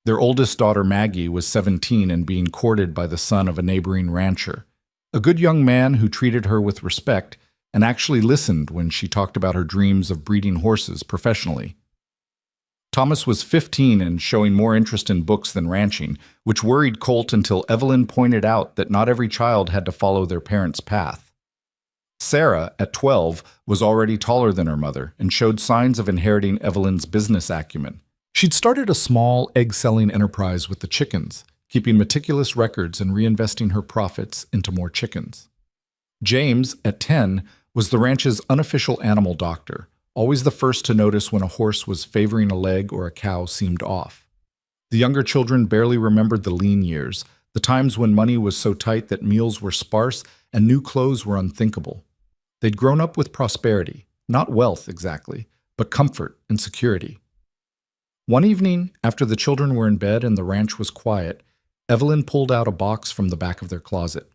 Their oldest daughter Maggie was 17 and being courted by the son of a neighboring rancher, a good young man who treated her with respect and actually listened when she talked about her dreams of breeding horses professionally. Thomas was 15 and showing more interest in books than ranching, which worried Colt until Evelyn pointed out that not every child had to follow their parents' path. Sarah, at 12, was already taller than her mother and showed signs of inheriting Evelyn's business acumen. She'd started a small egg-selling enterprise with the chickens, keeping meticulous records and reinvesting her profits into more chickens. James, at 10, was the ranch's unofficial animal doctor, always the first to notice when a horse was favoring a leg or a cow seemed off. The younger children barely remembered the lean years, the times when money was so tight that meals were sparse and new clothes were unthinkable. They'd grown up with prosperity, not wealth exactly, but comfort and security. One evening, after the children were in bed and the ranch was quiet, Evelyn pulled out a box from the back of their closet.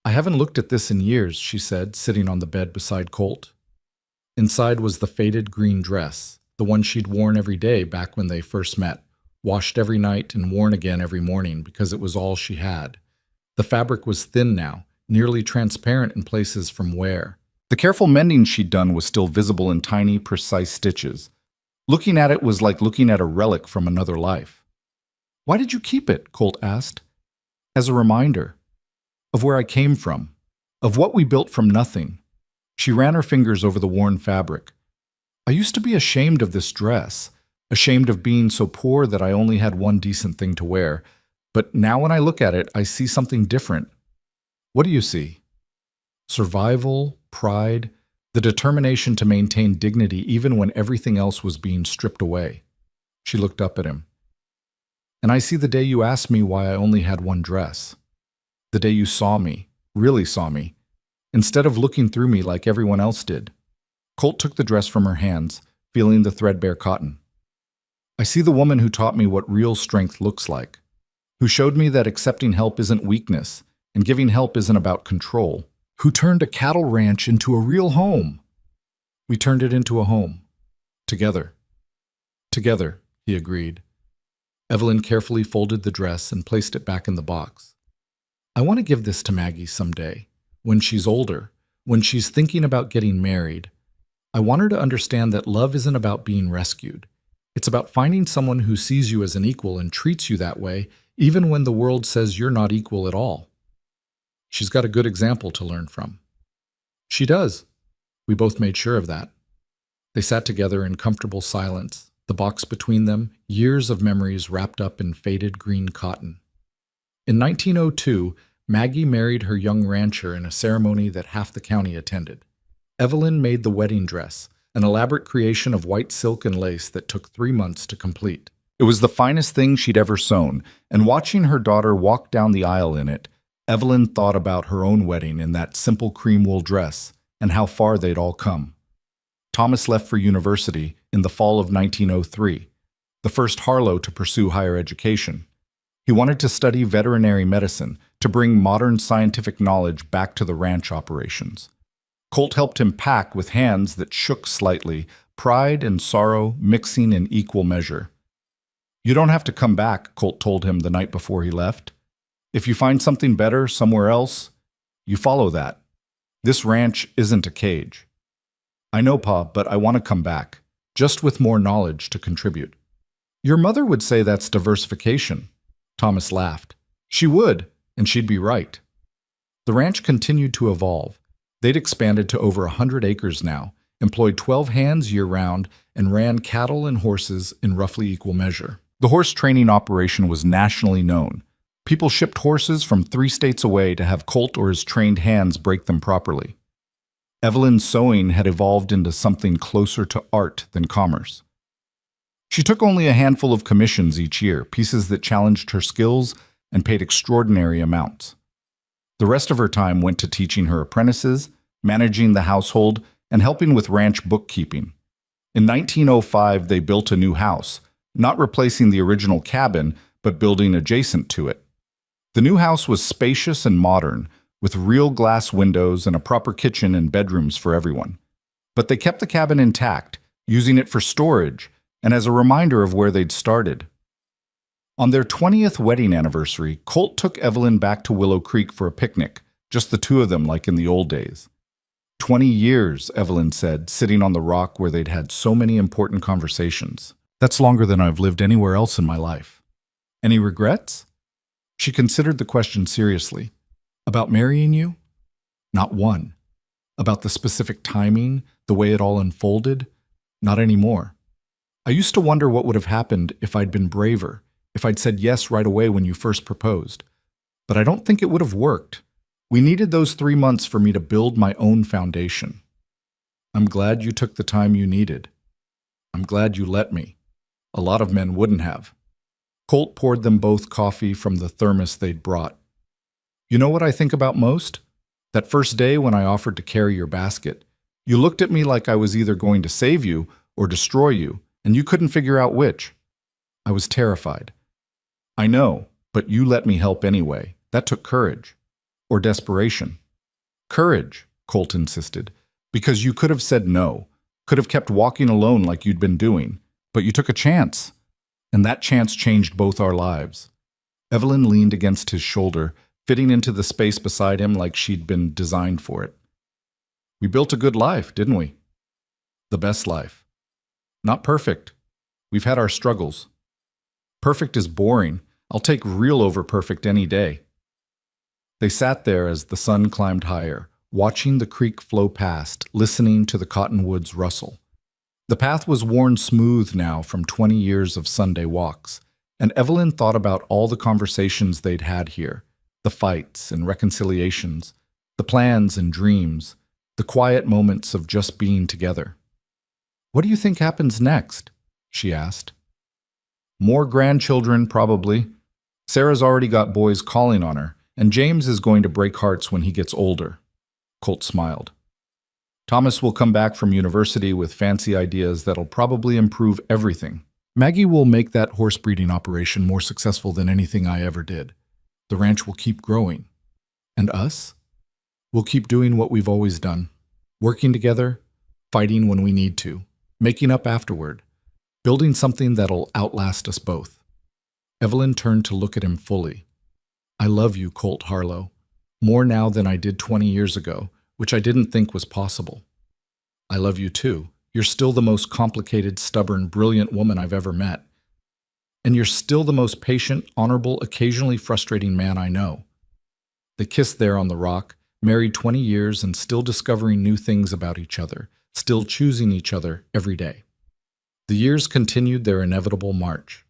I haven't looked at this in years, she said, sitting on the bed beside Colt. Inside was the faded green dress, the one she'd worn every day back when they first met, washed every night and worn again every morning because it was all she had. The fabric was thin now, nearly transparent in places from wear. The careful mending she'd done was still visible in tiny, precise stitches. Looking at it was like looking at a relic from another life. Why did you keep it? Colt asked. as a reminder of where I came from, of what we built from nothing. She ran her fingers over the worn fabric. I used to be ashamed of this dress, ashamed of being so poor that I only had one decent thing to wear. But now when I look at it, I see something different. What do you see? Survival, pride, the determination to maintain dignity even when everything else was being stripped away. She looked up at him. And I see the day you asked me why I only had one dress. The day you saw me, really saw me, instead of looking through me like everyone else did. Colt took the dress from her hands, feeling the threadbare cotton. I see the woman who taught me what real strength looks like, who showed me that accepting help isn't weakness and giving help isn't about control, who turned a cattle ranch into a real home. We turned it into a home. Together. Together, he agreed. Evelyn carefully folded the dress and placed it back in the box. I want to give this to Maggie someday, when she's older, when she's thinking about getting married. I want her to understand that love isn't about being rescued. It's about finding someone who sees you as an equal and treats you that way, even when the world says you're not equal at all. She's got a good example to learn from. She does. We both made sure of that. They sat together in comfortable silence, the box between them, years of memories wrapped up in faded green cotton. In 1902, Maggie married her young rancher in a ceremony that half the county attended. Evelyn made the wedding dress, an elaborate creation of white silk and lace that took 3 months to complete. It was the finest thing she'd ever sewn, and watching her daughter walk down the aisle in it, Evelyn thought about her own wedding in that simple cream wool dress and how far they'd all come. Thomas left for university in the fall of 1903, the first Harlow to pursue higher education. He wanted to study veterinary medicine to bring modern scientific knowledge back to the ranch operations. Colt helped him pack with hands that shook slightly, pride and sorrow mixing in equal measure. You don't have to come back, Colt told him the night before he left. If you find something better somewhere else, you follow that. This ranch isn't a cage. I know, Pa, but I want to come back, just with more knowledge to contribute. Your mother would say that's diversification. Thomas laughed. She would, and she'd be right. The ranch continued to evolve. They'd expanded to over 100 acres now, employed 12 hands year-round, and ran cattle and horses in roughly equal measure. The horse training operation was nationally known. People shipped horses from 3 states away to have Colt or his trained hands break them properly. Evelyn's sewing had evolved into something closer to art than commerce. She took only a handful of commissions each year, pieces that challenged her skills and paid extraordinary amounts. The rest of her time went to teaching her apprentices, managing the household, and helping with ranch bookkeeping. In 1905, they built a new house, not replacing the original cabin, but building adjacent to it. The new house was spacious and modern, with real glass windows and a proper kitchen and bedrooms for everyone. But they kept the cabin intact, using it for storage and as a reminder of where they'd started. On their 20th wedding anniversary, Colt took Evelyn back to Willow Creek for a picnic, just the two of them like in the old days. 20 years, Evelyn said, sitting on the rock where they'd had so many important conversations. That's longer than I've lived anywhere else in my life. Any regrets? She considered the question seriously. About marrying you? Not one. About the specific timing, the way it all unfolded? Not anymore. I used to wonder what would have happened if I'd been braver, if I'd said yes right away when you first proposed. But I don't think it would have worked. We needed those 3 months for me to build my own foundation. I'm glad you took the time you needed. I'm glad you let me. A lot of men wouldn't have. Colt poured them both coffee from the thermos they'd brought. You know what I think about most? That first day when I offered to carry your basket. You looked at me like I was either going to save you or destroy you, and you couldn't figure out which. I was terrified. I know, but you let me help anyway. That took courage. Or desperation. Courage, Colt insisted, because you could have said no, could have kept walking alone like you'd been doing, but you took a chance. And that chance changed both our lives. Evelyn leaned against his shoulder, fitting into the space beside him like she'd been designed for it. We built a good life, didn't we? The best life. Not perfect. We've had our struggles. Perfect is boring. I'll take real over perfect any day. They sat there as the sun climbed higher, watching the creek flow past, listening to the cottonwoods rustle. The path was worn smooth now from 20 years of Sunday walks, and Evelyn thought about all the conversations they'd had here, the fights and reconciliations, the plans and dreams, the quiet moments of just being together. "What do you think happens next?" she asked. "More grandchildren, probably. Sarah's already got boys calling on her, and James is going to break hearts when he gets older." Colt smiled. "Thomas will come back from university with fancy ideas that'll probably improve everything. Maggie will make that horse breeding operation more successful than anything I ever did. The ranch will keep growing. And us? We'll keep doing what we've always done. Working together, fighting when we need to, making up afterward, building something that'll outlast us both." Evelyn turned to look at him fully. "I love you, Colt Harlow, more now than I did 20 years ago, which I didn't think was possible. I love you too. You're still the most complicated, stubborn, brilliant woman I've ever met. And you're still the most patient, honorable, occasionally frustrating man I know." They kissed there on the rock, married 20 years and still discovering new things about each other, still choosing each other every day. The years continued their inevitable march.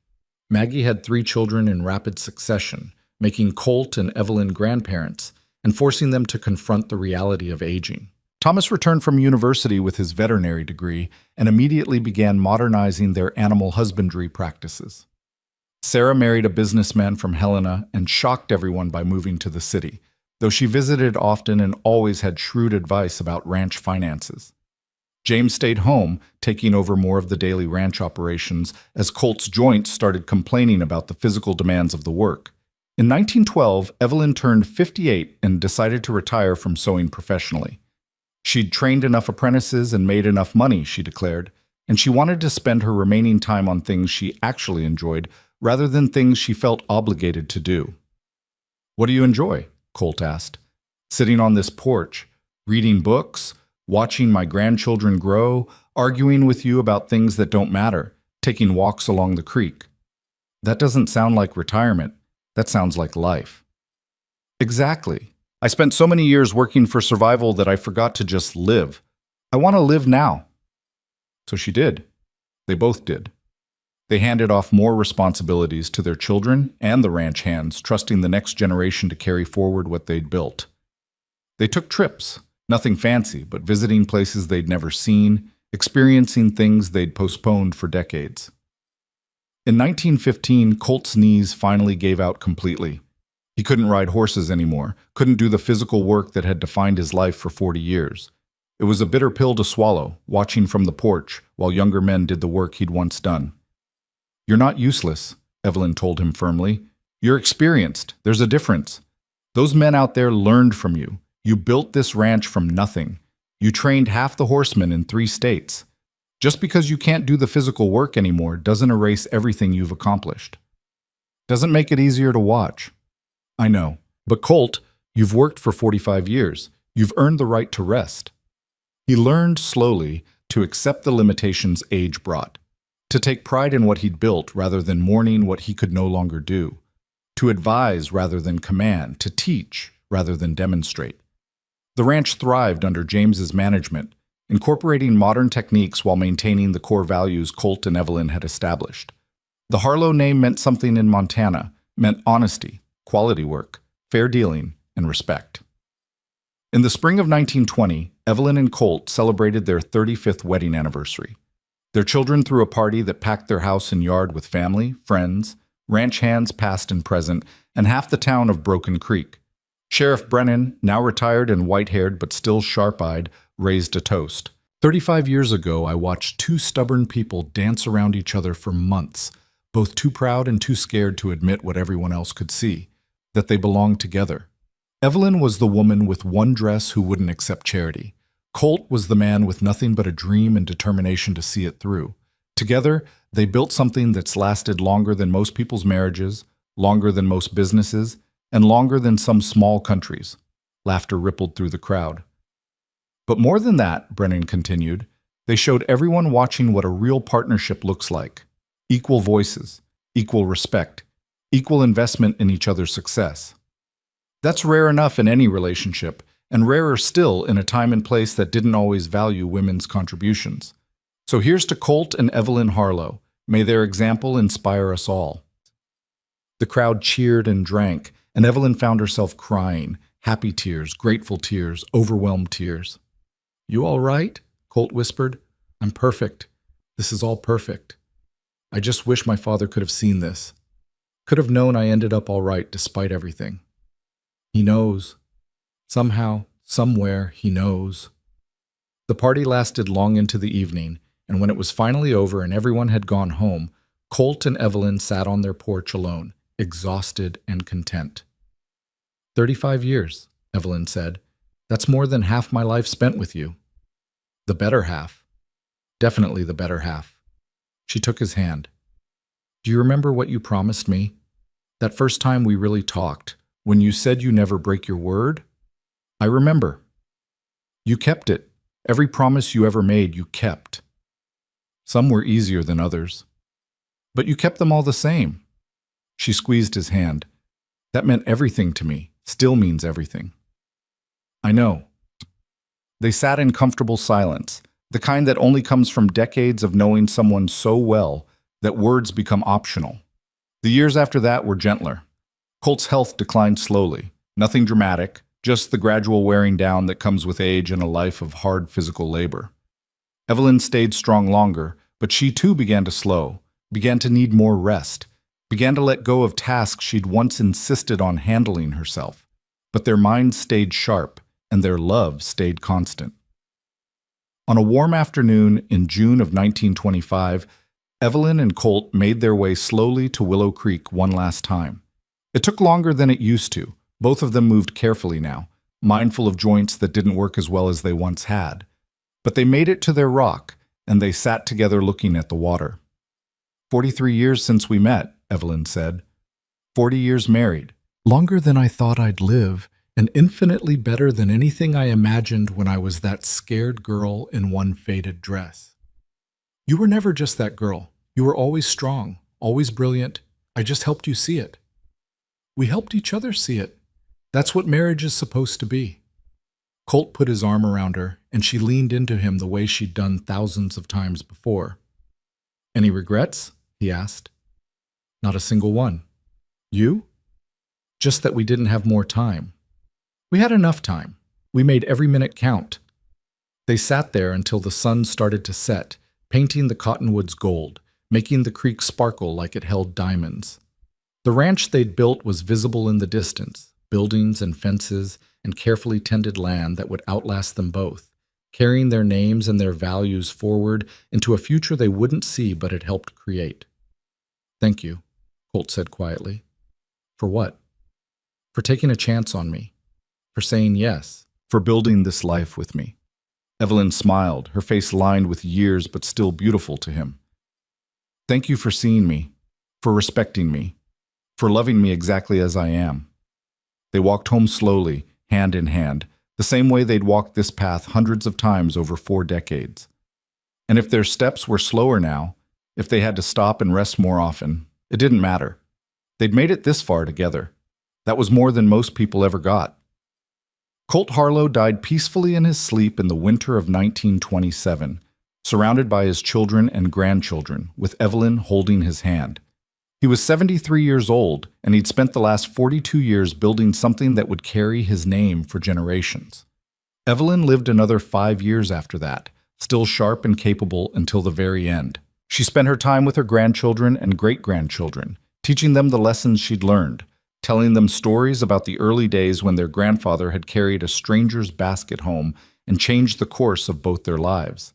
Maggie had 3 children in rapid succession, making Colt and Evelyn grandparents and forcing them to confront the reality of aging. Thomas returned from university with his veterinary degree and immediately began modernizing their animal husbandry practices. Sarah married a businessman from Helena and shocked everyone by moving to the city, though she visited often and always had shrewd advice about ranch finances. James stayed home, taking over more of the daily ranch operations as Colt's joints started complaining about the physical demands of the work. In 1912, Evelyn turned 58 and decided to retire from sewing professionally. She'd trained enough apprentices and made enough money, she declared, and she wanted to spend her remaining time on things she actually enjoyed rather than things she felt obligated to do. "What do you enjoy?" Colt asked. "Sitting on this porch, reading books, watching my grandchildren grow, arguing with you about things that don't matter, taking walks along the creek." "That doesn't sound like retirement. That sounds like life." "Exactly. I spent so many years working for survival that I forgot to just live. I want to live now." So she did. They both did. They handed off more responsibilities to their children and the ranch hands, trusting the next generation to carry forward what they'd built. They took trips, nothing fancy, but visiting places they'd never seen, experiencing things they'd postponed for decades. In 1915, Colt's knees finally gave out completely. He couldn't ride horses anymore, couldn't do the physical work that had defined his life for 40 years. It was a bitter pill to swallow, watching from the porch while younger men did the work he'd once done. "You're not useless," Evelyn told him firmly. "You're experienced. There's a difference. Those men out there learned from you. You built this ranch from nothing. You trained half the horsemen in 3 states. Just because you can't do the physical work anymore doesn't erase everything you've accomplished. Doesn't make it easier to watch. I know. But Colt, you've worked for 45 years. You've earned the right to rest." He learned slowly to accept the limitations age brought, to take pride in what he'd built rather than mourning what he could no longer do, to advise rather than command, to teach rather than demonstrate. The ranch thrived under James's management, incorporating modern techniques while maintaining the core values Colt and Evelyn had established. The Harlow name meant something in Montana, meant honesty, quality work, fair dealing, and respect. In the spring of 1920, Evelyn and Colt celebrated their 35th wedding anniversary. Their children threw a party that packed their house and yard with family, friends, ranch hands past and present, and half the town of Broken Creek. Sheriff Brennan, now retired and white-haired but still sharp-eyed, raised a toast. 35 years ago, I watched 2 stubborn people dance around each other for months, both too proud and too scared to admit what everyone else could see, that they belonged together. Evelyn was the woman with one dress who wouldn't accept charity. Colt was the man with nothing but a dream and determination to see it through. Together, they built something that's lasted longer than most people's marriages, longer than most businesses, and longer than some small countries. Laughter rippled through the crowd. But more than that, Brennan continued, they showed everyone watching what a real partnership looks like. Equal voices, equal respect, equal investment in each other's success. That's rare enough in any relationship, and rarer still in a time and place that didn't always value women's contributions. So here's to Colt and Evelyn Harlow. May their example inspire us all. The crowd cheered and drank, and Evelyn found herself crying, happy tears, grateful tears, overwhelmed tears. "You all right?" Colt whispered. "I'm perfect. This is all perfect. I just wish my father could have seen this. Could have known I ended up all right despite everything. He knows. Somehow, somewhere, he knows." The party lasted long into the evening, and when it was finally over and everyone had gone home, Colt and Evelyn sat on their porch alone, exhausted and content. 35 years, Evelyn said. That's more than half my life spent with you. The better half. Definitely the better half. She took his hand. Do you remember what you promised me? That first time we really talked, when you said you never break your word? I remember. You kept it. Every promise you ever made, you kept. Some were easier than others. But you kept them all the same. She squeezed his hand. That meant everything to me, still means everything. I know. They sat in comfortable silence, the kind that only comes from decades of knowing someone so well that words become optional. The years after that were gentler. Colt's health declined slowly, nothing dramatic, just the gradual wearing down that comes with age and a life of hard physical labor. Evelyn stayed strong longer, but she too began to slow, began to need more rest, began to let go of tasks she'd once insisted on handling herself. But their minds stayed sharp, and their love stayed constant. On a warm afternoon in June of 1925, Evelyn and Colt made their way slowly to Willow Creek one last time. It took longer than it used to. Both of them moved carefully now, mindful of joints that didn't work as well as they once had. But they made it to their rock, and they sat together looking at the water. 43 years since we met, Evelyn said. 40 years married. Longer than I thought I'd live, and infinitely better than anything I imagined when I was that scared girl in one faded dress. You were never just that girl. You were always strong, always brilliant. I just helped you see it. We helped each other see it. That's what marriage is supposed to be. Colt put his arm around her, and she leaned into him the way she'd done thousands of times before. Any regrets? He asked. Not a single one. You? Just that we didn't have more time. We had enough time. We made every minute count. They sat there until the sun started to set, painting the cottonwoods gold, making the creek sparkle like it held diamonds. The ranch they'd built was visible in the distance, buildings and fences and carefully tended land that would outlast them both, carrying their names and their values forward into a future they wouldn't see but had helped create. Thank you, Colt said quietly. For what? For taking a chance on me. For saying yes. For building this life with me. Evelyn smiled, her face lined with years but still beautiful to him. Thank you for seeing me, for respecting me, for loving me exactly as I am. They walked home slowly, hand in hand, the same way they'd walked this path hundreds of times over 4 decades. And if their steps were slower now, if they had to stop and rest more often, it didn't matter. They'd made it this far together. That was more than most people ever got. Colt Harlow died peacefully in his sleep in the winter of 1927, surrounded by his children and grandchildren, with Evelyn holding his hand. He was 73 years old, and he'd spent the last 42 years building something that would carry his name for generations. Evelyn lived another 5 years after that, still sharp and capable until the very end. She spent her time with her grandchildren and great-grandchildren, teaching them the lessons she'd learned, telling them stories about the early days when their grandfather had carried a stranger's basket home and changed the course of both their lives.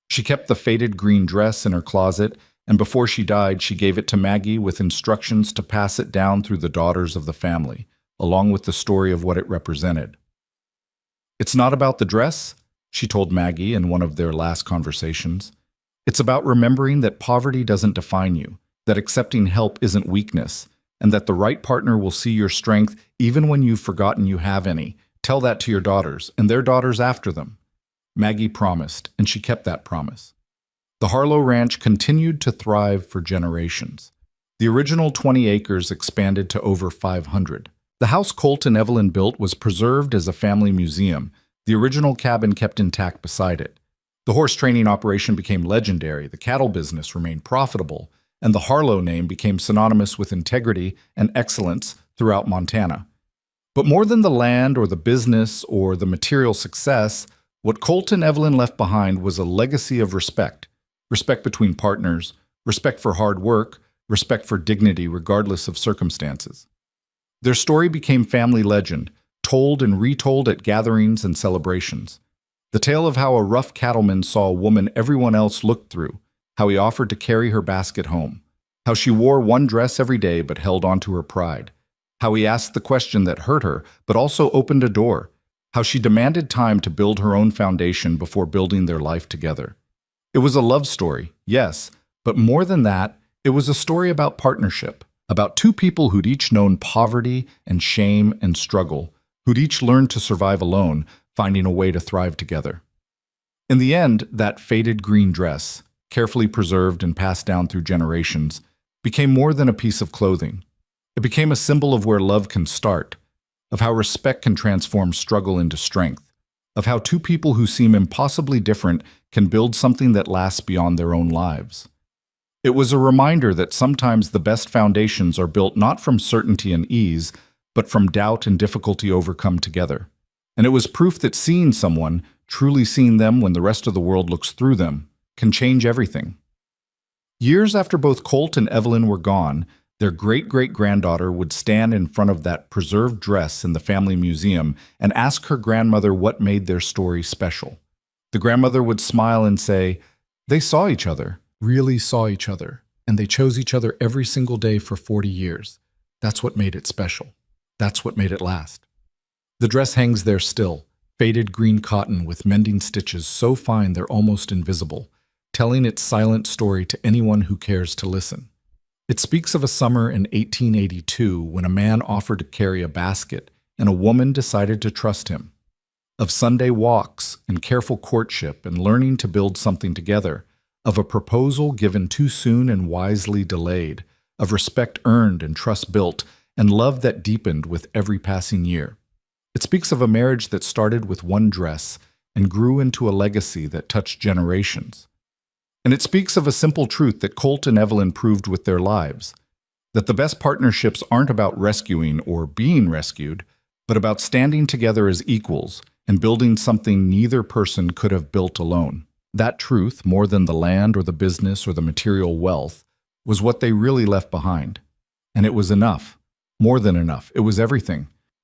She kept the faded green dress in her closet, and before she died, she gave it to Maggie with instructions to pass it down through the daughters of the family, along with the story of what it represented. It's not about the dress, she told Maggie in one of their last conversations. It's about remembering that poverty doesn't define you, that accepting help isn't weakness, and that the right partner will see your strength even when you've forgotten you have any. Tell that to your daughters, and their daughters after them. Maggie promised, and she kept that promise. The Harlow Ranch continued to thrive for generations. The original 20 acres expanded to over 500. The house Colt and Evelyn built was preserved as a family museum, the original cabin kept intact beside it. The horse training operation became legendary, the cattle business remained profitable, and the Harlow name became synonymous with integrity and excellence throughout Montana. But more than the land or the business or the material success, what Colt and Evelyn left behind was a legacy of respect. Respect between partners, respect for hard work, respect for dignity regardless of circumstances. Their story became family legend, told and retold at gatherings and celebrations. The tale of how a rough cattleman saw a woman everyone else looked through, how he offered to carry her basket home, how she wore one dress every day but held on to her pride, how he asked the question that hurt her but also opened a door, how she demanded time to build her own foundation before building their life together. It was a love story, yes, but more than that, it was a story about partnership, about two people who'd each known poverty and shame and struggle, who'd each learned to survive alone, finding a way to thrive together. In the end, that faded green dress, carefully preserved and passed down through generations, became more than a piece of clothing. It became a symbol of where love can start, of how respect can transform struggle into strength, of how two people who seem impossibly different can build something that lasts beyond their own lives. It was a reminder that sometimes the best foundations are built not from certainty and ease, but from doubt and difficulty overcome together. And it was proof that seeing someone, truly seeing them when the rest of the world looks through them, can change everything. Years after both Colt and Evelyn were gone, their great-great-granddaughter would stand in front of that preserved dress in the family museum and ask her grandmother what made their story special. The grandmother would smile and say, "They saw each other, really saw each other, and they chose each other every single day for 40 years. That's what made it special. That's what made it last." The dress hangs there still, faded green cotton with mending stitches so fine they're almost invisible, telling its silent story to anyone who cares to listen. It speaks of a summer in 1882 when a man offered to carry a basket and a woman decided to trust him. Of Sunday walks and careful courtship and learning to build something together. Of a proposal given too soon and wisely delayed. Of respect earned and trust built and love that deepened with every passing year. It speaks of a marriage that started with one dress and grew into a legacy that touched generations. And it speaks of a simple truth that Colt and Evelyn proved with their lives, that the best partnerships aren't about rescuing or being rescued, but about standing together as equals and building something neither person could have built alone. That truth, more than the land or the business or the material wealth, was what they really left behind. And it was enough, more than enough. It was everything.